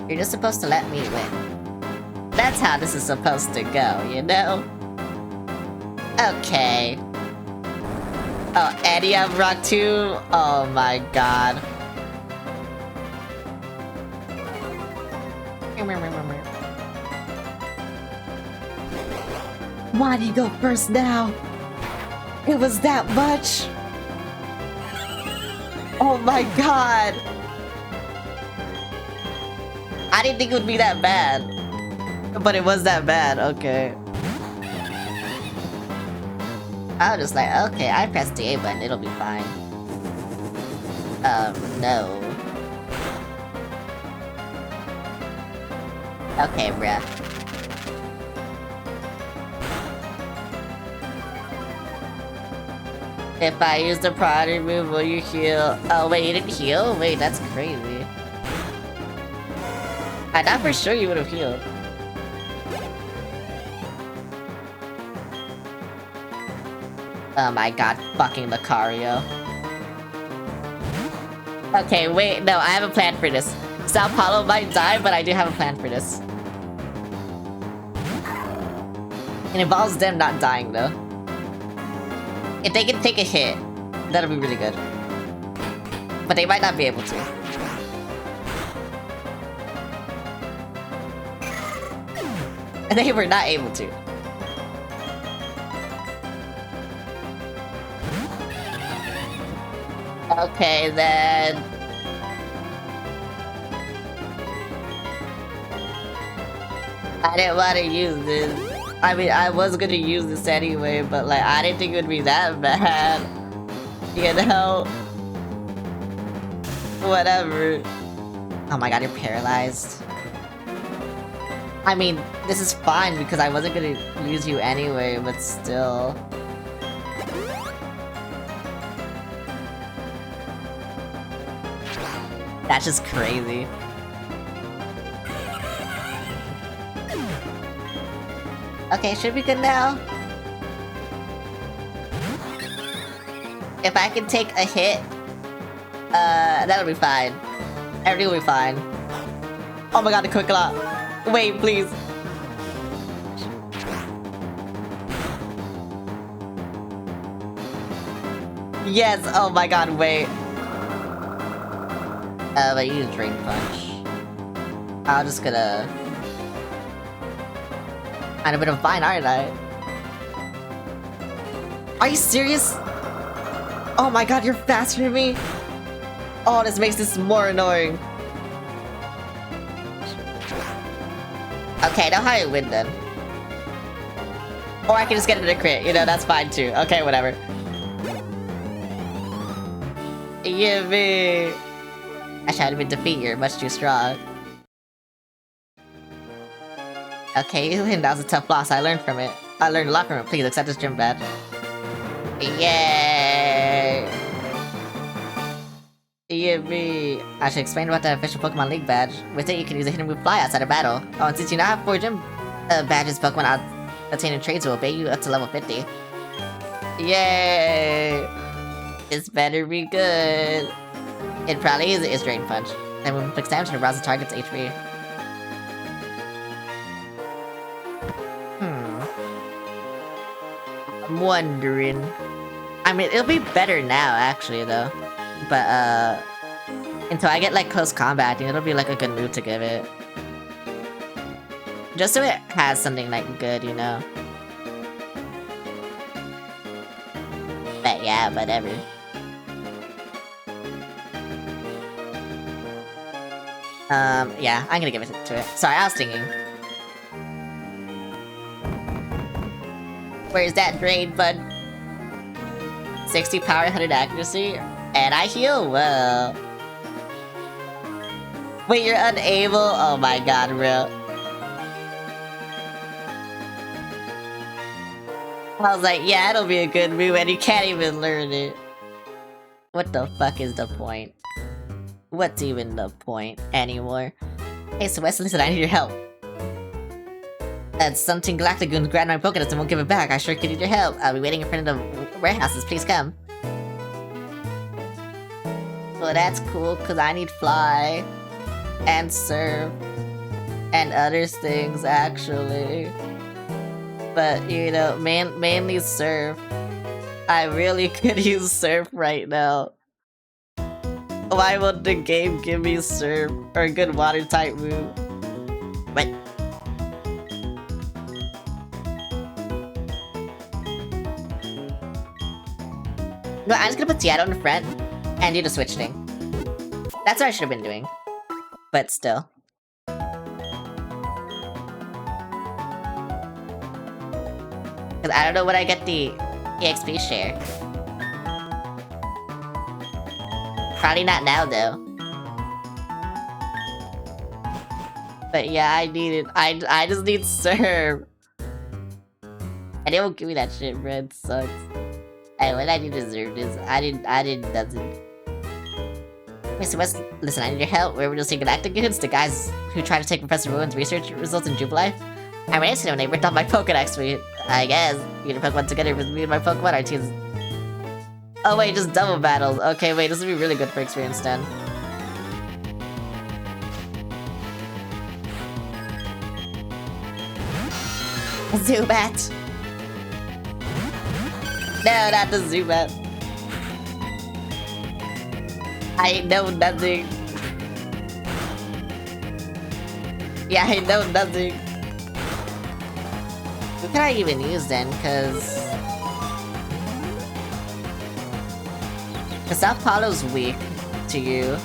You're just supposed to let me win. That's how this is supposed to go, you know? Okay. Oh, and you have Rock 2? Oh my god. Why do you go first now? It was that much? Oh my god. I didn't think it would be that bad. But it was that bad, okay. I was just like, okay, I pressed the A button, it'll be fine. No. Okay, bruh. If I use the priority move, will you heal? Oh wait, you didn't heal? Wait, that's crazy. I thought for sure you would have healed. Oh my god, fucking Lucario. Okay, wait, no, I have a plan for this. Sao Paulo might die, but I do have a plan for this. It involves them not dying, though. If they can take a hit, that'll be really good. But they might not be able to. And they were not able to. Okay, then. I didn't want to use this. I mean, I was gonna use this anyway, but like, I didn't think it would be that bad. You know? Whatever. Oh my god, you're paralyzed. I mean, this is fine because I wasn't gonna use you anyway, but still. That's just crazy. Okay, should be good now. If I can take a hit, that'll be fine. Everything will be fine. Oh my god, the quick lot. Wait, please. Yes, oh my god, wait. But use Drain Punch. I'm just gonna... I'm a bit of fine, aren't I? Are you serious? Oh my god, you're faster than me? Oh, this makes this more annoying. Okay, now how do I win then? Or I can just get into the crit, you know, that's fine too. Okay, whatever. Yippee! I tried to defeat you, you're much too strong. Okay, you win, that was a tough loss, I learned from it. I learned a lot from it, please accept this gym badge. Yay! Yippee! I should explain about the official Pokemon League badge. With it, you can use a hidden move fly outside of battle. Oh, and since you now have 4 gym badges, Pokemon obtaining trades will obey you up to level 50. Yay! This better be good. It probably is Drain Punch. Then when inflicts damage to the browser target's HP. I'm wondering. I mean, it'll be better now, actually, though. But, until I get, like, close combat, I think it'll be, like, a good move to give it. Just so it has something, like, good, you know? But yeah, whatever. Yeah, I'm gonna give it to it. Sorry, I was thinking. Where's that drain, bud? 60 power, 100 accuracy, and I heal well. Wait, you're unable? Oh my god, real. I was like, yeah, it'll be a good move, and you can't even learn it. What the fuck is the point? What's even the point anymore? Hey, Celeste, listen, I need your help. Something Galactigoons grabbed my Pokédex and won't give it back. I sure could use your help. I'll be waiting in front of the warehouses. Please come. Well, that's cool, because I need Fly. And Surf. And other things, actually. But, you know, mainly Surf. I really could use Surf right now. Why won't the game give me Surf? Or a good water-type move? What? No, I'm just gonna put Seattle in the front and do the switch thing. That's what I should have been doing. But still. Because I don't know when I get the EXP share. Probably not now, though. But yeah, I need it. I just need Serve. And it won't give me that shit, bro. It sucks. Hey, when I do deserve this, I didn't doesn't. Mr. West, listen, I need your help. We're just taking Galactigoons, the guys who try to take Professor Ruin's research results in Jubilife. I ran into them and they ripped off my Pokedex. I guess, you know, Pokemon together with me and my Pokemon, our teams. Oh wait, just double battles. Okay, wait, this would be really good for experience then. Zubat! No, not the Zubat. I know nothing. Yeah, I know nothing. What can I even use then? Cause The South Polo's weak to you.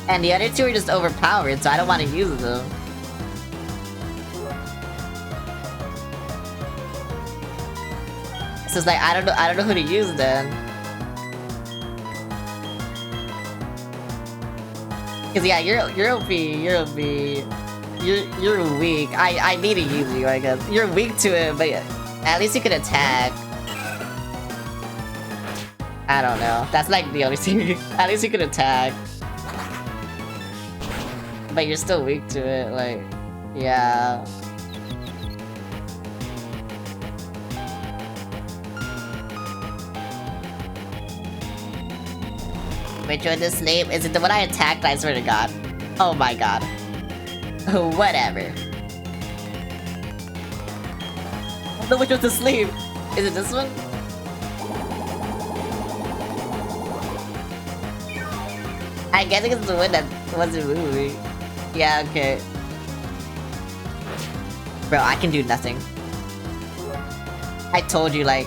And the other two are just overpowered, so I don't want to use them. So it's like I don't know who to use then. Cause yeah, you're OP, you're OP. You're weak. I need to use you, I guess. You're weak to it, but at least you can attack. I don't know. That's like the only thing. At least you can attack. But you're still weak to it, like, yeah. Which one to sleep? Is it the one I attacked? I swear to God. Oh my God. Whatever. I don't know which one to sleep. Is it this one? I guess it's the one that wasn't moving. Yeah, okay. Bro, I can do nothing. I told you, like...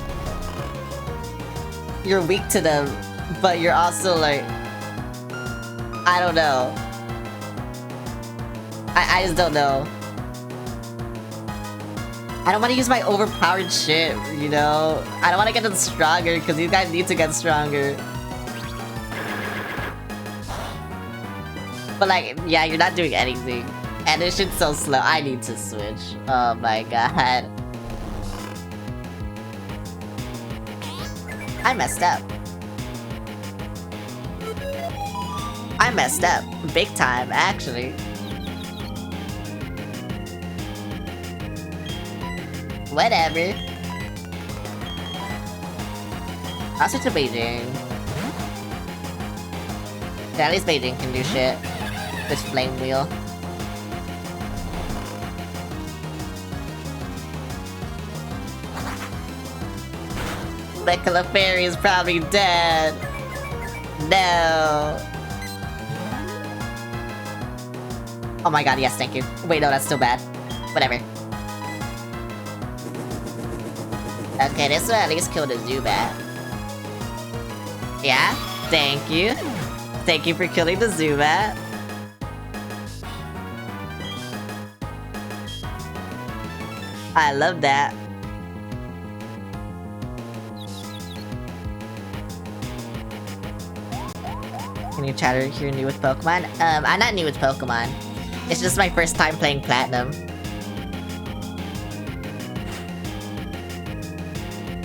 You're weak to them, but you're also, like... I don't know. I just don't know. I don't want to use my overpowered shit, you know? I don't want to get them stronger, because these guys need to get stronger. But like, yeah, you're not doing anything. And this shit's so slow. I need to switch. Oh my God. I messed up. I messed up. Big time, actually. Whatever. I'll switch to Beijing. Yeah, at least Beijing can do shit. This flame wheel. The Clefairy is probably dead. No. Oh my God, yes, thank you. Wait, no, that's still bad. Whatever. Okay, this one at least killed a Zubat. Yeah, thank you. Thank you for killing the Zubat. I love that. Can you chatter if you're new with Pokemon? I'm not new with Pokemon. It's just my first time playing Platinum.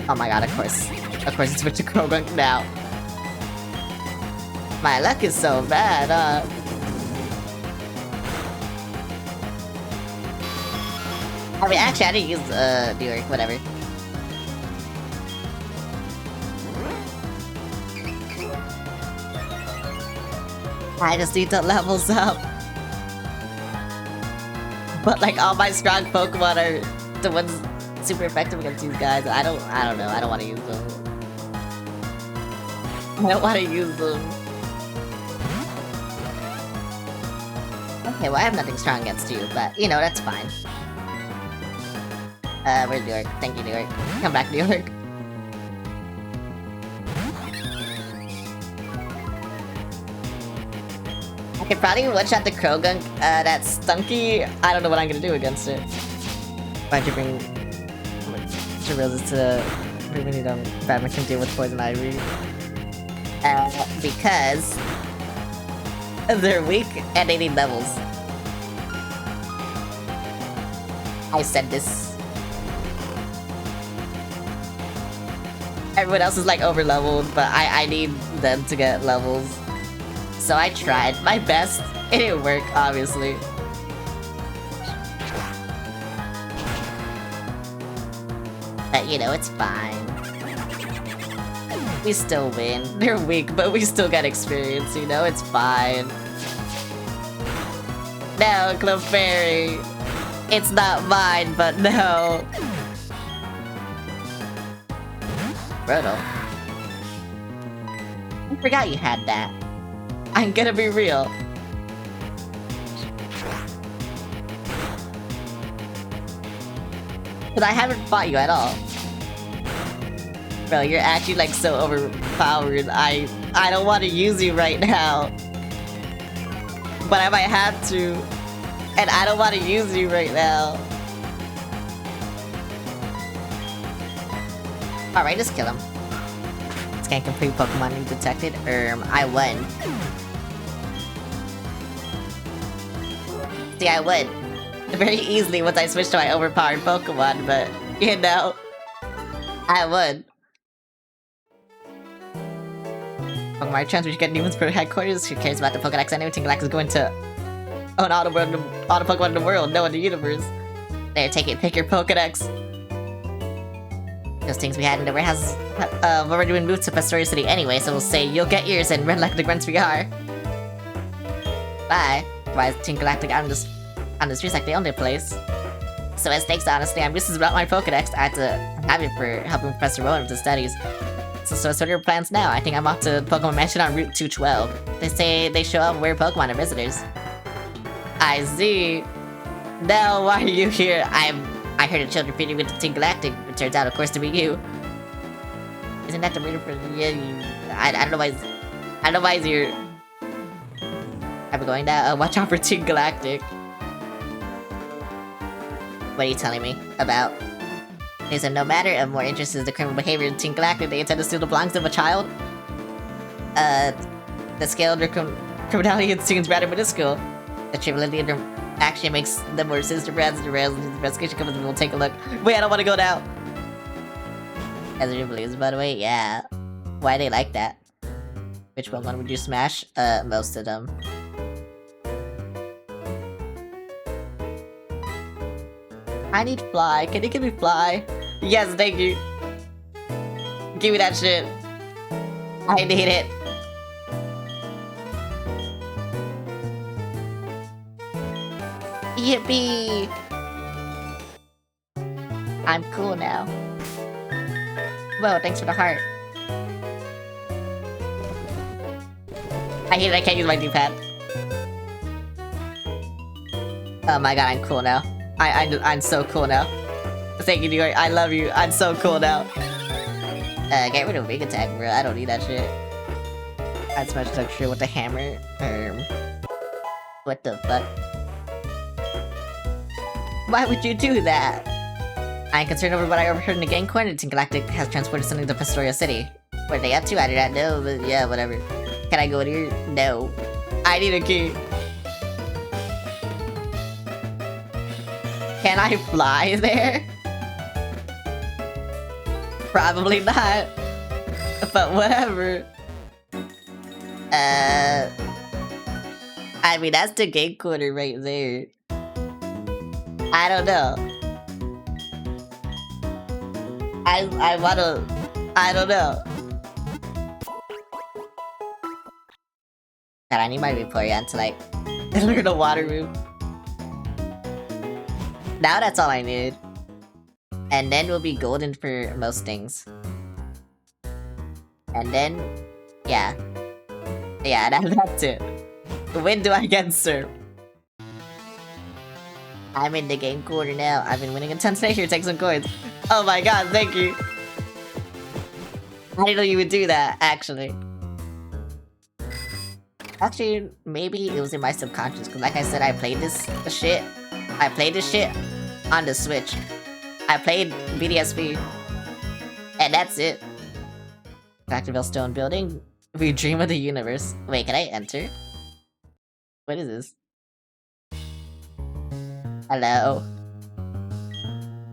Oh my God, of course. Of course it's switched to Croagunk now. My luck is so bad, I mean, actually, I didn't use, New York, whatever. I just need to levels up. But, like, all my strong Pokemon are the ones super effective against these guys. I don't know. I don't want to use them. I don't want to use them. Okay, well, I have nothing strong against you, but, you know, that's fine. Where's New York? Thank you, New York. Come back, New York. I could probably one-shot the Croagunk. That's Stunky. I don't know what I'm gonna do against it. Why'd you bring... Roses to... We need, Batman can deal with Poison Ivy. Because... they're weak and they need levels. I said this. Everyone else is like over-leveled, but I need them to get levels. So I tried my best. It didn't work, obviously. But you know, it's fine. We still win. They're weak, but we still get experience, you know? It's fine. No, Clefairy. It's not mine, but no. Brutal. I forgot you had that. I'm gonna be real. Cause I haven't fought you at all. Bro, you're actually like so overpowered. I don't want to use you right now. But I might have to. And I don't want to use you right now. Alright, just kill him. Scan complete Pokemon you detected. I won. See, I won. Very easily once I switched to my overpowered Pokemon, but, you know, I won. Pokemon transfer to get Newman's Pro headquarters. Who cares about the Pokedex anyway? Tingalax is going to own all the Pokemon in the world, no in the universe. There, take it, take your Pokedex. Those things we had in the warehouse already been moved to Pastoria City anyway, so we'll say you'll get yours and run like the grunts we are. Bye. Why is Team Galactic on the streets like they own their place? So as thanks, honestly, I'm useless about my Pokedex. I had to have it for helping Professor Rowan with his studies. So what are your plans now? I think I'm off to Pokemon Mansion on Route 212. They say they show up where Pokemon are visitors. I see. Now, why are you here? I heard a children feeding with Team Galactic. It turns out, of course, to be you. Isn't that the reader for? Yeah, I don't know why. I don't know why you're. I'm going now. Watch out for Team Galactic. What are you telling me about? They said no matter of more interest is the criminal behavior in Team Galactic, they intend to steal the belongings of a child. The scale of their criminality it seems rather minuscule. The triviality of their action makes them more sinister brands and the investigation comes and we'll take a look. Wait, I don't want to go now. As it believes, by the way, yeah. Why they like that? Which one would you smash? Most of them. I need Fly. Can you give me Fly? Yes, thank you. Give me that shit. I need it. Yippee! I'm cool now. Whoa, thanks for the heart. I hate it, I can't use my D-pad. Oh my god, I'm cool now. I'm so cool now. Thank you, New York. I love you. I'm so cool now. Get rid of Big Attack, bro. I don't need that shit. I'd smash structure with the hammer. What the fuck? Why would you do that? I'm concerned over what I overheard in the gang corner. Team Galactic has transported something to Pastoria City. What are they up to? I do not know, but yeah, whatever. Can I go in here? No. I need a key. Can I fly there? Probably not. But whatever. I mean, that's the game corner right there. I don't know. I wanna... I don't know. God, I need my Vaporeon to, like, learn a water move. Now that's all I need. And then we'll be golden for most things. And then... Yeah. Yeah, that's it. When do I get Surf? I'm in the game corner now. I've been winning a ton today. Here, take some coins. Oh my god, thank you. I didn't know you would do that, actually. Actually, maybe it was in my subconscious, because like I said, I played this shit on the Switch. I played BDSP. And that's it. Factorville Stone Building. We dream of the universe. Wait, can I enter? What is this? Hello.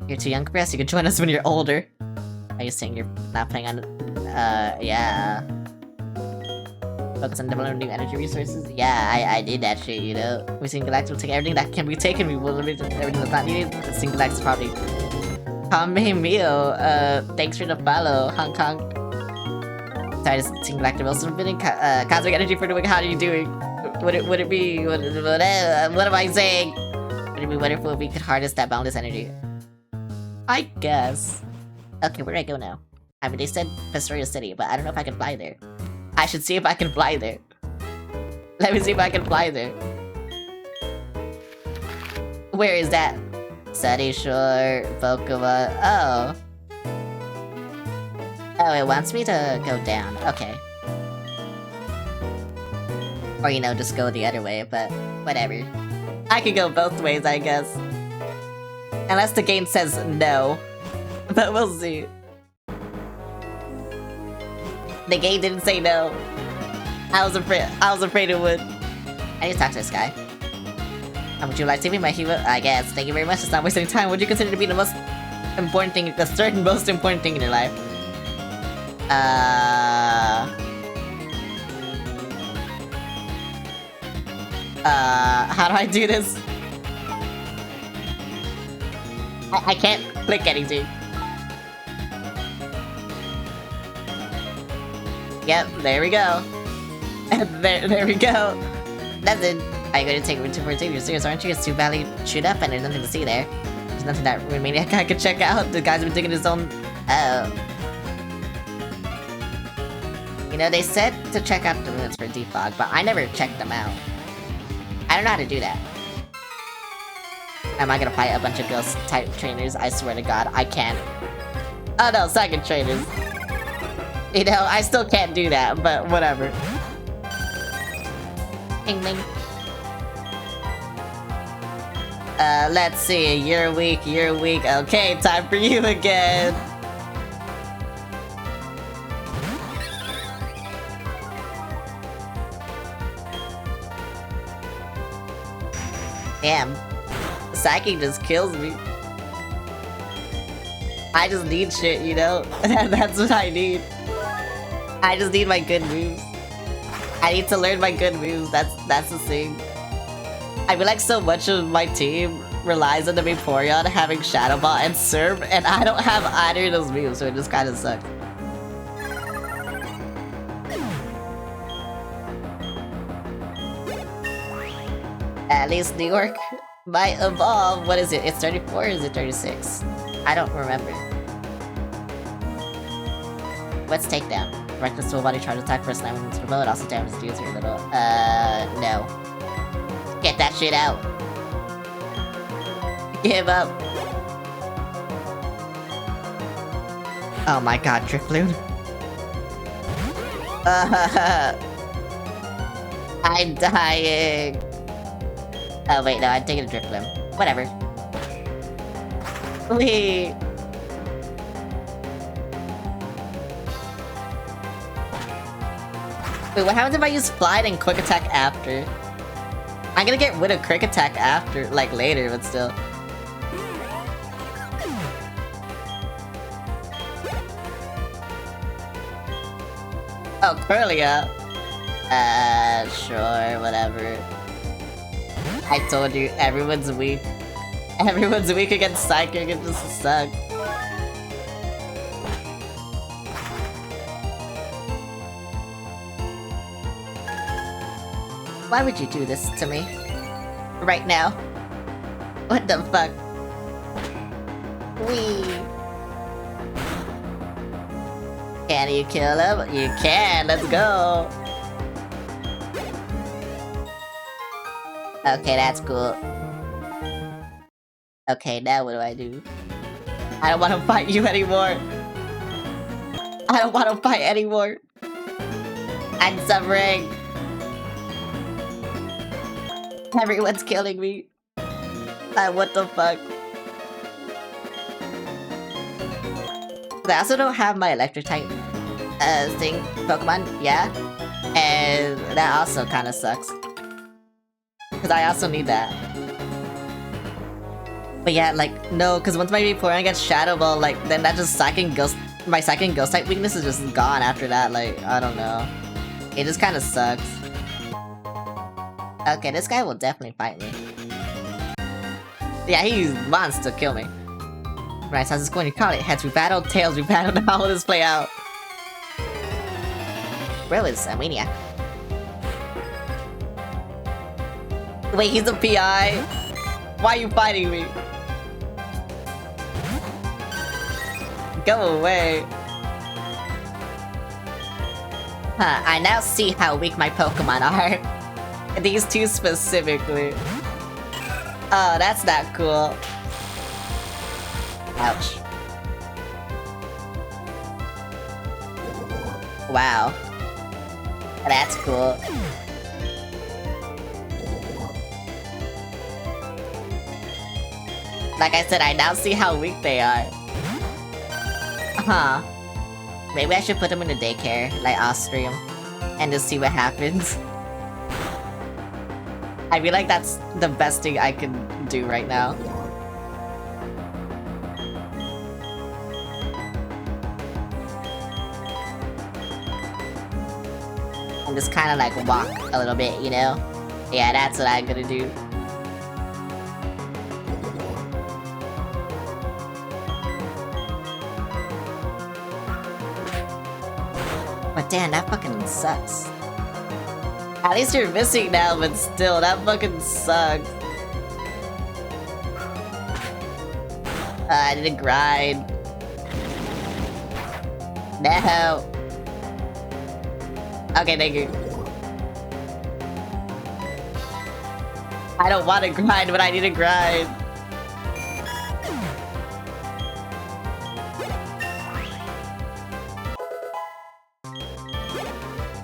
You're too young, Chris. You can join us when you're older. Are you saying you're not playing on... yeah. Focus on developing new energy resources? Yeah, I did that shit, you know? We Team Galactic will take everything that can be taken. We will limit everything that's not needed. Team Galactic's probably... Kame Mio, thanks for the follow, Hong Kong. Sorry, this Team Galactic Wilson bidding. Cosmic energy for the week. How are you doing? Would it be... What am I saying? Would it be wonderful if we could harness that boundless energy? I guess. Okay, where do I go now? I mean, they said Pastoria City, but I don't know if I can fly there. I should see if I can fly there. Let me see if I can fly there. Where is that? Sunny Shore, Pokemon. Oh. Oh, it wants me to go down. Okay. Or, you know, just go the other way, but whatever. I could go both ways, I guess. Unless the game says no. But we'll see. The game didn't say no. I was afraid it would. I need to talk to this guy. How would you like to be my hero? I guess. Thank you very much. It's not wasting time. What do you consider to be the most important thing, the third most important thing in your life? How do I do this? I can't click anything. Yep, there we go. there we go. That's it. Are you going to take Route 242? You're serious, aren't you? It's too badly chewed up and there's nothing to see there. There's nothing that Maniac guy could check out. The guy's been digging his own... Oh. You know, they said to check out the limits for defog, but I never checked them out. I don't know how to do that. Am I gonna fight a bunch of ghost type trainers? I swear to god, I can't. Oh no, second trainers. You know, I still can't do that, but whatever. Ding ding. Let's see. You're weak, you're weak. Okay, time for you again. Damn. Psychic just kills me. I just need shit, you know? That's what I need. I just need my good moves. I need to learn my good moves. That's the thing. I feel like so much of my team relies on the Vaporeon having Shadow Ball and Surf, and I don't have either of those moves, so it just kind of sucks. At least New York might evolve. What is it? It's 34 or is it 36? I don't remember. What's takedown? Reckless full body charge attack first 9 moves per mode, also damages the user a little. No. Get that shit out. Give up. Oh my god, Drifloon. I'm dying. Oh wait, no, I'm taking a Drifloon. Whatever. Wait. Wait, what happens if I use Flight and Quick Attack after? I'm gonna get rid of Quick Attack after, like later, but still. Oh, Curlia. Sure, whatever. I told you, everyone's weak. Everyone's weak against Psychic, it just sucks. Why would you do this to me? Right now? What the fuck? Wee. Can you kill him? You can, let's go! Okay, that's cool. Okay, now what do I do? I don't want to fight you anymore! I don't want to fight anymore! I'm suffering! Everyone's killing me. What the fuck? I also don't have my electric type thing Pokemon, yeah? And that also kinda sucks. Cause I also need that. But yeah, like, no, cause once my Vaporeon gets Shadow Ball, like, then that just my second Ghost type weakness is just gone after that, like, I don't know. It just kinda sucks. Okay, this guy will definitely fight me. Yeah, he wants to kill me. Right, so how's this going? You call it heads we battled, tails we battled, how will this play out? Where is Maniac? Wait, he's a PI? Why are you fighting me? Go away. Huh, I now see how weak my Pokemon are. These two specifically. Oh, that's not cool. Ouch. Wow. That's cool. Like I said, I now see how weak they are. Huh. Maybe I should put them in a daycare, like off stream, and just see what happens. I feel like that's the best thing I can do right now. And just kind of like walk a little bit, you know? Yeah, that's what I'm gonna do. But damn, that fucking sucks. At least you're missing now, but still, that fucking sucks. I need to grind. No. Okay, thank you. I don't want to grind, but I need to grind.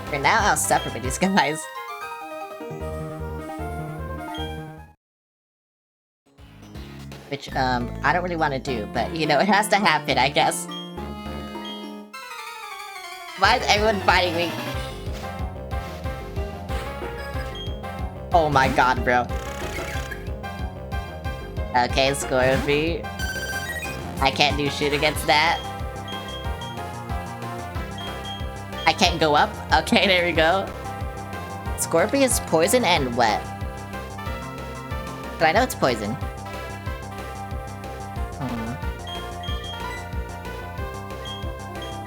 For now, I'll suffer with these guys. Which, I don't really want to do, but, you know, it has to happen, I guess. Why is everyone fighting me? Oh my god, bro. Okay, Scorpy. I can't do shit against that. I can't go up? Okay, there we go. Scorpy is poison and wet. But I know it's poison.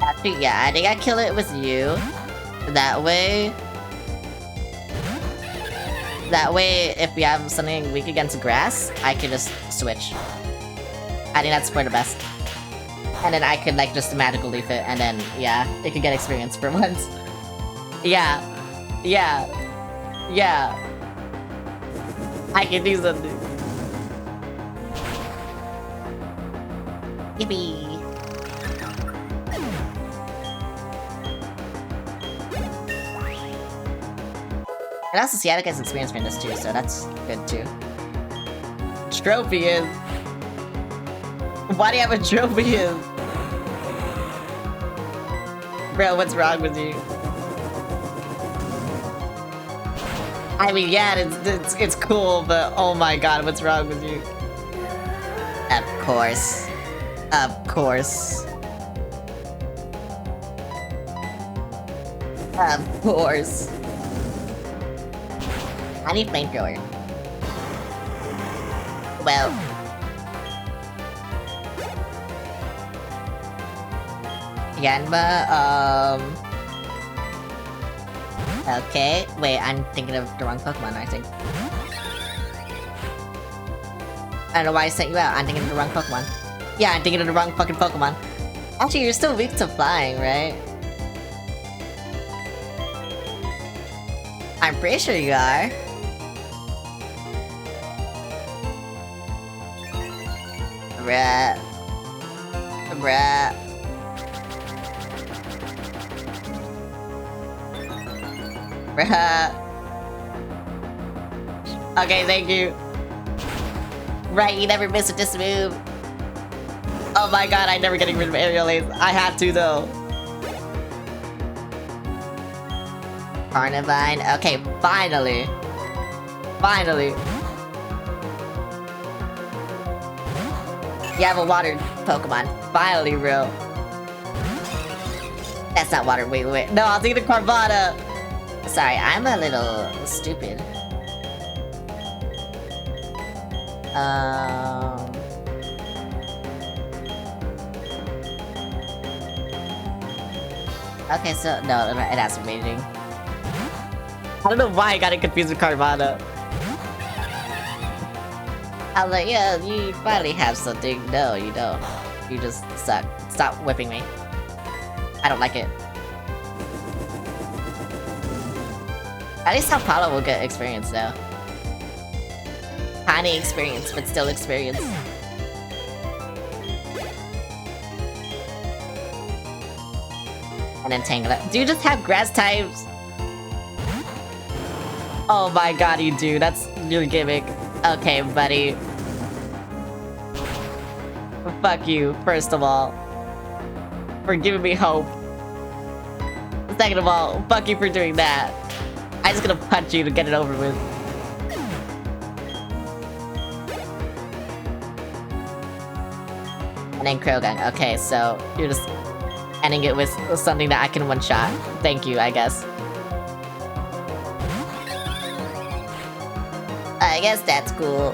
Actually, yeah, I think I kill it with you. That way, if we have something weak against grass, I can just switch. I think that's for the best. And then I could, like, just magical leaf it, and then, yeah, it could get experience for once. Yeah. Yeah. Yeah. I can do something. Yippee. And also, Seattle gets experience from this too, so that's good too. Tropius! Why do you have a Tropius? Bro, what's wrong with you? I mean, yeah, it's cool, but oh my god, what's wrong with you? Of course. Of course. Of course. I need flamethrower. Well. Yanma, okay, wait, I'm thinking of the wrong Pokemon, I think. I don't know why I sent you out, I'm thinking of the wrong Pokemon. Yeah, I'm thinking of the wrong fucking Pokemon. Actually, you're still weak to flying, right? I'm pretty sure you are. Bruh. Bruh. Bruh. Okay, thank you. Right, you never miss with this move. Oh my god, I'm never getting rid of aerial ace. I had to though. Carnivine. Okay, finally. Finally. You have a water Pokemon. Finally, bro. That's not water. Wait, wait. No, I'll take the Carvana. Sorry, I'm a little stupid. Okay, so no, it has remaining. I don't know why I got it confused with Carvana. I was like, yeah, you finally have something. No, you don't. You just suck. Stop whipping me. I don't like it. At least Apollo will get experience though. Tiny experience, but still experience. And then Tangela. Do you just have grass types? Oh my god, you do. That's your gimmick. Okay, buddy. Fuck you, first of all. For giving me hope. Second of all, fuck you for doing that. I'm just gonna punch you to get it over with. And then Krogan. Okay, so you're just ending it with something that I can one-shot. Thank you, I guess. I guess that's cool.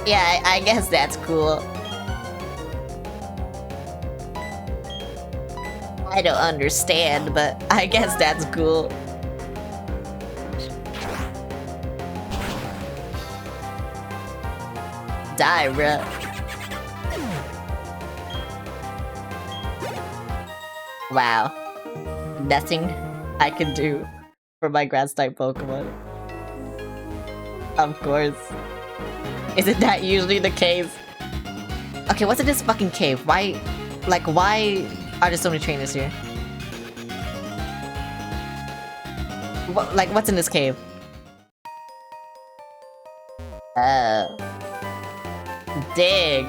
Yeah, I guess that's cool. I don't understand, but I guess that's cool. Die, bruh. Wow. Nothing I can do for my grass-type Pokemon. Of course. Isn't that usually the case? Okay, what's in this fucking cave? Why... Like, why are there so many trainers here? What, like, what's in this cave? Oh. Dig.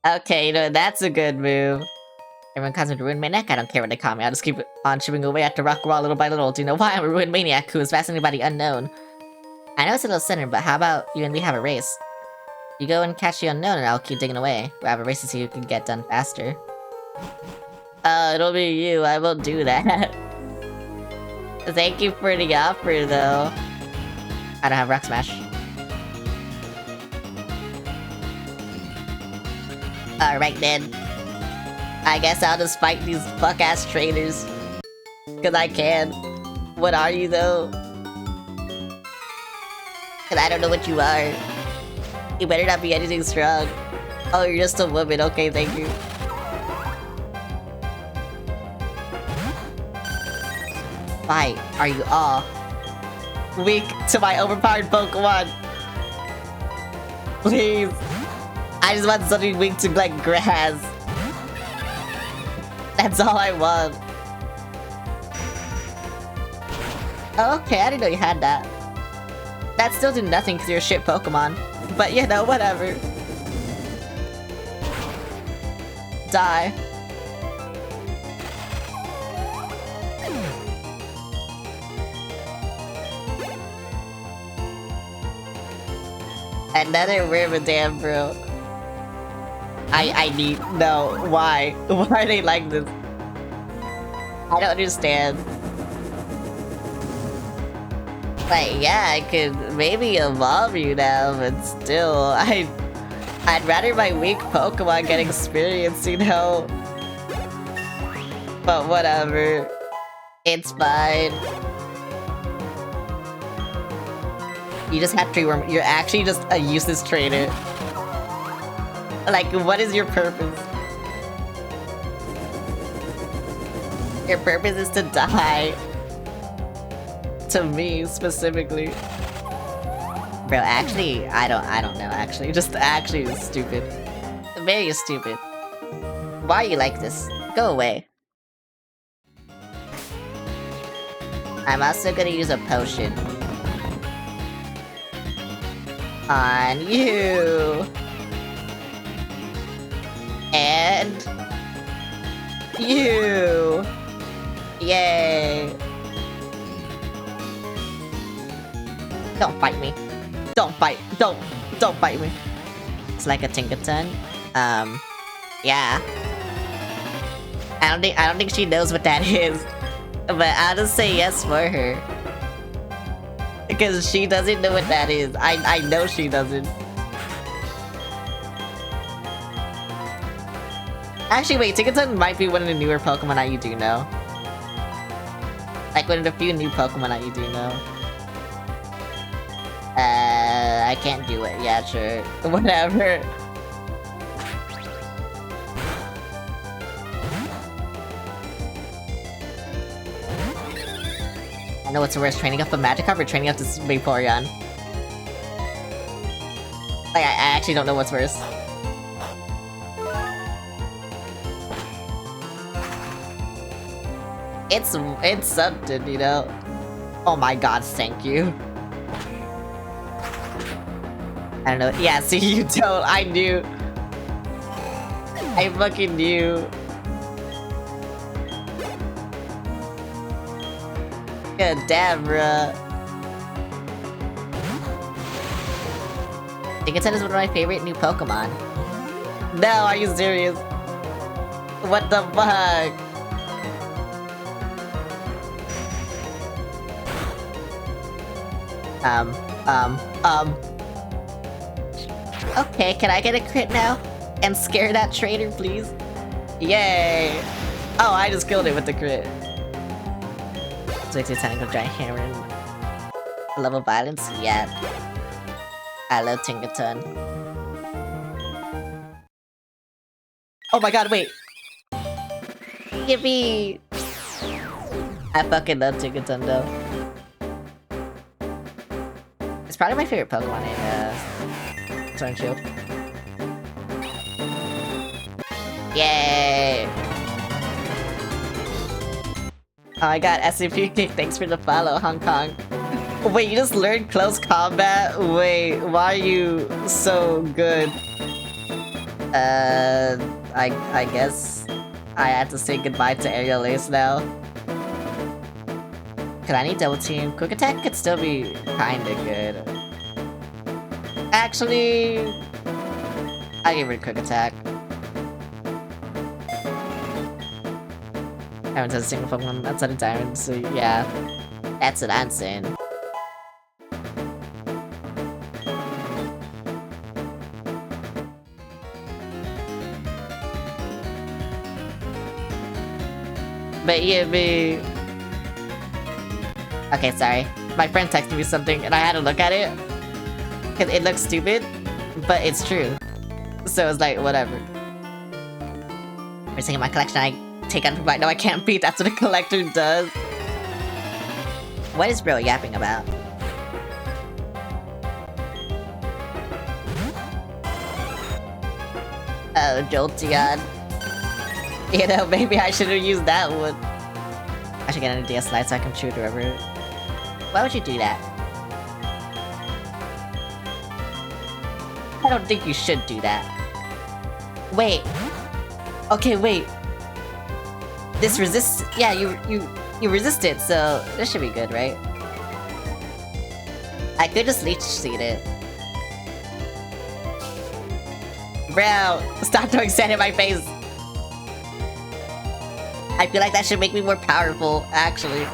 Okay, you know, that's a good move. Everyone calls me to ruin my neck. I don't care what they call me. I'll just keep on chipping away at the rock wall little by little. Do you know why I'm a ruined maniac who is fascinated by the unknown? I know it's a little sinner, but how about you and me have a race? You go and catch the unknown and I'll keep digging away. We'll have a race to see who can get done faster. Oh, it'll be you. I will do that. Thank you for the offer, though. I don't have Rock Smash. Alright then. I guess I'll just fight these fuck-ass trainers. Cause I can. What are you, though? Cause I don't know what you are. You better not be anything strong. Oh, you're just a woman. Okay, thank you. Why are you all weak to my overpowered Pokemon? Please. I just want something weak to, like, grass. That's all I want. Oh, okay, I didn't know you had that. That still did nothing because you're a shit Pokemon. But, you know, whatever. Die. Another Wormadam, bro. I need... No, why? Why are they like this? I don't understand. Like, yeah, I could maybe evolve you now, but still, I'd rather my weak Pokemon get experience, you know? But whatever. It's fine. You just have to... You're actually just a useless trainer. Like, what is your purpose? Your purpose is to die. To me, specifically. Bro, actually, I don't know, actually. Just actually stupid. Very stupid. Why are you like this? Go away. I'm also gonna use a potion. On you. And you. Yay. Don't fight me. Don't fight. Don't fight me. It's like a Tinkaton. Yeah. I don't think she knows what that is. But I'll just say yes for her. Because she doesn't know what that is. I know she doesn't. Actually, wait, Tinkaton might be one of the newer Pokemon that you do know. Like one of the few new Pokemon that you do know. I can't do it. Yeah, sure. Whatever. I know what's worse, training up a Magikarp or training up this Vaporeon. Like, I actually don't know what's worse. It's something, you know? Oh my god, thank you. I don't know. Yeah, see, you don't. I knew. I fucking knew. God damn, bruh. Dingaton is one of my favorite new Pokemon. No, are you serious? What the fuck? Okay, can I get a crit now? And scare that traitor, please? Yay! Oh, I just killed it with the crit. So it's a technical giant hammer and level violence? Yeah. I love Tinkaton. Oh my god, wait! Yippee! I fucking love Tinkaton though. It's probably my favorite Pokemon in Sword and Shield. Yay! Oh, I got SCP. Thanks for the follow, Hong Kong. Wait, you just learned close combat? Wait, why are you so good? I guess I have to say goodbye to Aerial Ace now. Could I need double team? Quick attack could still be kinda good. Actually, I give it a quick attack. I haven't touched a single Pokemon outside of Diamond, so yeah. That's what I'm saying. But yeah, me. Okay, sorry. My friend texted me something and I had to look at it. Cause it looks stupid, but it's true. So it's like, whatever. Every single my collection I take out provide. No, I can't beat. That's what a collector does. What is bro yapping about? Oh, Jolteon. You know, maybe I should have used that one. I should get on a DS Lite so I can shoot wherever. Why would you do that? I don't think you should do that. Wait. Okay, wait. This resists. Yeah, you resist it, so this should be good, right? I could just Leech Seed it. Bro, stop throwing sand in my face. I feel like that should make me more powerful, actually.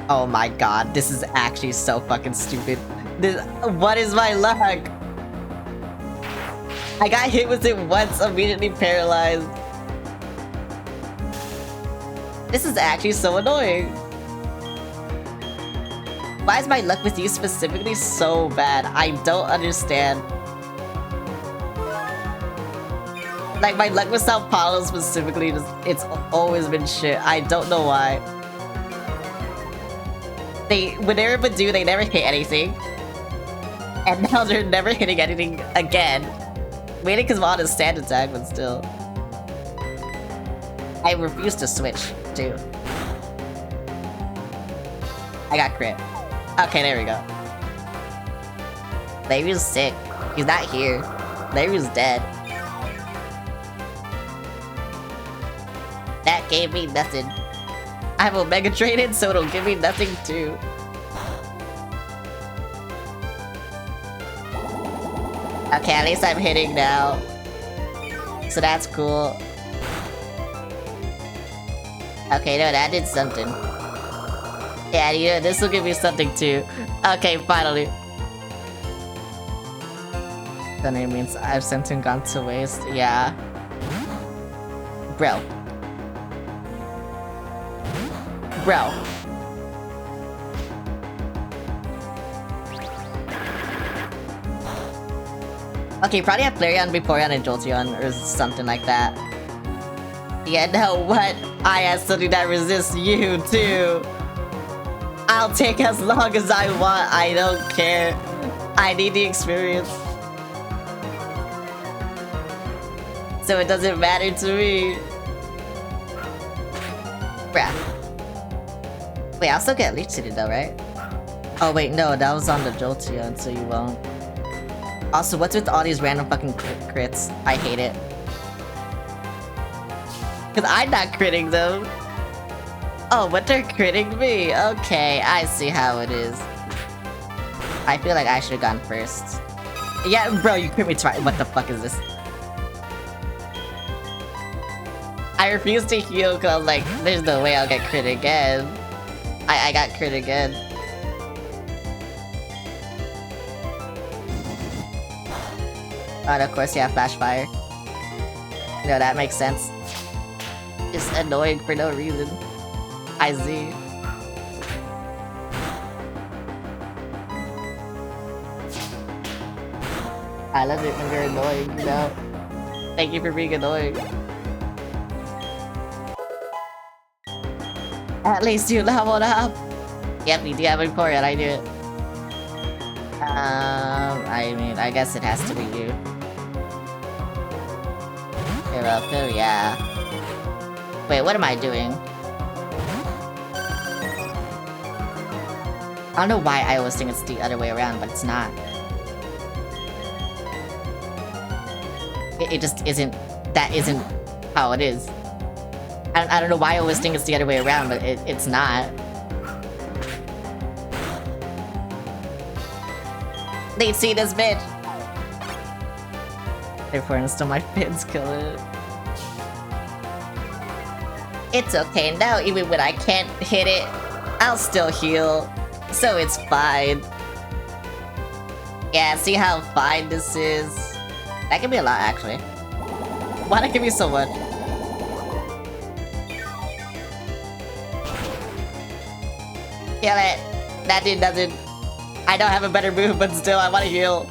Oh my god, this is actually so fucking stupid. What is my luck? I got hit with it once, immediately paralyzed. This is actually so annoying. Why is my luck with you specifically so bad? I don't understand. Like, my luck with Sao Paulo specifically, it's always been shit. I don't know why. Whenever Badoo, they never hit anything. And now they're never hitting anything again. Mainly because I'm on a stand attack, but still. I refuse to switch, too. I got crit. Okay, there we go. Leiryu's sick. He's not here. Leiryu's dead. That gave me nothing. I have Omega traded, so it'll give me nothing too. Okay, at least I'm hitting now. So that's cool. Okay, no, that did something. Yeah, you know, this will give me something too. Okay, finally. Then it means I've sent him gone to waste. Yeah. Bro. Bro. Okay, probably have Flareon, Vaporeon, and Jolteon, or something like that. Yeah, no, what? I have something that resists you, too. I'll take as long as I want, I don't care. I need the experience. so it doesn't matter to me. Bruh. Wait, I'll still get leech seeded though, right? Oh wait, no, that was on the Jolteon, so you won't. Also, what's with all these random fucking crits? I hate it. Cause I'm not critting them. Oh, but they're critting me. Okay, I see how it is. I feel like I should have gone first. Yeah, bro, you crit me twice. What the fuck is this? I refuse to heal because I was like, there's no way I'll get crit again. I got crit again. Oh, and of course you have Flash Fire. No, that makes sense. It's annoying for no reason. I see. I love it when you're annoying, you know? Thank you for being annoying. At least you leveled up! Yep, you do have Vaporeon, I knew it. I mean, I guess it has to be you. Hiroku, yeah. Wait, what am I doing? I don't know why I always think it's the other way around, but it's not. It just isn't. That isn't how it is. I don't know why I always think it's the other way around, but it's not. They see this bitch! Therefore, instead my fins kill it. It's okay now, even when I can't hit it, I'll still heal. So it's fine. Yeah, see how fine this is? That can be a lot, actually. Why'd it give me so much? Kill it! That did nothing. I don't have a better move, but still, I want to heal.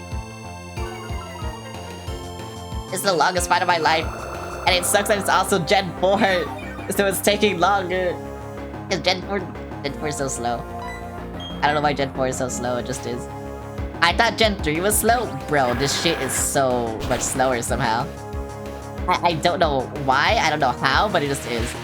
It's the longest fight of my life. And it sucks that it's also Gen 4. So it's taking longer. Because Gen 4 is so slow. I don't know why Gen 4 is so slow, it just is. I thought Gen 3 was slow? Bro, this shit is so much slower somehow. I don't know why, I don't know how, but it just is.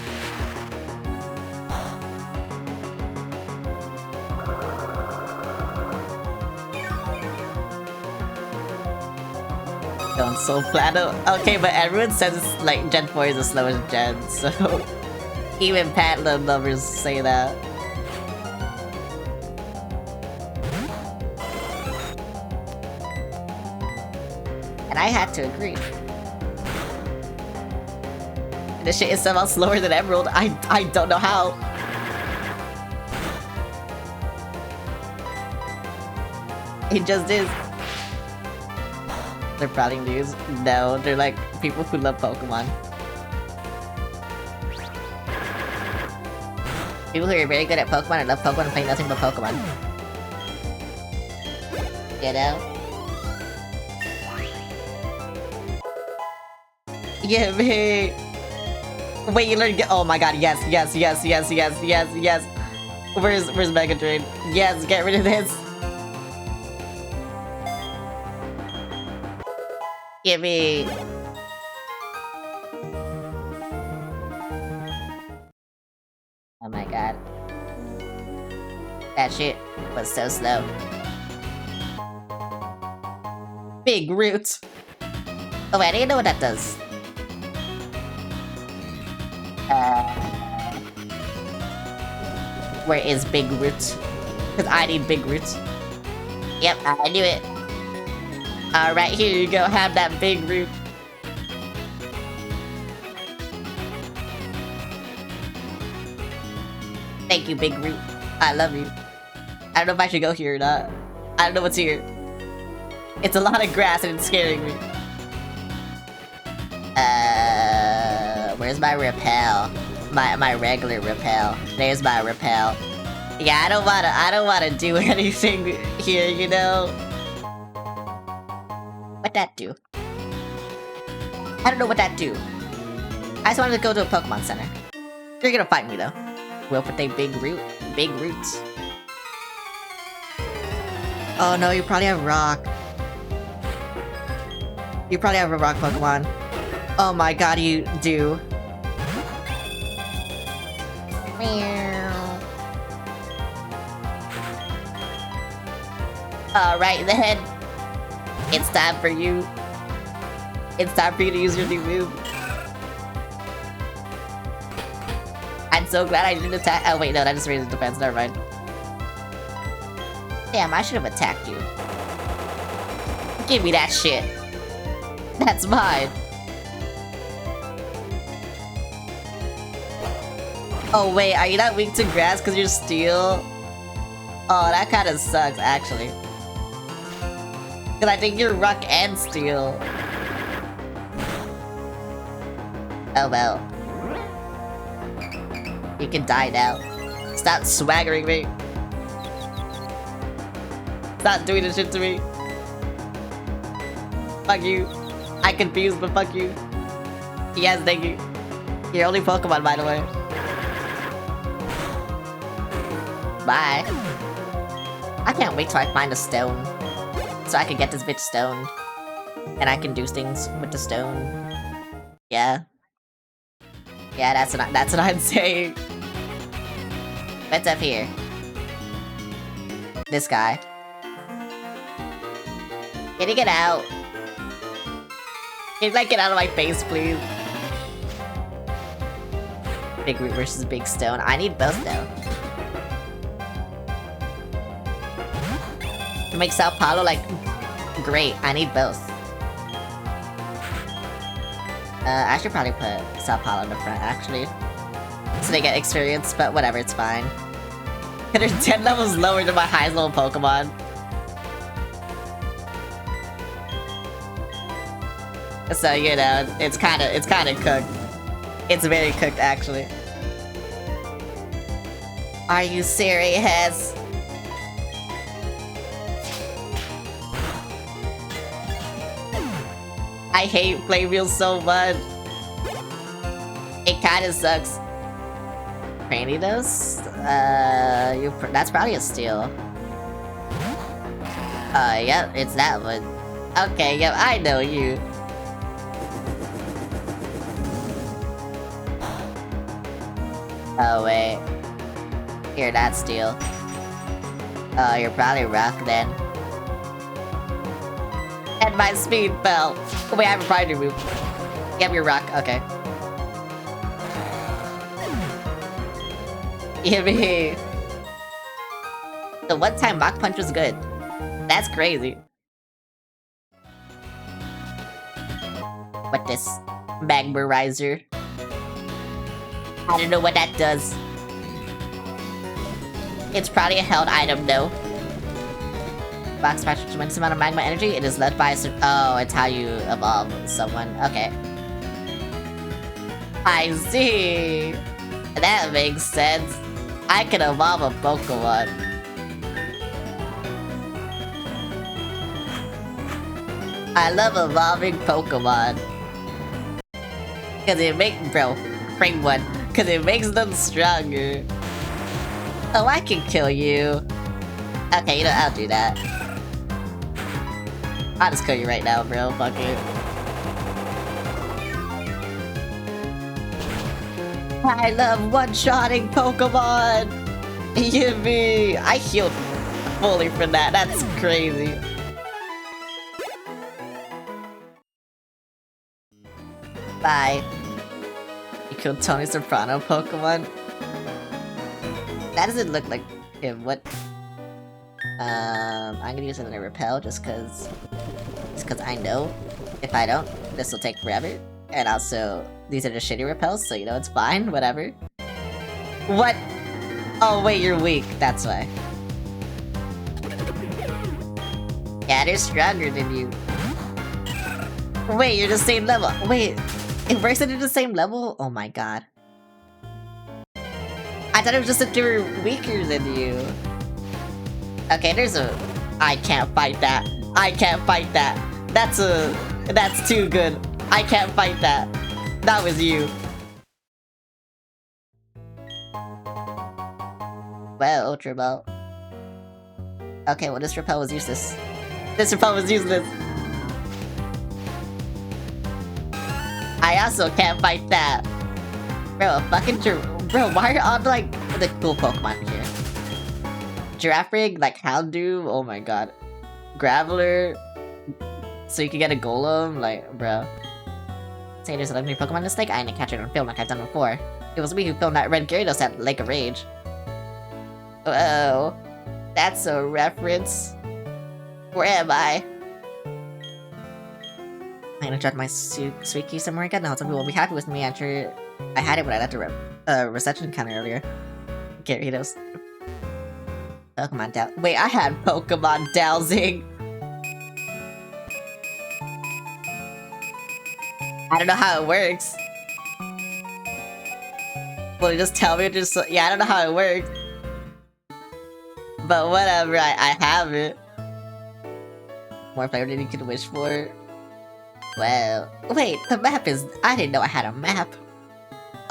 Going so platinum. Okay, but everyone says it's like Gen 4 is the slowest gen, so even platinum lovers say that. And I had to agree. This shit is somehow slower than Emerald. I don't know how. It just is. They're probably news. No, they're like people who love Pokemon. People who are very good at Pokemon and love Pokemon and play nothing but Pokemon. You know? Yeah, me. Wait, you learned. Oh my god! Yes, yes, yes, yes, yes, yes, yes. Where's Mega Drain? Yes, get rid of this. Give me. Oh my god. That shit was so slow. Big Root. Oh wait, I didn't know what that does. Where is Big Root? Because I need Big Root. Yep, I knew it. Alright, here you go, have that Big Root. Thank you, Big Root. I love you. I don't know if I should go here or not. I don't know what's here. It's a lot of grass and it's scaring me. Where's my repel? My regular repel. There's my repel. Yeah, I don't wanna do anything here, you know? What'd that do? I don't know what that do. I just wanted to go to a Pokemon Center. You're gonna fight me though. Well, with a big roots. Oh no, you probably have rock. You probably have a rock Pokemon. Oh my god, you do. Alright then. It's time for you. It's time for you to use your new move. I'm so glad I didn't attack. Oh wait, no, that just raised defense. Never mind. Damn, I should have attacked you. Give me that shit. That's mine. Oh wait, are you not weak to grass because you're steel? Oh, that kind of sucks, actually. Because I think you're rock and steel. Oh well. You can die now. Stop swaggering me. Stop doing this shit to me. Fuck you. I confused, but fuck you. Yes, thank you. Your only Pokemon, by the way. Bye. I can't wait till I find a stone. So I can get this bitch stoned. And I can do things with the stone. Yeah. Yeah, that's what I'm saying. What's up here? This guy. Can you get out? Can you, like, get out of my face, please? Big Root versus Big Stone. I need both, though. To make Sao Paulo, like, great. I need both. I should probably put Sao Paulo in the front, actually. So they get experience, but whatever, it's fine. They're 10 levels lower than my highest level Pokemon. So, you know, it's kinda cooked. It's very cooked, actually. Are you serious? I hate Flame Wheel so much. It kinda sucks. Cranidos? That's probably a steal. Yep, it's that one. Okay, yep, I know you. Oh, wait. Here, that's steel. Oh, you're probably rock then. And my speed fell. Oh, wait, I have a priority move. Yep, you're rock. Okay. Yippee. The one-time Mach Punch was good. That's crazy. What this? Magmarizer. I don't know what that does. It's probably a held item, though. Box patch tremendous amount of magma energy. It is led by a oh, it's how you evolve someone. Okay. I see. That makes sense. I can evolve a Pokemon. I love evolving Pokemon. Cause it makes frame one. Cause it makes them stronger. Oh, I can kill you. Okay, you know, I'll do that. I'll just kill you right now, bro. Fuck it. I love one-shotting Pokemon! Yippee! I healed fully for that. That's crazy. Bye. You killed Tony Soprano Pokemon? That doesn't look like him. What? I'm gonna use another repel just cause I know if I don't, this will take forever. And also, these are just shitty repels, so you know it's fine, whatever. What? Oh wait, you're weak, that's why. Yeah, they're stronger than you. Wait, you're the same level. Wait, it works that you're the same level? Oh my god. I thought it was just that they were weaker than you. Okay, there's a... I can't fight that. I can't fight that. That's too good. I can't fight that. That was you. Well, Ultra Ball. Okay, well this repel was useless. This repel was useless. I also can't fight that. Bro, bro, why are all like the cool Pokemon here? Girafarig, like Houndoom, oh my god. Graveler, so you can get a Golem, like, bro. Say there's a legendary Pokemon this lake? I didn't catch it on film like I've done before. It was me who filmed that Red Gyarados at Lake of Rage. Oh, that's a reference. Where am I? I'm gonna drop my sweet key somewhere again. Now some people will be happy with me. I'm sure I had it when I left the reception counter earlier. Gyarados. Pokemon Dow. Wait, I had Pokemon Dowsing. I don't know how it works. Will you just tell me? Yeah, I don't know how it works. But whatever, I have it. More flavor than you could wish for. Well, wait, the map is... I didn't know I had a map.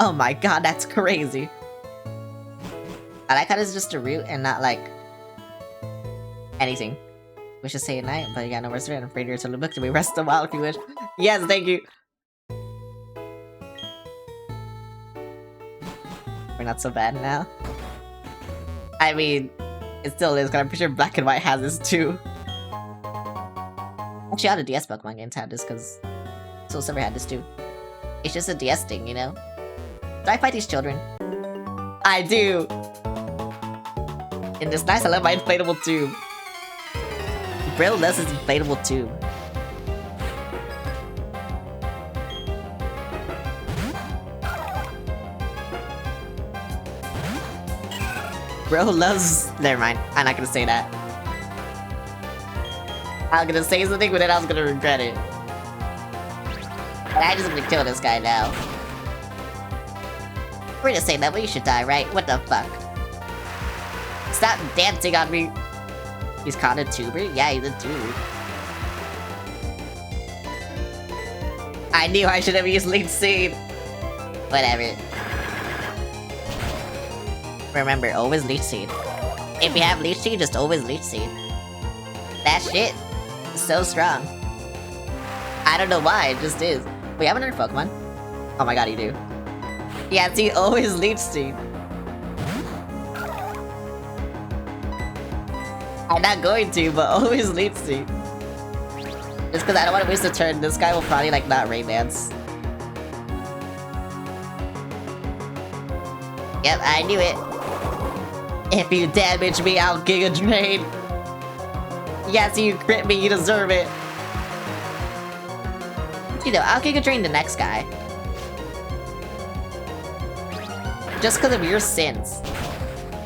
Oh my god, that's crazy. I like how it's just a route and not like... anything. We should say goodnight, but you got no rest of it. I'm afraid you're totally booked to be rest a while if you wish. Yes, thank you. We're not so bad now. I mean, it still is, because I'm pretty sure Black and White has this too. Actually, all the DS Pokemon games have this, because Soul Silver had this too. It's just a DS thing, you know? Do I fight these children? I do! And it's nice, I love my inflatable tube. Brill loves his inflatable tube. Bro loves... Never mind, I'm not gonna say that. I was gonna say something, but then I was gonna regret it. But I just gonna kill this guy now. We're just saying that, but you should die, right? What the fuck? Stop dancing on me! He's called a tuber? Yeah, he's a tuber. I knew I should have used Leech Seed! Whatever. Remember, always Leech Seed. If you have Leech Seed, just always Leech Seed. That shit is so strong. I don't know why, it just is. We have another Pokemon. Oh my god, you do. Yeah, see, always Leech Seed. I'm not going to, but always Leech Seed. Just because I don't want to waste a turn, this guy will probably like not Rain Dance. Yep, I knew it. If you damage me, I'll Giga Drain. Yes, you crit me, you deserve it. You know, I'll Giga Drain the next guy. Just because of your sins.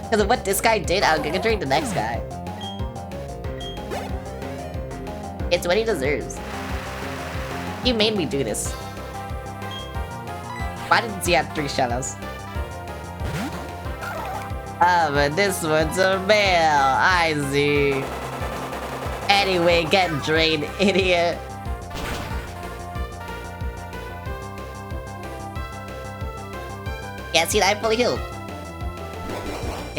Because of what this guy did, I'll Giga Drain the next guy. It's what he deserves. He made me do this. Why didn't he have 3 shadows? Ah, but this one's a male. I see. Anyway, get drained, idiot. Yeah, see, I'm fully healed.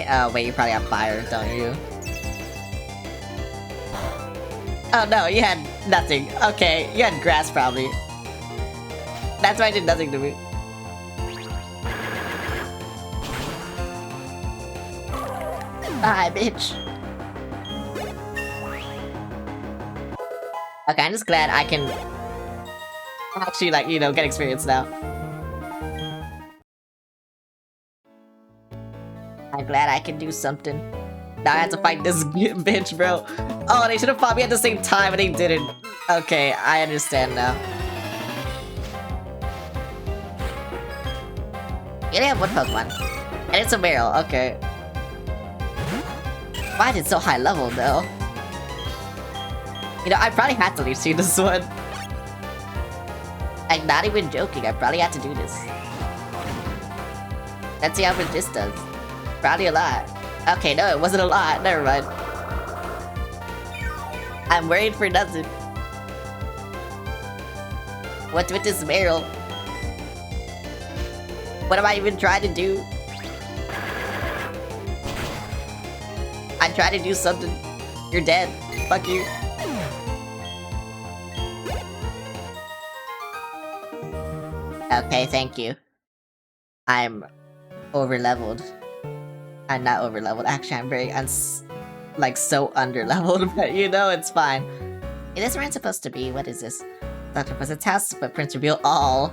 Oh, wait, you probably have fire, don't you? Oh no, you had nothing. Okay, you had grass probably. That's why it did nothing to me. Bye, bitch. Okay, I'm just glad I can actually, like, you know, get experience now. I'm glad I can do something. Now I have to fight this bitch, bro. Oh, they should have fought me at the same time, and they didn't. Okay, I understand now. You only have one Pokemon. And it's a Meryl, okay. Why is it so high level, though? You know, I probably had to Leech Seed this one. I'm not even joking, I probably had to do this. Let's see how much this does. Probably a lot. Okay, no, it wasn't a lot. Never mind. I'm worried for nothing. What's with this Meryl? What am I even trying to do? I'm trying to do something. You're dead. Fuck you. Okay, thank you. I'm over-leveled. I'm not over-leveled. Actually, I'm very like so under-leveled, but you know, it's fine. It is where it's supposed to be. What is this? Dr. Puzzle's house, footprints reveal all.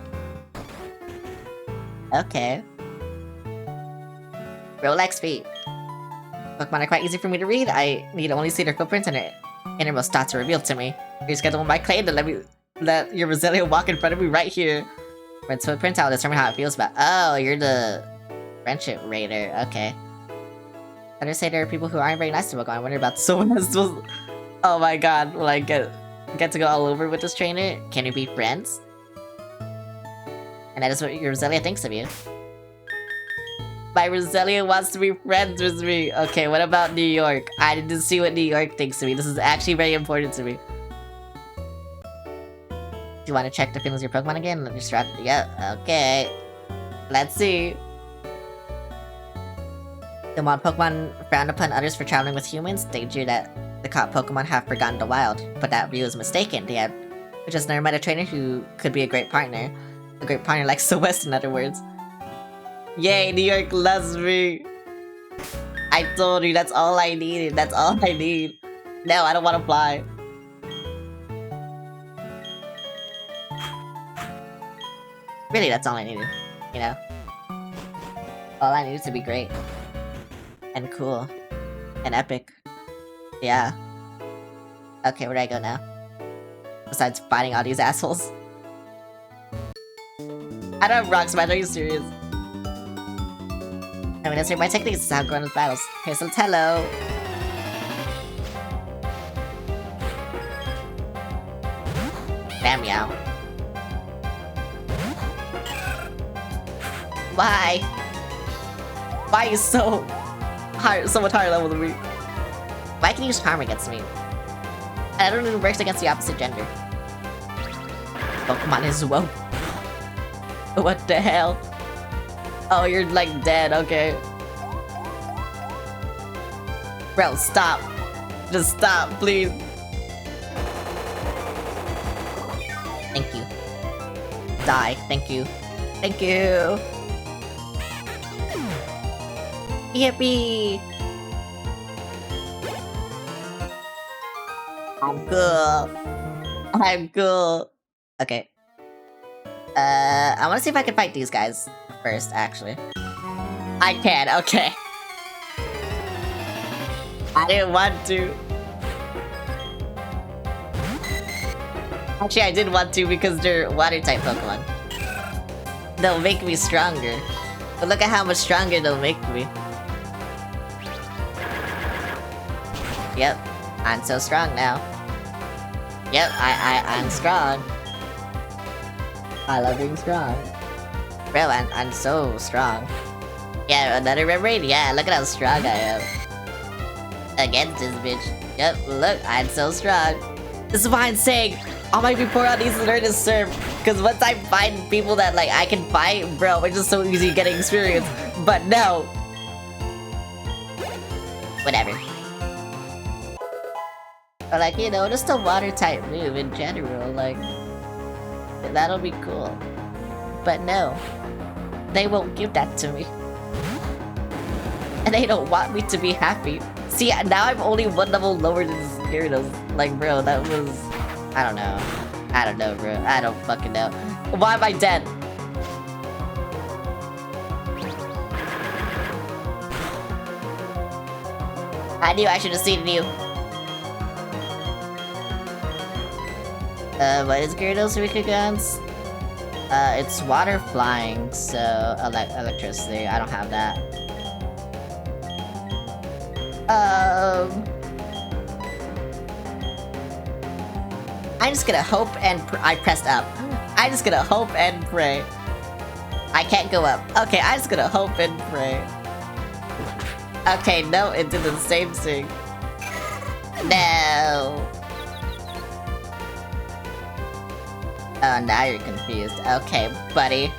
Okay. Rolex feet. Pokemon are quite easy for me to read. I need only see their footprints and their innermost thoughts are revealed to me. You schedule my claim to let your Roselia walk in front of me right here. When it's footprints, I'll determine how it feels about. Oh, you're the friendship raider. Okay. I just say there are people who aren't very nice to Pokemon. I wonder about someone who's supposed. Oh my god! Will I get to go all over with this trainer? Can we be friends? And that is what your Roselia thinks of you. My Roselia wants to be friends with me. Okay, what about New York? I didn't see what New York thinks of me. This is actually very important to me. Do you want to check the feelings of your Pokemon again? Let me start. Yeah, okay. Let's see. The mod Pokemon frown upon others for traveling with humans. They jeer that the caught Pokemon have forgotten the wild. But that view is mistaken. They have just never met a trainer who could be a great partner. A great partner like Celeste, in other words. Yay, New York loves me! I told you, that's all I needed. That's all I need. No, I don't want to fly. Really, that's all I needed. You know? All I needed to be great. And cool. And epic. Yeah. Okay, where do I go now? Besides fighting all these assholes. I don't have rock smash, are you serious? I mean, that's my techniques is how I'm going with battles. Here's some hello. Bam meow. Why? Why are you so much higher level than me? Why can you use Charm against me? And I don't even work against the opposite gender. Pokemon is woke. What the hell? Oh, you're like dead, okay. Bro, stop. Just stop, please. Thank you. Die, thank you. Thank you. Yippee! I'm cool. I'm cool. Okay. I want to see if I can fight these guys first, actually. I can, okay. I didn't want to. Actually, I did want to because they're water-type Pokemon. They'll make me stronger. But look at how much stronger they'll make me. Yep, I'm so strong now. Yep, I'm strong. I love being strong. Bro, I'm so strong. Yeah, another red raid. Yeah, look at how strong I am. Against this bitch. Yep, look, I'm so strong. This is why I'm saying all my people on needs to learn to serve. Because once I find people that like I can fight, bro, it's just so easy getting experience. But no. Whatever. Or like, you know, just a water type move in general, like that'll be cool. But no. They won't give that to me. And they don't want me to be happy. See, now I'm only one level lower than Gyarados. Like, bro, that was... I don't know. I don't know, bro. I don't fucking know. Why am I dead? I knew I should have seen you. What is Gyarados weak against? It's water flying, so electricity. I don't have that. I'm just gonna hope and I pressed up. I'm just gonna hope and pray. I can't go up. Okay, I'm just gonna hope and pray. Okay, no, it did the same thing. No. Oh, now you're confused. Okay, buddy.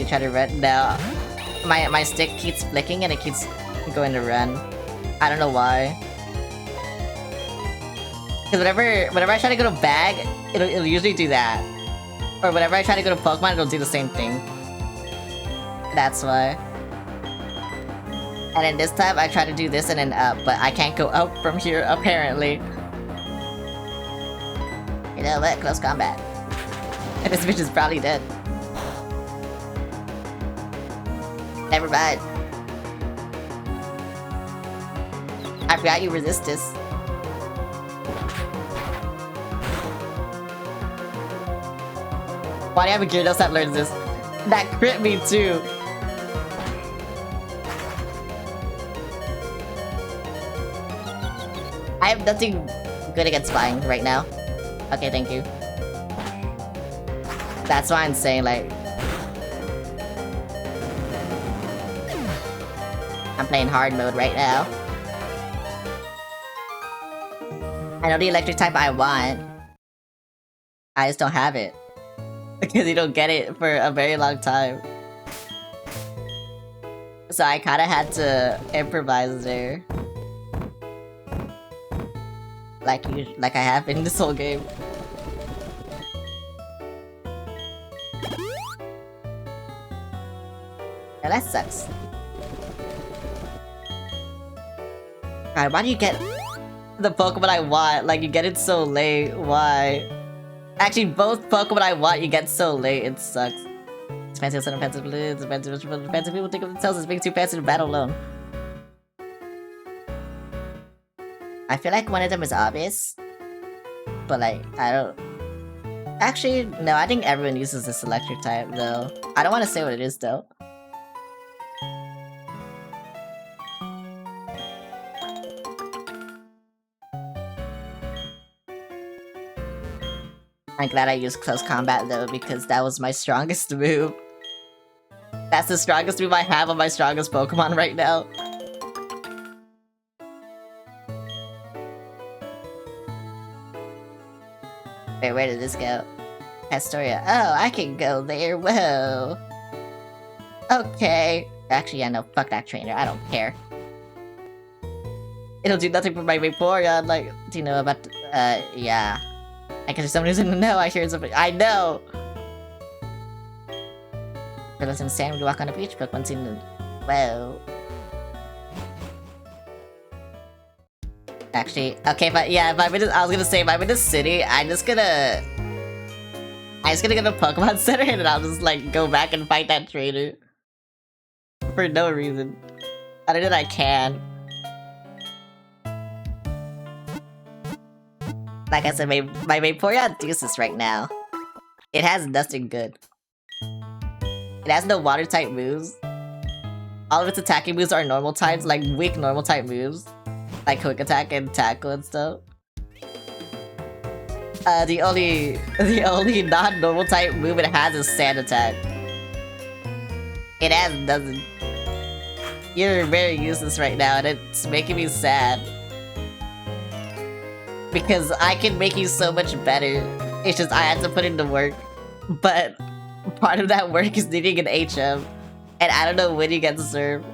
You try to run? No. My stick keeps flicking and it keeps going to run. I don't know why. Because whenever I try to go to bag, it'll usually do that. Or whenever I try to go to Pokemon, it'll do the same thing. That's why. And then this time, I try to do this and then up, but I can't go up from here, apparently. You know what? Close combat. And this bitch is probably dead. Never mind. I forgot you resist this. Why do you have a Gyarados that learns this? That crit me too. I have nothing good against flying right now. Okay, thank you. That's why I'm saying, like... I'm playing hard mode right now. I know the electric type I want. I just don't have it. Because you don't get it for a very long time. So I kinda had to improvise there. Like I have in this whole game. Yeah, that sucks. God, why do you get the Pokemon I want? Like, you get it so late. Why? Actually, both Pokemon I want, you get so late. It sucks. It's fancy outside of fancy balloons. Fancy people think of themselves as being too fancy to battle alone. I feel like one of them is obvious. But, like, I don't... Actually, no, I think everyone uses this electric type, though. I don't want to say what it is, though. I'm glad I used close combat though, because that was my strongest move. That's the strongest move I have on my strongest Pokemon right now. Wait, where did this go? Pastoria. Oh, I can go there. Whoa. Okay. Actually, yeah, no, fuck that trainer. I don't care. It'll do nothing for my Vaporeon. Like, do you know about... yeah. I guess someone who's in the know, I hear something. I know! For less than sand, we walk on a beach, but once in the... Whoa. Actually, okay, but yeah, if I'm in I was gonna say, if I'm in the city, I'm just gonna get a Pokemon Center and then I'll just, like, go back and fight that trainer. For no reason. Other than I can. Like I said, my Vaporeon useless right now. It has nothing good. It has no water type moves. All of its attacking moves are normal types, like weak normal type moves. Like quick attack and tackle and stuff. The only non-normal type move it has is sand attack. It has nothing. You're very useless right now and it's making me sad. Because I can make you so much better. It's just I have to put in the work. But part of that work is needing an HM. And I don't know when you get to serve.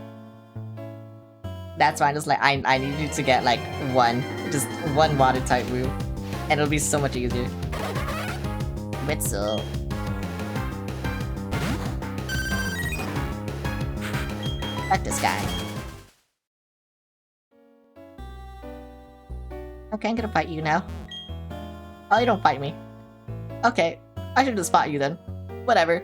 That's why I'm just like, I need you to get like just one water type move. And it'll be so much easier. Witzel. Fuck this guy. Okay, I'm gonna fight you now. Oh, you don't fight me. Okay, I should just fight you then. Whatever.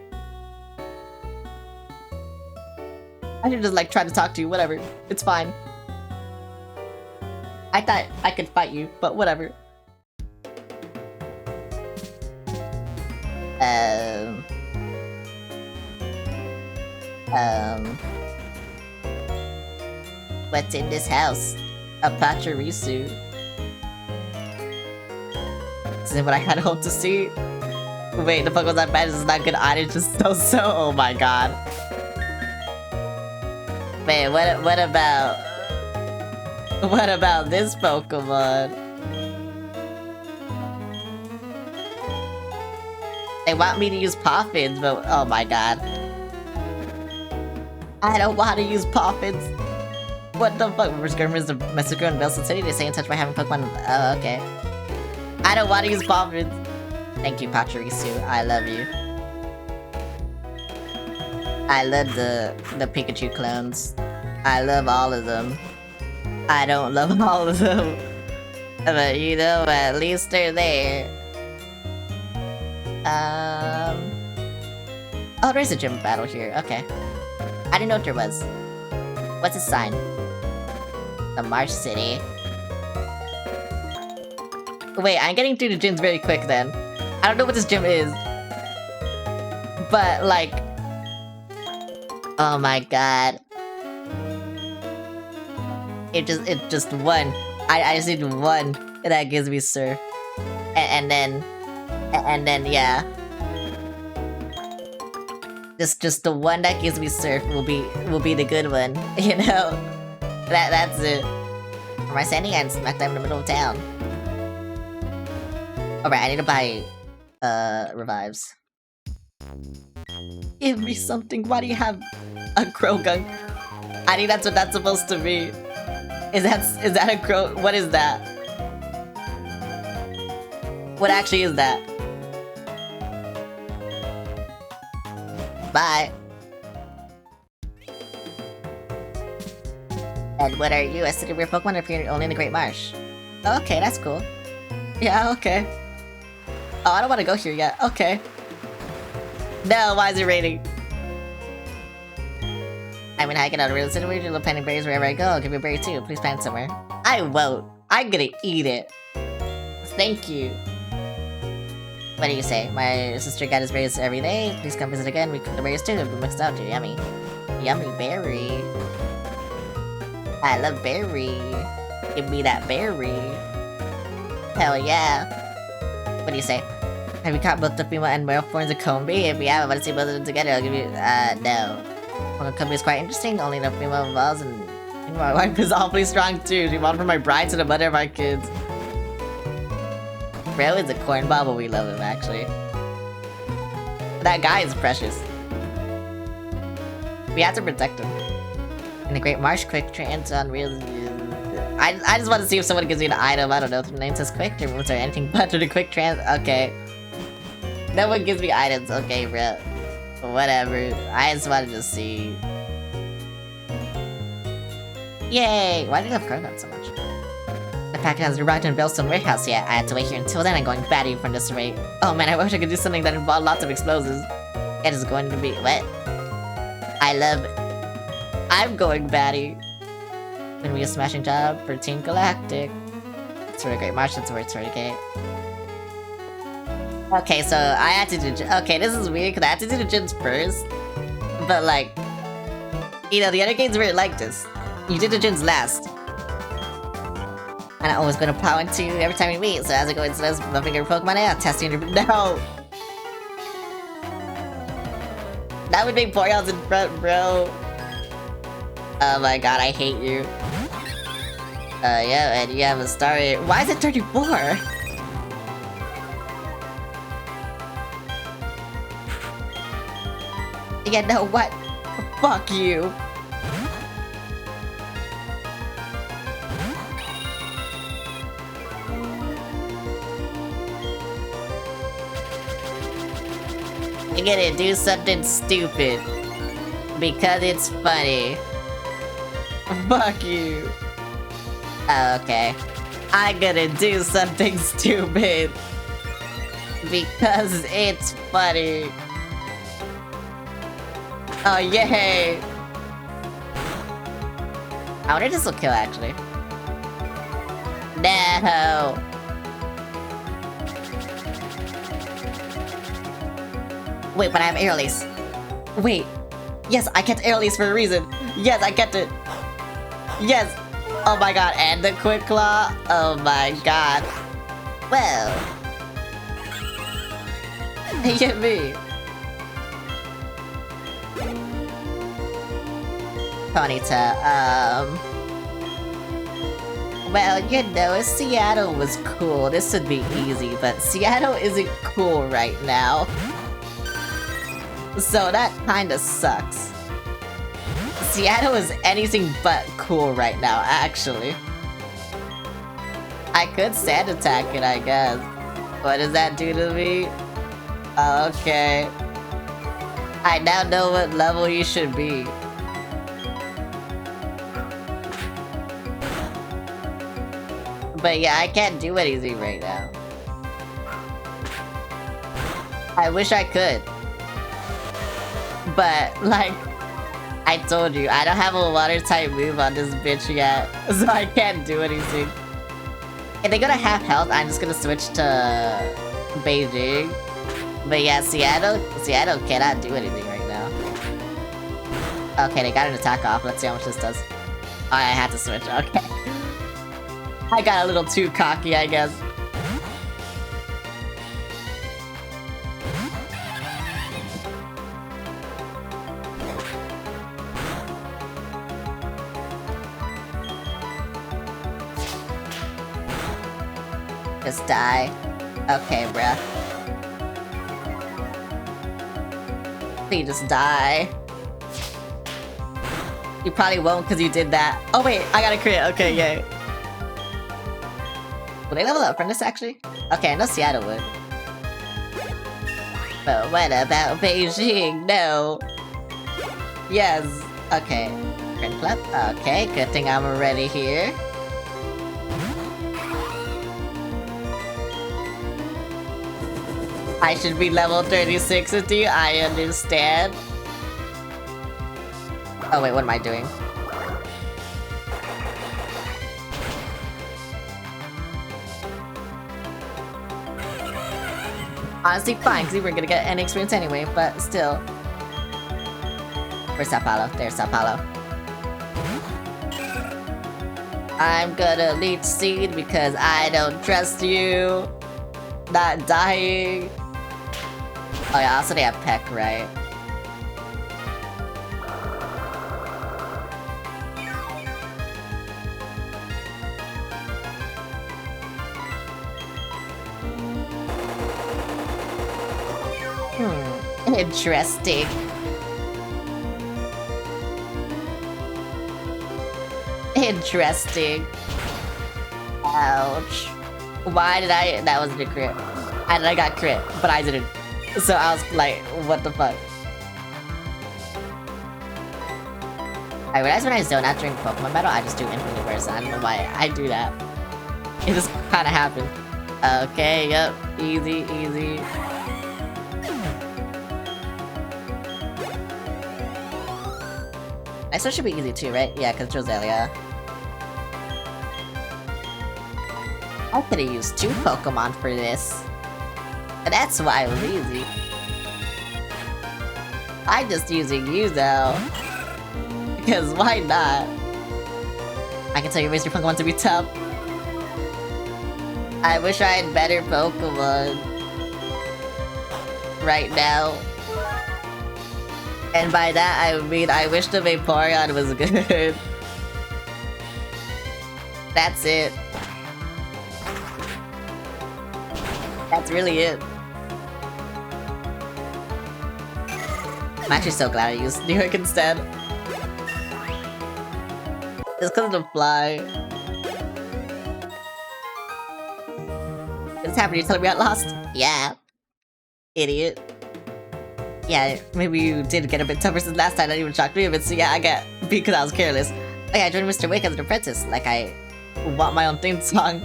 I should just like try to talk to you, whatever. It's fine. I thought I could fight you, but whatever. What's in this house? A Pachirisu. Isn't what I had hoped to see. Wait, the fuck was that bad? This is not good either. It's just so. Oh my god. Man, what about this Pokemon? They want me to use Poffins, but oh my god. I don't want to use Poffins. What the fuck? We're skirmers the Mexico and Belson City. They stay in touch by having Pokemon. Oh, okay. I don't want to use Poffins. Thank you, Pachirisu. I love you. I love the Pikachu clones. I love all of them. I don't love all of them. But you know, at least they're there. Oh, there's a gym battle here. Okay. I didn't know what there was. What's its sign? The Marsh City. Wait, I'm getting through the gyms very quick then. I don't know what this gym is. But, like... Oh my god. It just one. I just need one. And that gives me Surf. And then, yeah. Just the one that gives me Surf will be the good one. You know? That's it. Am I standing and smack them in the middle of town? Alright, I need to buy revives. Give me something. Why do you have a Croagunk? I think that's what that's supposed to be. Is that a crow? What is that? What actually is that? Bye. And what are you? A city where Pokemon appear only in the Great Marsh. Okay, that's cool. Yeah, okay. Oh, I don't want to go here yet. Okay. No, why is it raining? I've been hiking out a real city where you're planting berries wherever I go. I'll give you a berry too. Please plant somewhere. I won't. I'm gonna eat it. Thank you. What do you say? My sister got his berries every day. Please come visit again. We cook the berries too. They've been mixed out too. Yummy. Yummy berry. I love berry. Give me that berry. Hell yeah. What do you say? Have you caught both the female and male forms of Combee? If you have, I want to see both of them together. I'll give you, no. Well, Combee is quite interesting. Only the female evolves, and my wife is awfully strong too. She evolved from my bride to the mother of my kids. Bro is a cornball, but we love him, actually. That guy is precious. We have to protect him. In the Great Marsh, quick trans on real... I just want to see if someone gives me an item. I don't know if the name says quick, or moves or anything but the quick trans... Okay. No one gives me items. Okay, bro. Whatever. I just wanted to see. Yay! Why did I love Croagunk so much? The packet hasn't arrived in Bellstone Warehouse yet. I have to wait here until then. I'm going batty from this rate. Oh man, I wish I could do something that involved lots of explosives. It is going to be... What? I love... I'm going batty. Gonna be a smashing job for Team Galactic. It's for a Great Marsh, that's where it's for a gate. Okay, so I had to do... Okay, this is weird, because I had to do the gyms first. But, like... You know, the other games weren't like this. You did the gyms last. And I'm always gonna plow into you every time we meet, so as I go into those, bumping your Pokemon out, testing your... No! That would make Boreals in front, bro. Oh my god, I hate you. Yeah, and you have a star. Why is it 34? Yeah, no, what? Fuck you. You're gonna do something stupid. Because it's funny. Fuck you. Oh, okay. I'm gonna do something stupid. Because it's funny. Oh, yay! I wonder if this will kill, actually. No! Wait, but I have Air Release. Wait. Yes, I kept Air Release for a reason. Yes, I kept it. Yes! Oh my god, and the Quick Claw? Oh my god. Well. Hit me. Ponyta, well, you know, if Seattle was cool, this would be easy, but Seattle isn't cool right now. So that kinda sucks. Seattle is anything but cool right now, actually. I could sand attack it, I guess. What does that do to me? Oh, okay. I now know what level you should be. But yeah, I can't do anything right now. I wish I could. But, like, I told you, I don't have a water type move on this bitch yet, so I can't do anything. If they go to half health, I'm just gonna switch to Beijing. But yeah, Seattle cannot do anything right now. Okay, they got an attack off. Let's see how much this does. Oh, I had to switch. Okay. I got a little too cocky, I guess. Just die. Okay, bruh. You just die. You probably won't because you did that. Oh wait, I got a crit. Okay, yay. Will they level up from this actually? Okay, I know Seattle would. But what about Beijing? No. Yes. Okay. Crit flip. Okay, good thing I'm already here. I should be level 36 with you, I understand. Oh wait, what am I doing? Honestly, fine, because we weren't gonna get any experience anyway, but still. Where's Sao Paulo? There's Sao Paulo. I'm gonna leech seed because I don't trust you. Not dying. Oh yeah, also they have Peck, right? Interesting. Interesting. Ouch. Why did I? That wasn't a crit. And I got crit, but I didn't. So I was like, what the fuck? I realized when I zone out during Pokemon battle, I just do infinite burst. I don't know why I do that. It just kind of happened. Okay, yep. Easy, easy. I still should be easy too, right? Yeah, because Roselia. I could have used 2 Pokemon for this. And that's why it was easy. I'm just using you though. Because why not? I can tell you raised your Pokemon to be tough. I wish I had better Pokemon. Right now. And by that I mean I wish the Vaporeon was good. That's it. That's really it. I'm actually so glad I used New York instead. Just because of the fly. What's happening? You're telling me I lost? Yeah. Idiot. Yeah, maybe you did get a bit tougher since last time. That even shocked me a bit, so yeah, I got beat because I was careless. Oh yeah, I joined Mr. Wake as an apprentice. Like I want my own theme song.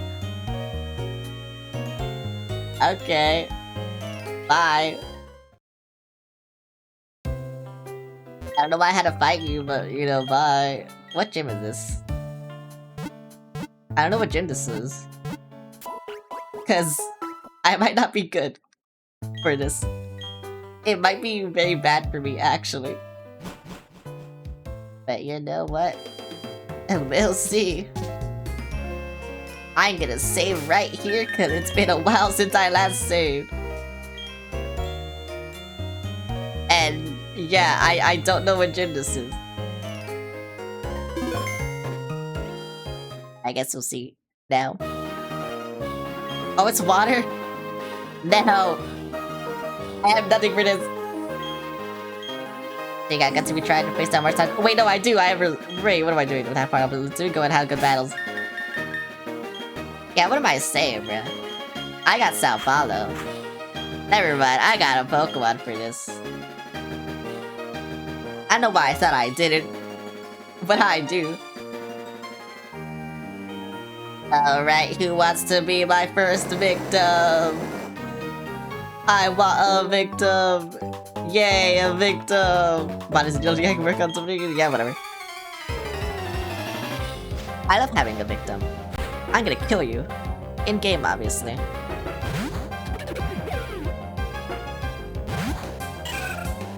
Okay. Bye. I don't know why I had to fight you, but you know, bye. What gym is this? I don't know what gym this is. Cause I might not be good for this. It might be very bad for me, actually. But you know what? We'll see. I'm gonna save right here cause it's been a while since I last saved. And yeah, I don't know what gym this is. I guess we'll see now. Oh, it's water? No. I have nothing for this. Dang, I got to be trying to face down more times. Wait, no, I do. I have Ray. What am I doing with that part? Let's go and have good battles. Yeah, what am I saying, bro? I got Sao Paulo. Never mind, I got a Pokemon for this. I don't know why I thought I didn't, but I do. Alright, who wants to be my first victim? I want a victim! Yay, a victim! But is it just I can work on something? Yeah, whatever. I love having a victim. I'm gonna kill you. In-game, obviously.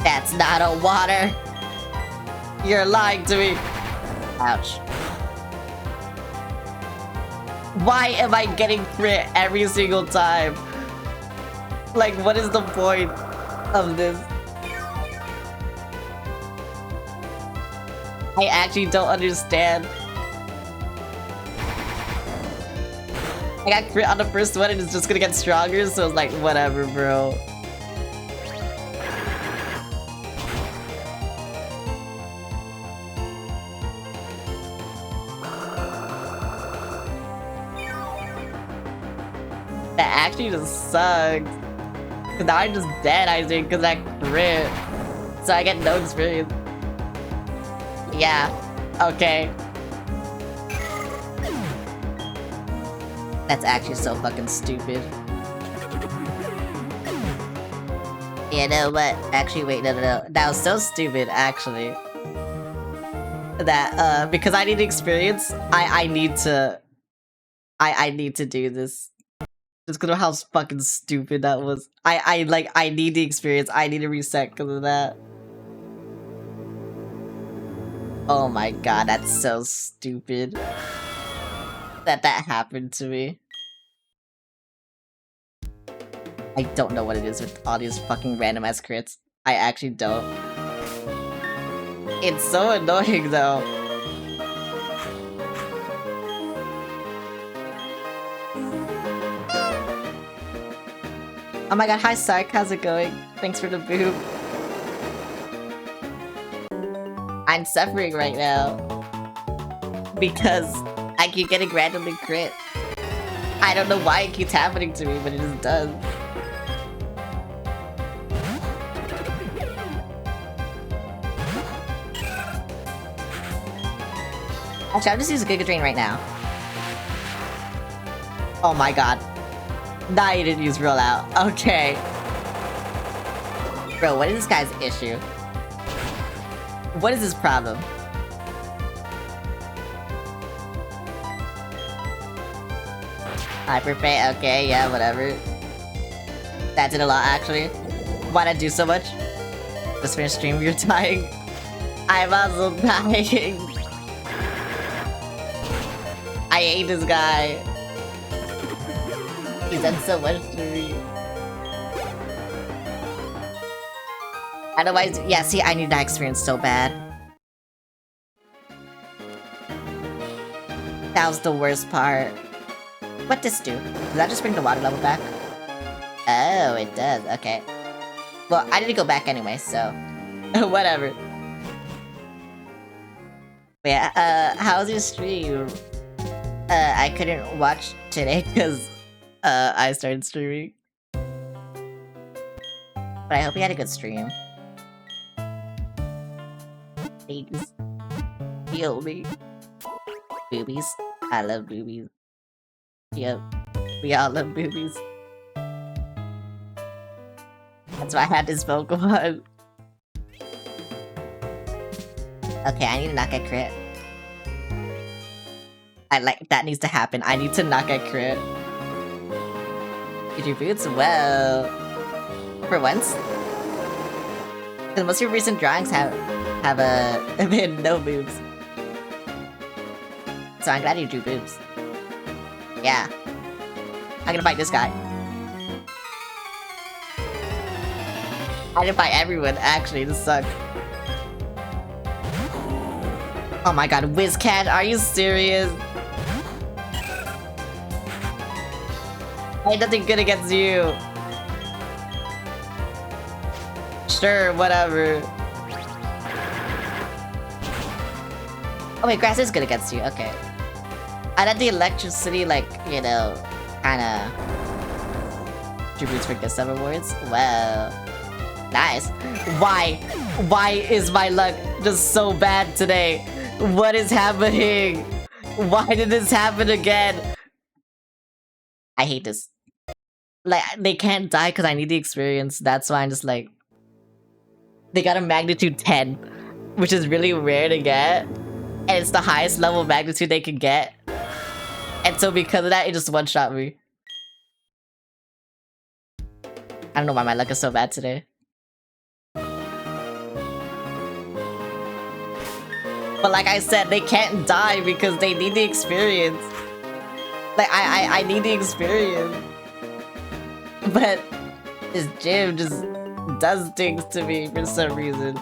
That's not a water! You're lying to me! Ouch. Why am I getting crit every single time? Like, what is the point of this? I actually don't understand. I got crit on the first one and it's just gonna get stronger, so it's like, whatever, bro. That actually just sucks. Cause now I'm just dead, I think, cause I crit. So I get no experience. Yeah. Okay. That's actually so fucking stupid. You know what? Actually, wait, no. That was so stupid, actually. That, because I need experience, I need to... I need to do this. Just because of how fucking stupid that was. I need the experience. I need to reset because of that. Oh my god, that's so stupid. That happened to me. I don't know what it is with all these fucking random ass crits. I actually don't. It's so annoying though. Oh my god, hi Sark, how's it going? Thanks for the boob. I'm suffering right now. Because I keep getting randomly crit. I don't know why it keeps happening to me, but it just does. Actually, I'll just use Giga Drain right now. Oh my god. Nah, you didn't use Rollout. Okay. Bro, what is this guy's issue? What is his problem? Hyperfate, okay, yeah, whatever. That did a lot, actually. Why'd I do so much? Just finish stream, you're dying. I'm also dying. I hate this guy. He's done so much to me. Otherwise, yeah, see, I need that experience so bad. That was the worst part. What this do? Does that just bring the water level back? Oh, it does. Okay. Well, I need to go back anyway, so... whatever. But yeah, how's your stream? I couldn't watch today because I started streaming. But I hope you had a good stream. Please. Heal me. Boobies. I love boobies. Yep. We all love boobies. That's why I had this Pokemon. Okay, I need to not get crit. That needs to happen. I need to not get crit. Get your boots? Well... For once. Because most of your recent drawings have been no boobs. So I'm glad you drew boobs. Yeah. I'm gonna fight this guy. I didn't fight everyone, actually, this sucks. Oh my god, Wizcat, are you serious? I had nothing good against you. Sure, whatever. Oh wait, grass is good against you, okay. I let the electricity, like, you know, kinda Tributes for gift sub rewards? Well, nice. Why? Why is my luck just so bad today? What is happening? Why did this happen again? I hate this. Like, they can't die because I need the experience. That's why I'm just like... They got a magnitude 10, which is really rare to get. And it's the highest level of magnitude they could get. And so because of that, it just one-shot me. I don't know why my luck is so bad today. But like I said, they can't die because they need the experience. Like, I need the experience. But this gym just does things to me for some reason.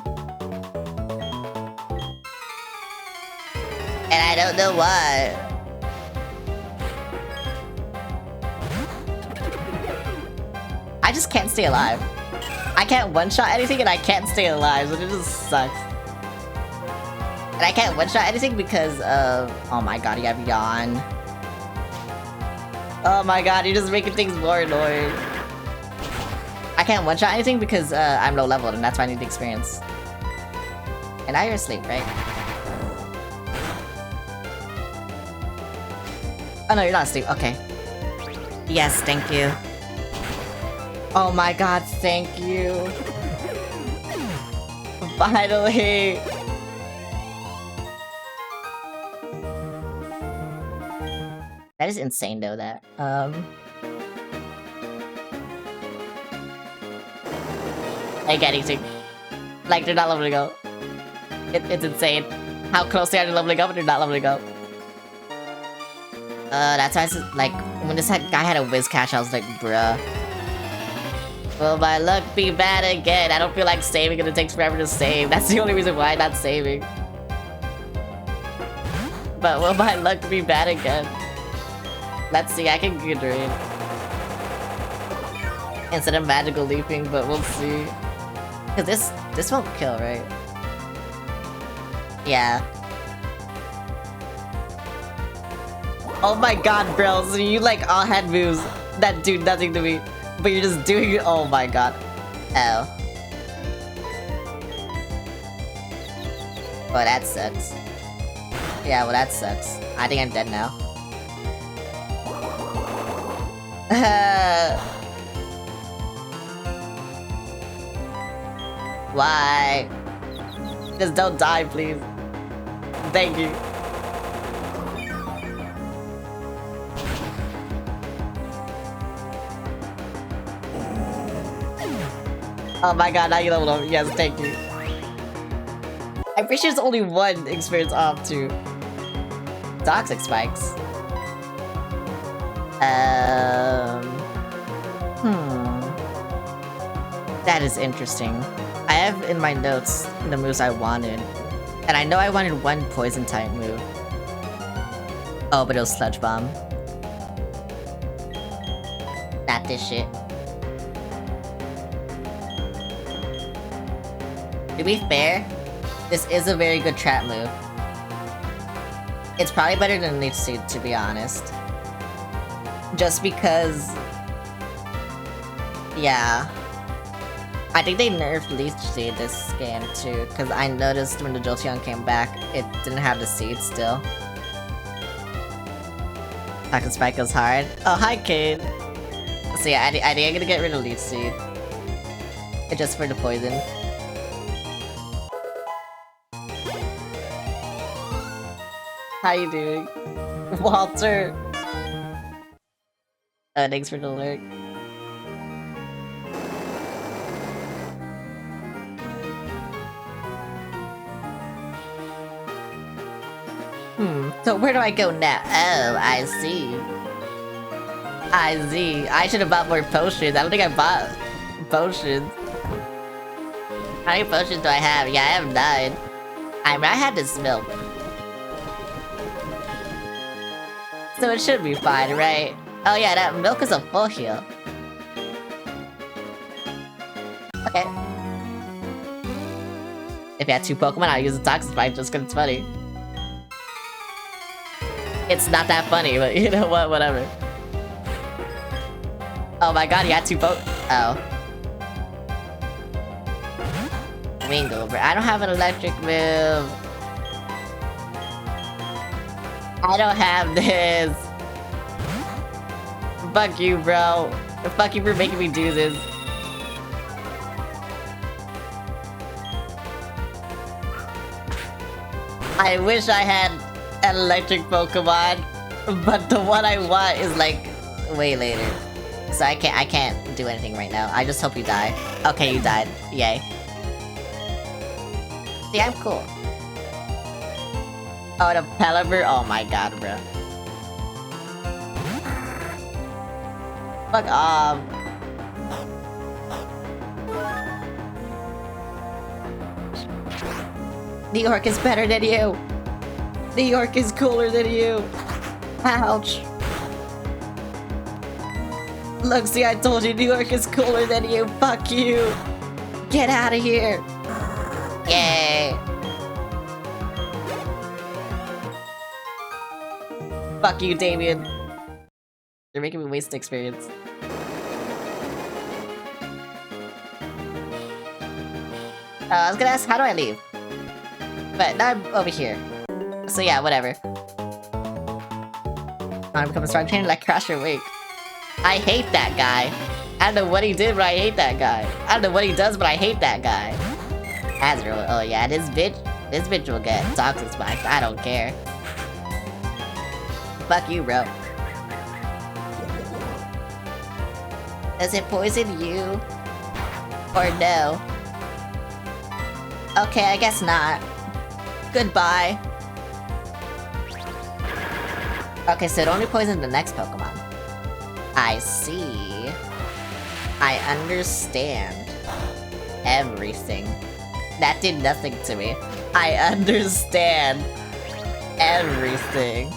And I don't know why. I just can't stay alive. I can't one-shot anything and I can't stay alive, so it just sucks. And I can't one-shot anything because of... Oh my god, you have Yawn. Oh my god, you're just making things more annoying. I can't one-shot anything because I'm low leveled and that's why I need the experience. And now you're asleep, right? Oh no, you're not asleep. Okay. Yes, thank you. Oh my god, thank you. Finally. That is insane though, that. Like anything. Like, they're not leveling up. It's insane. How close they are to leveling up and they're not leveling up. That's why I said, like, when this guy had a whiz catch, I was like, bruh. Will my luck be bad again? I don't feel like saving and it takes forever to save. That's the only reason why I'm not saving. But will my luck be bad again? Let's see, I can good read. Instead of magical leaping, but we'll see. Cause this won't kill, right? Yeah. Oh my god, bro, so you like all had moves that do nothing to me. But you're just doing it. Oh my god. Oh. Oh, that sucks. Yeah, well that sucks. I think I'm dead now. Why? Just don't die, please. Thank you. Oh my god, now you leveled up. Yes, thank you. I'm pretty sure there's only one experience off too. Toxic spikes. That is interesting. I have in my notes the moves I wanted. And I know I wanted one poison type move. Oh, but it was Sludge Bomb. Not this shit. To be fair, this is a very good trap move. It's probably better than Leech Seed, to be honest. Just because... Yeah. I think they nerfed Leech Seed this game too, because I noticed when the Jolteon came back, it didn't have the seed still. Toxic Spike goes hard. Oh, hi, Kate! So yeah, I think I'm gonna get rid of Leech Seed. Just for the poison. How you doing? Walter! Thanks for the alert. So where do I go now? Oh, I see. I see. I should have bought more potions. I don't think I bought potions. How many potions do I have? Yeah, I have 9. I had this milk. So it should be fine, right? Oh yeah, that milk is a full heal. Okay. If you had 2 Pokemon, I'd use a Toxic Spike just because it's funny. It's not that funny, but you know what, whatever. Oh my god, he had 2 Oh. Wingle, bro. I don't have an electric move. I don't have this. Fuck you, bro. Fuck you for making me do this. I wish I had an electric Pokemon, but the one I want is like way later. So I can't do anything right now. I just hope you die. Okay, you died. Yay. See, I'm cool. Oh, the Pelipper? Oh my god, bro. Fuck off. New York is better than you. New York is cooler than you. Ouch. Look, see, I told you New York is cooler than you. Fuck you. Get out of here. Yay. Fuck you, Damien. You're making me waste experience. I was gonna ask, how do I leave? But now I'm over here. So yeah, whatever. I'm becoming a strong trainer like Crasher Wake. I hate that guy. I don't know what he did, but I hate that guy. I don't know what he does, but I hate that guy. Azrael, oh yeah, this bitch will get toxic spikes. I don't care. Fuck you, bro. Does it poison you? Or no? Okay, I guess not. Goodbye. Okay, so it only poisoned the next Pokemon. I see. I understand. Everything. That did nothing to me. I understand. Everything.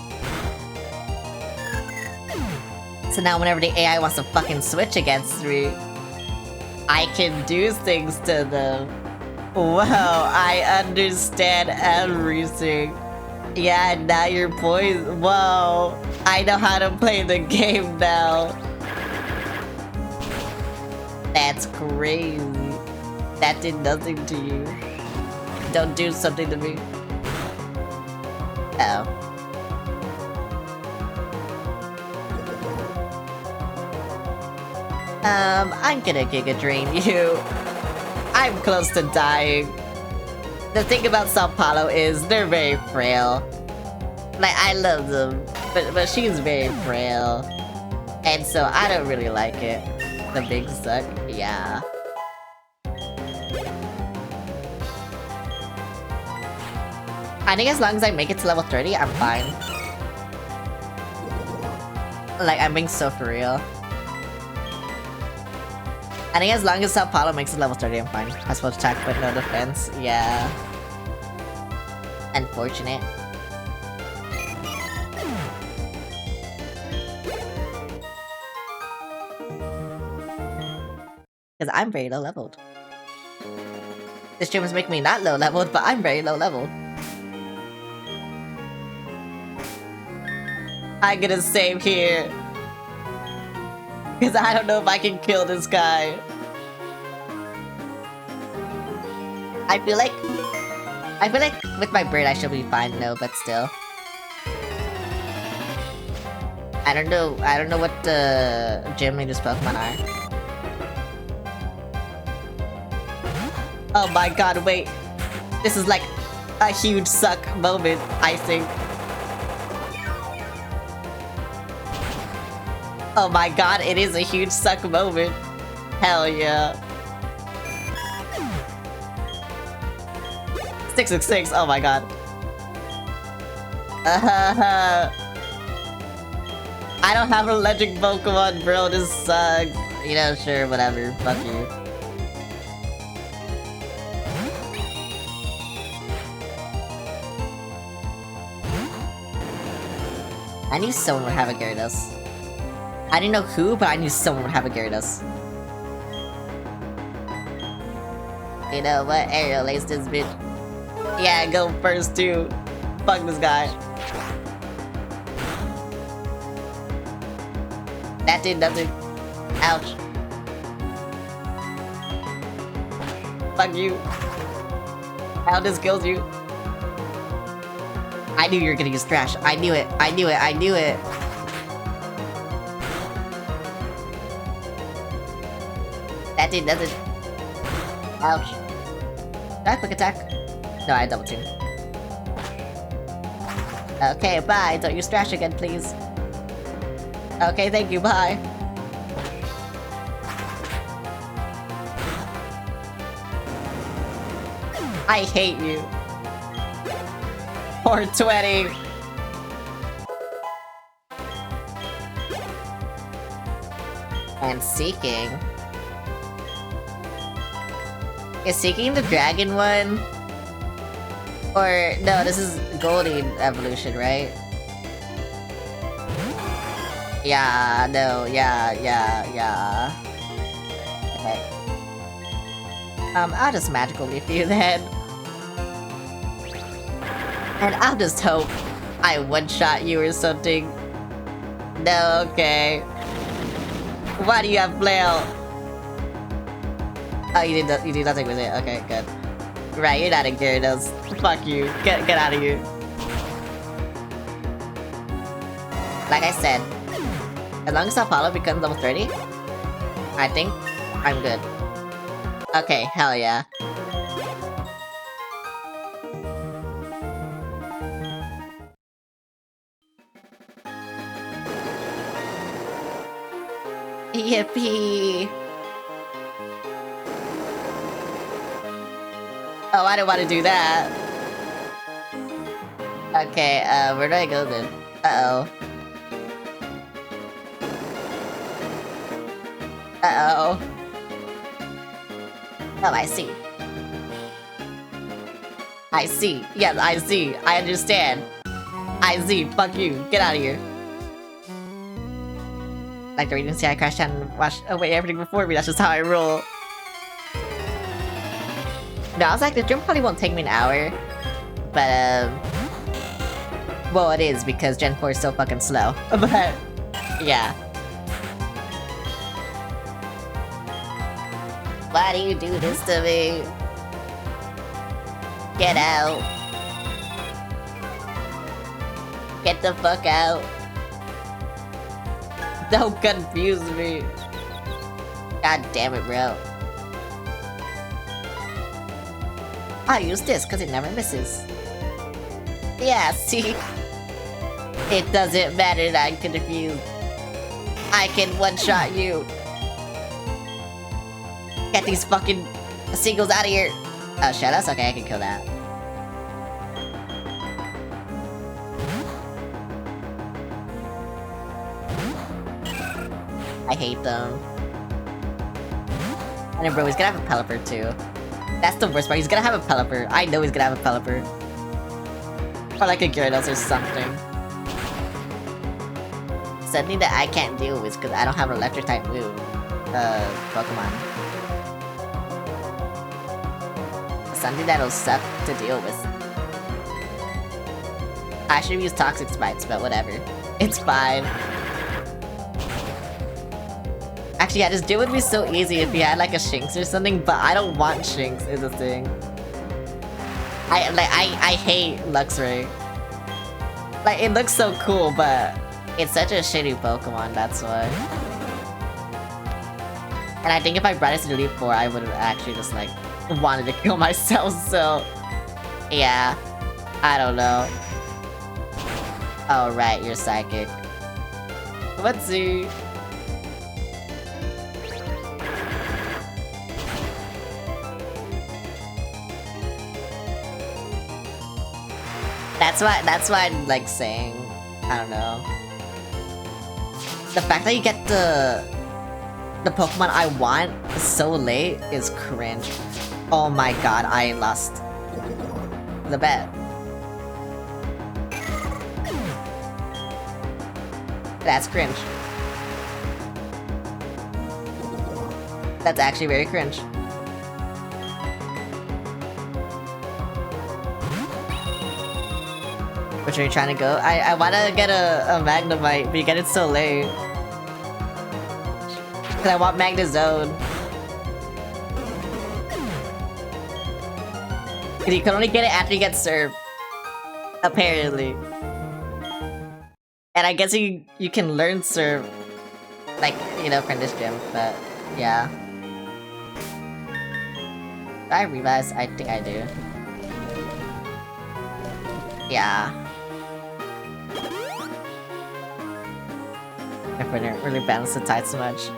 So now whenever the AI wants to fucking switch against me, I can do things to them. Wow, I understand everything. Yeah, now you're poisoned. Whoa, I know how to play the game now. That's crazy. That did nothing to you. Don't do something to me. Oh. I'm gonna Giga Drain you. I'm close to dying. The thing about Sao Paulo is they're very frail. Like, I love them, but she's very frail. And so I don't really like it. The big suck, yeah. I think as long as I make it to level 30, I'm fine. Like, I'm being so for real. I think as long as Sao Paulo makes it level 30, I'm fine. I suppose attack but no defense, yeah. Unfortunate. Because I'm very low leveled. This stream is making me not low leveled, but I'm very low leveled. I'm gonna save here. Because I don't know if I can kill this guy. I feel like with my bird I should be fine though, but still. I don't know what the gym leaders Pokemon are. Oh my god, wait. This is like a huge suck moment, I think. Oh my god, it is a huge suck moment. Hell yeah. 666, oh my god. I don't have an electric Pokemon, bro, this sucks. You know, sure, whatever, fuck you. I knew someone would have a Gyarados. I didn't know who, but I knew someone would have a Gyarados. You know what? Aerial Ace this bitch. Yeah, go first too. Fuck this guy. That did nothing. Ouch. Fuck you. How this kills you. I knew you were gonna use trash. I knew it. I knew it. I knew it. That did nothing. Ouch. Did I quick attack? No, I double team. Okay, bye. Don't use trash again, please. Okay, thank you. Bye. I hate you. 420. And Seeking. Is Seeking the dragon one? Or, no, this is Goldeen evolution, right? Yeah, no, yeah. Okay. I'll just magical leaf you then. And I'll just hope I one-shot you or something. No, okay. Why do you have flail? Oh, you did nothing with it. Okay, good. Right, you're not a Gyarados. Fuck you. Get out of here. Like I said, as long as Apollo becomes level 30, I think I'm good. Okay, hell yeah. Yippee! Oh, I don't want to do that. Okay, where do I go then? Uh-oh. Uh-oh. Oh, I see. I see. Yes, I see. I understand. I see. Fuck you. Get out of here. Like the reading, see, I crashed down and watched away everything before me. That's just how I roll. No, I was like, the gym probably won't take me an hour. But, well, it is because Gen 4 is so fucking slow. But, yeah. Why do you do this to me? Get out. Get the fuck out. Don't confuse me. God damn it, bro. I'll use this because it never misses. Yeah, see? It doesn't matter that I'm confused. I can one-shot you. Get these fucking seagulls out of here. Oh shit, that's okay, I can kill that. I hate them. And then bro, he's gonna have a Pelipper too. That's the worst part, he's gonna have a Pelipper. I know he's gonna have a Pelipper. Or like a Gyarados or something. Something that I can't deal with because I don't have an electric type move. Pokemon. Something that'll suck to deal with. I should have used Toxic Spites, but whatever. It's fine. Actually, yeah, this dude would be so easy if he had like a Shinx or something, but I don't want Shinx is the thing. I hate Luxray. Like, it looks so cool, but it's such a shitty Pokemon, that's why. And I think if I brought it to Elite Four, I would have actually just like wanted to kill myself, so yeah. I don't know. Oh right, you're psychic. Let's see. That's why I'm like saying, I don't know. The fact that you get the Pokemon I want so late is cringe. Oh my god, I lost the bet. That's cringe. That's actually very cringe. Which are you trying to go? I wanna get a Magnemite, but you get it so late. Cause I want Magnezone. Cause you can only get it after you get served. Apparently. And I guess you can learn serve, like, you know, from this gym, but yeah. Do I revise? I think I do. Yeah. I didn't really balance the tide so much.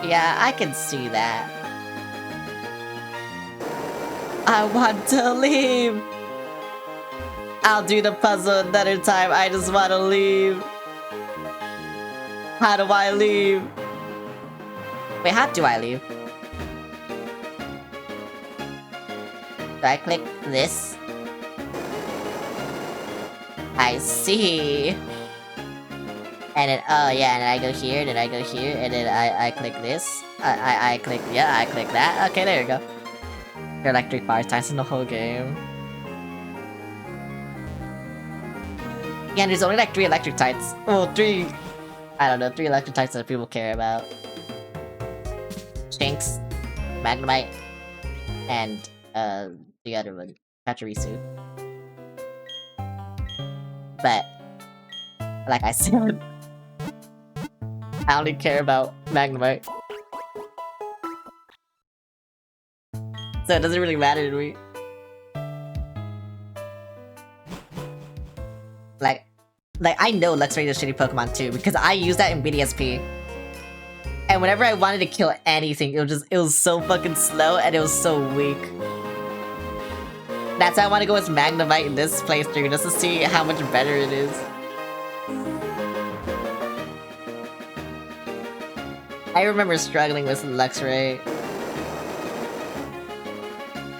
Yeah, I can see that. I want to leave! I'll do the puzzle another time, I just want to leave. How do I leave? Wait, how do I leave? Do I click this? I see. And then, oh yeah, and then I go here, then I go here, and then I click this. I click, yeah, I click that. Okay, there you go. Your electric fire times in the whole game. Yeah, and there's only like 3 electric types. Well, 3... I don't know, 3 electric types that people care about. Shinx, Magnemite, and, the other one, Pachirisu. But, like I said, I only care about Magnemite. So it doesn't really matter to me. Like I know Luxray is a shitty Pokemon too, because I use that in BDSP. And whenever I wanted to kill anything, it was so fucking slow and it was so weak. That's why I want to go with Magnemite in this playthrough, just to see how much better it is. I remember struggling with Luxray.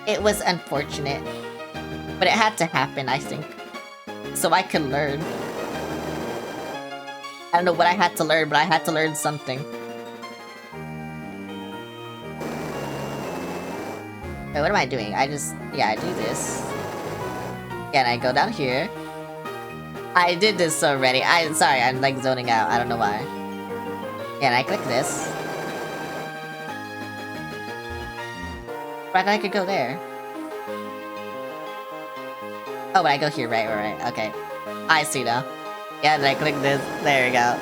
It was unfortunate, but it had to happen, I think, so I could learn. I don't know what I had to learn, but I had to learn something. Wait, what am I doing? I just... yeah, I do this. Yeah, and I go down here. I did this already. Sorry, I'm like zoning out. I don't know why. Yeah, and I click this. But I could go there. Oh, but I go here, right, okay. I see now. Yeah, then I click this. There we go.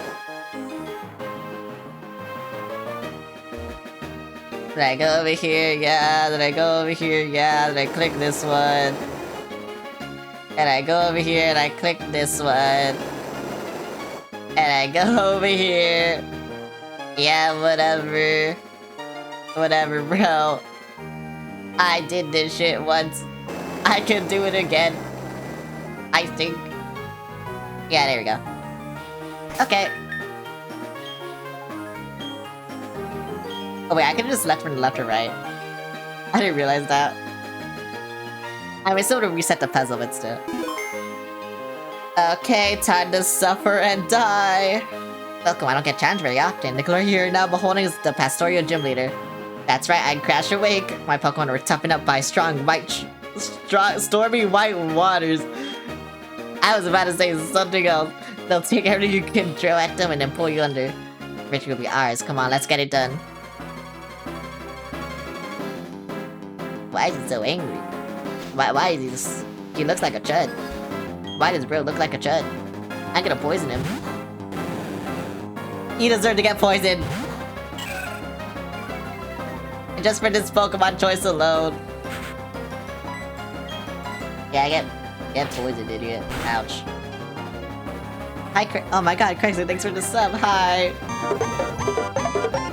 Then I go over here, yeah, then I go over here, yeah, then I click this one. And I go over here and I click this one. And I go over here. Yeah, whatever. Whatever, bro. I did this shit once. I can do it again. I think. Yeah, there we go. Okay. Oh wait, I could've just left from the left or right. I didn't realize that. I mean, still to reset the puzzle, but still. Okay, time to suffer and die. Welcome, I don't get challenged very often. The glory here now beholding is the Pastoral Gym Leader. That's right, I crashed your wake. My Pokemon were toughened up by stormy white waters. I was about to say something else. They'll take everything you can throw at them and then pull you under. Victory will be ours. Come on, let's get it done. Why is he so angry? Why is he just... He looks like a chud. Why does bro look like a chud? I'm gonna poison him. He deserved to get poisoned. And just for this Pokemon choice alone. Yeah, get poisoned, idiot. Ouch. Hi, oh my god, Craigslist, thanks for the sub. Hi.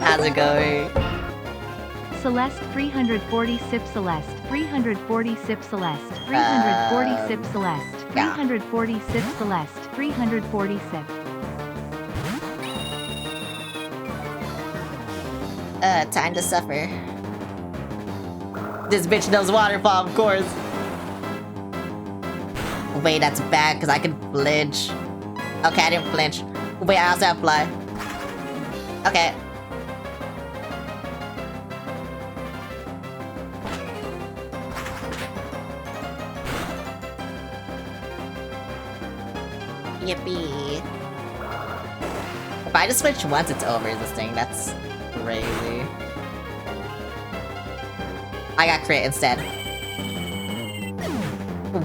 How's it going? Celeste 340 Sip Celeste 340 Sip Celeste 340 Sip Celeste 340 Sip Celeste 340 Sip. Time to suffer. This bitch knows waterfall, of course. Wait, that's bad because I can flinch. Okay, I didn't flinch. Wait, I also have fly. Okay. Yippee. If I just switch once, it's over this thing. That's crazy. I got crit instead.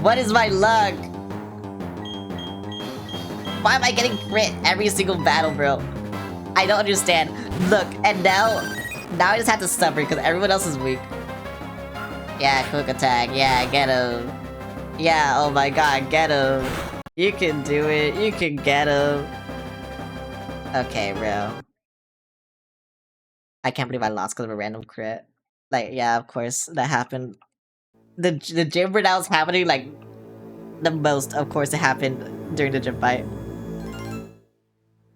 What is my luck? Why am I getting crit every single battle, bro? I don't understand. Look, and now I just have to suffer because everyone else is weak. Yeah, quick attack. Yeah, get him. Yeah, oh my god, get him. You can do it. You can get him. Okay, bro. I can't believe I lost because of a random crit. Like, yeah, of course, that happened. The gym where that was happening, like, the most, of course, it happened during the gym fight.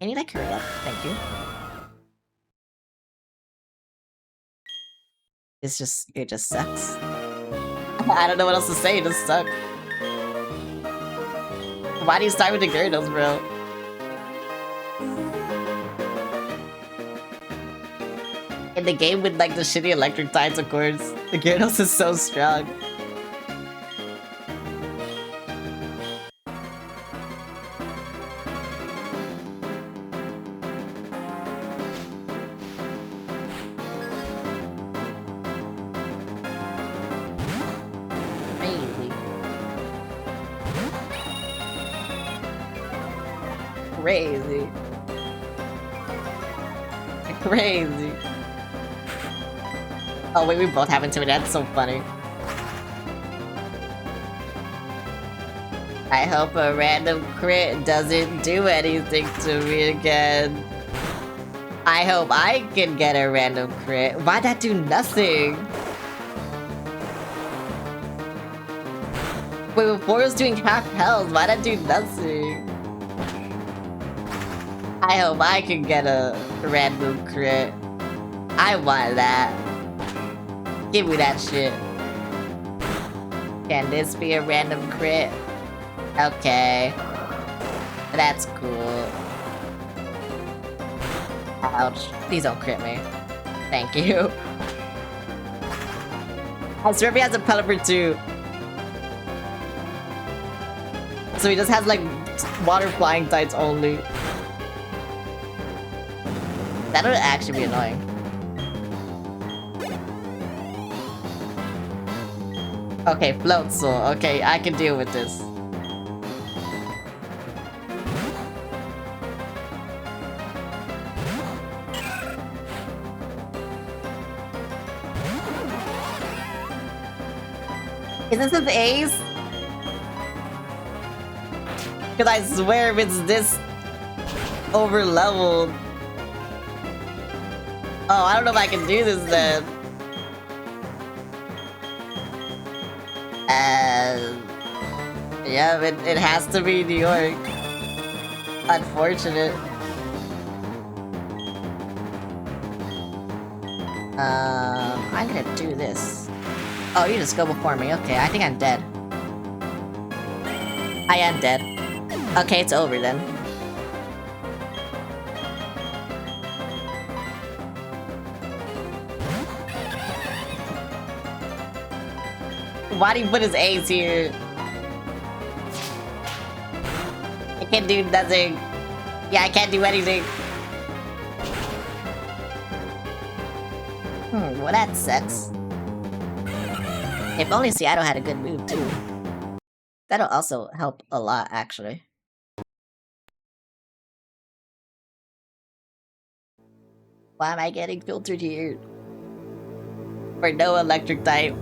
I need that hurry up. Thank you. It just sucks. I don't know what else to say, it just sucks. Why do you start with the Gyarados, bro? In the game with like the shitty electric types, of course, the Gyarados is so strong. Crazy. Crazy. Oh wait, we both have Intimidate, that's so funny. I hope a random crit doesn't do anything to me again. I hope I can get a random crit. Why'd that do nothing? Wait, before it was doing half health, why'd that do nothing? I hope I can get a random crit. I want that. Give me that shit. Can this be a random crit? Okay. That's cool. Ouch. Please don't crit me. Thank you. I swear he has a Pelipper too. So he just has like water flying types only. That would actually be annoying. Okay, Float Soul. Okay, I can deal with this. Is this his ace? Cause I swear if it's this over leveled. Oh, I don't know if I can do this then. Yeah, it has to be New York. Unfortunate. I'm gonna do this. Oh, you just go before me. Okay, I think I'm dead. I am dead. Okay, it's over then. Why do you put his A's here? I can't do nothing. Yeah, I can't do anything. Well that sucks. If only Seattle had a good move too. That'll also help a lot, actually. Why am I getting filtered here? For no electric type.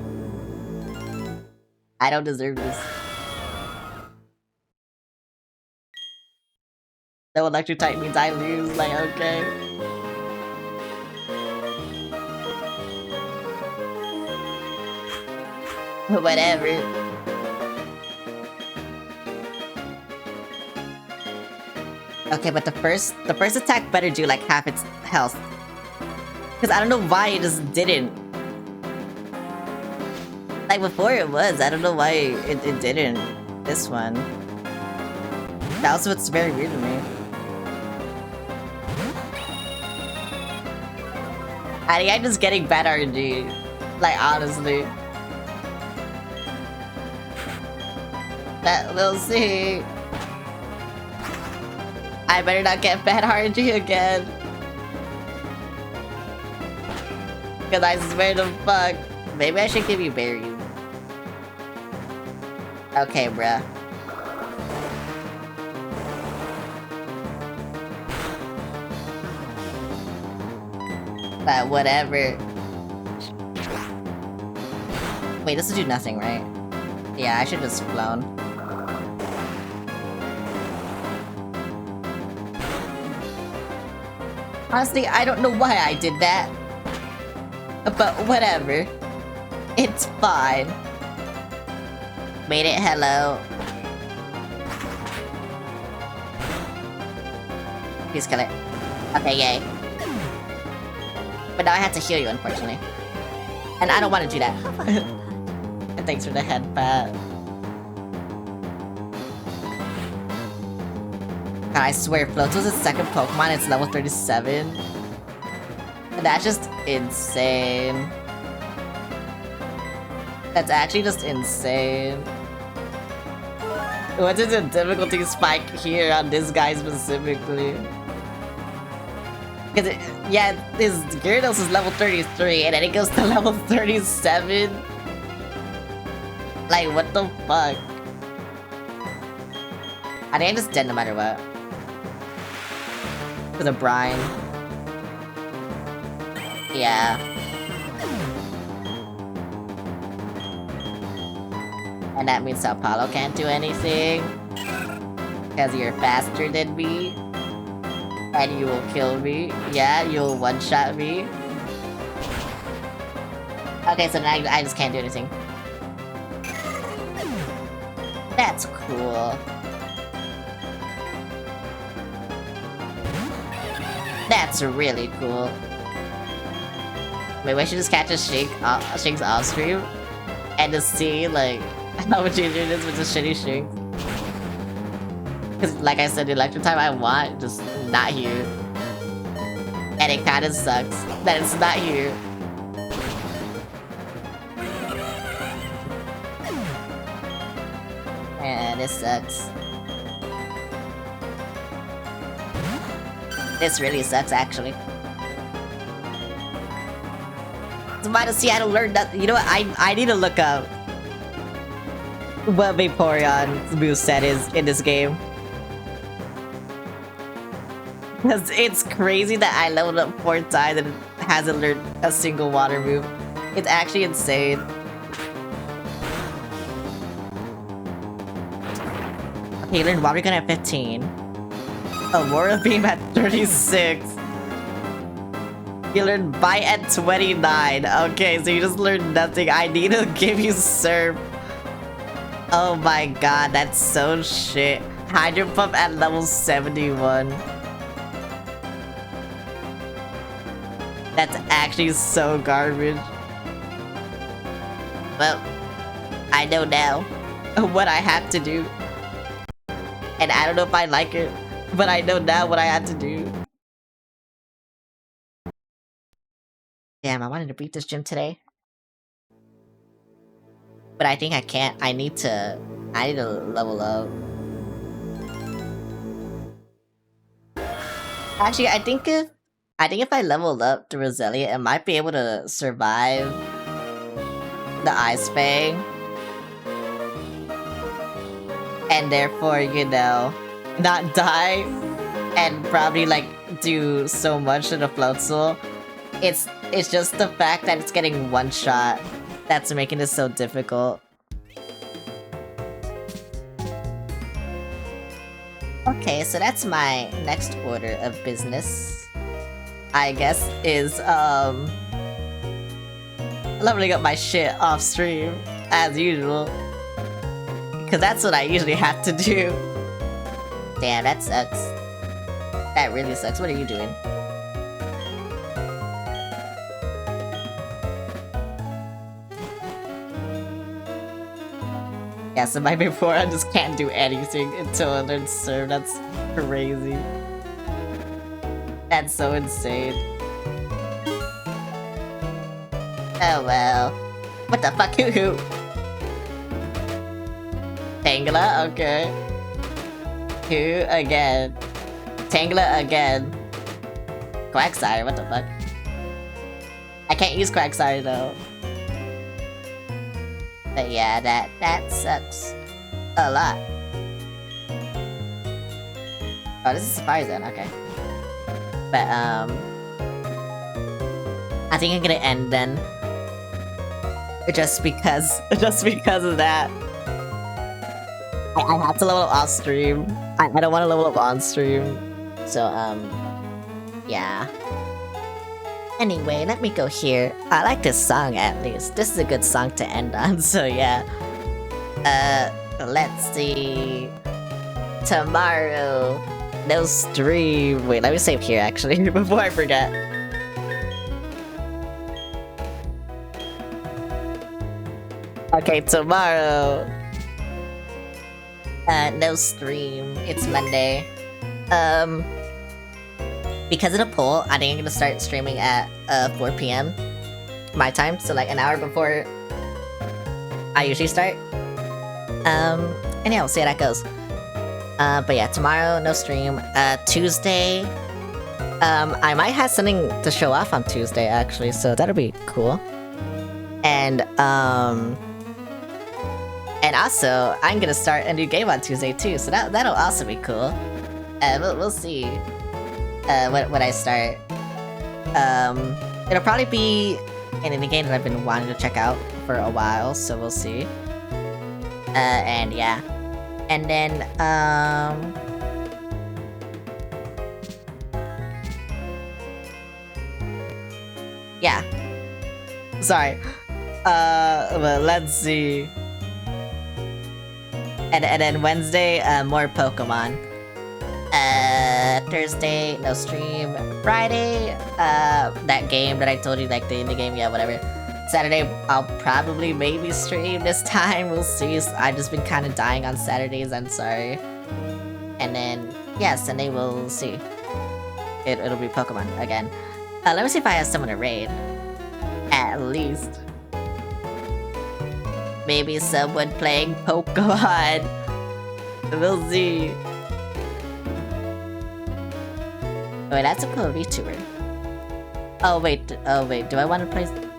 I don't deserve this. No electric type means I lose, like, okay. Whatever. Okay, but the first attack better do like half its health. Cause I don't know why it just didn't. Like before it was, I don't know why it didn't. This one. That's what's very weird to me. I think I'm just getting bad RNG. Like honestly. We'll see. I better not get bad RNG again. Cause I swear to fuck. Maybe I should give you berries. Okay, bruh. But whatever. Wait, this will do nothing, right? Yeah, I should just flown. Honestly, I don't know why I did that. But whatever. It's fine. Made it, hello. Please kill it. Okay, yay. But now I have to heal you, unfortunately. And I don't want to do that. And thanks for the head pat. God, I swear, Floatzel's its second Pokemon, it's level 37. And that's just insane. That's actually just insane. What is the difficulty spike here on this guy specifically? Because, yeah, his Gyarados is level 33, and then it goes to level 37? Like, what the fuck? I think I'm just dead no matter what. For the brine. Yeah. And that means Sao Paulo can't do anything. Because you're faster than me. And you will kill me. Yeah, you'll one-shot me. Okay, so now I just can't do anything. That's cool. That's really cool. Maybe I should just catch a Shink's off stream and just see like how much easier it is with the shitty Shink. Cause like I said, the electric type I want just not here. And it kinda sucks that it's not here. And this sucks. This really sucks, actually. It's about to see I don't learn that. You know what? I need to look up what Vaporeon's moveset is in this game. Because it's crazy that I leveled up 4 times and it hasn't learned a single water move. It's actually insane. Okay, you learned Water Gun at 15. Aurora Beam at 36. You learned Bite at 29. Okay, so you just learned nothing. I need to give you Surf. Oh my god, that's so shit. Hydro Pump at level 71. That's actually so garbage. Well, I know now what I have to do. And I don't know if I like it, but I know now what I have to do. Damn, I wanted to beat this gym today. But I think I can't. I need to level up. Actually, I think if I leveled up the Roselia, I might be able to survive the Ice Fang. And therefore, you know, not die and probably like do so much to the Floatzel. It's just the fact that it's getting one shot that's making this so difficult. Okay, so that's my next order of business. I guess is leveling up my shit off stream as usual. Cause that's what I usually have to do. Damn, that sucks. That really sucks. What are you doing? Yeah, so my before I just can't do anything until I learn Surf. That's crazy. That's so insane. Oh well. What the fuck? Hoo-hoo. Tangela? Okay. Who again? Tangela again. Quagsire, what the fuck? I can't use Quagsire though. But yeah, that sucks a lot. Oh, this is Fire Zone, okay. But I think I'm gonna end then. Just because of that. I have to level up off stream. I don't want to level up on stream. So yeah. Anyway, let me go here. I like this song at least. This is a good song to end on, so yeah. Let's see. Tomorrow, no stream. Wait, let me save here actually, before I forget. Okay, tomorrow. No stream. It's Monday. Because of the poll, I think I'm gonna start streaming at 4 p.m. my time, so like an hour before I usually start. And yeah, we'll see how that goes. But yeah, tomorrow no stream. Tuesday, I might have something to show off on Tuesday actually, so that'll be cool. And also I'm gonna start a new game on Tuesday too, so that'll also be cool. We'll see. When I start. It'll probably be an indie game that I've been wanting to check out for a while, so we'll see. And yeah. And then, yeah. Sorry. But let's see. And then Wednesday, more Pokemon. Thursday, no stream. Friday, that game that I told you, like the indie game, yeah, whatever. Saturday, I'll probably maybe stream this time, we'll see. I've just been kind of dying on Saturdays, I'm sorry. And then, yeah, Sunday we'll see. It'll be Pokemon again. Let me see if I have someone to raid. At least. Maybe someone playing Pokemon. We'll see. Wait, that's a cool VTuber. Oh wait, do I want to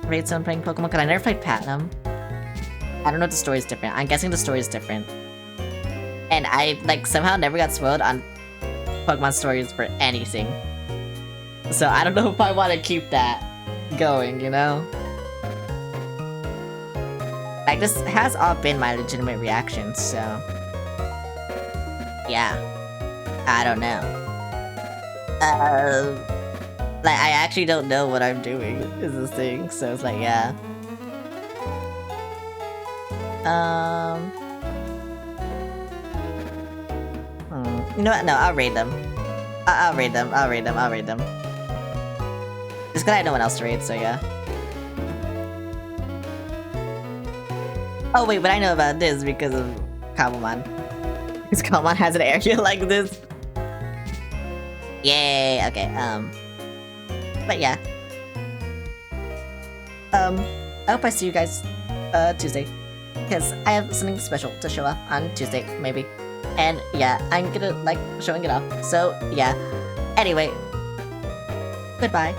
raid someone playing Pokemon? Cause I never played Platinum. I don't know if the story's different. I'm guessing the story's different. And I, like, somehow never got spoiled on Pokemon stories for anything. So I don't know if I want to keep that going, you know? Like, this has all been my legitimate reactions, so... yeah. I don't know. Like, I actually don't know what I'm doing, is this thing, so it's like, yeah. You know what? No, I'll raid them. I'll raid them. Just cause I have no one else to raid, so yeah. Oh wait, but I know about this because of Kabumon. Because Kabumon has an area like this. Yay, okay, but yeah. I hope I see you guys, Tuesday. Because I have something special to show off on Tuesday, maybe. And yeah, I'm gonna like showing it off, so yeah. Anyway, goodbye.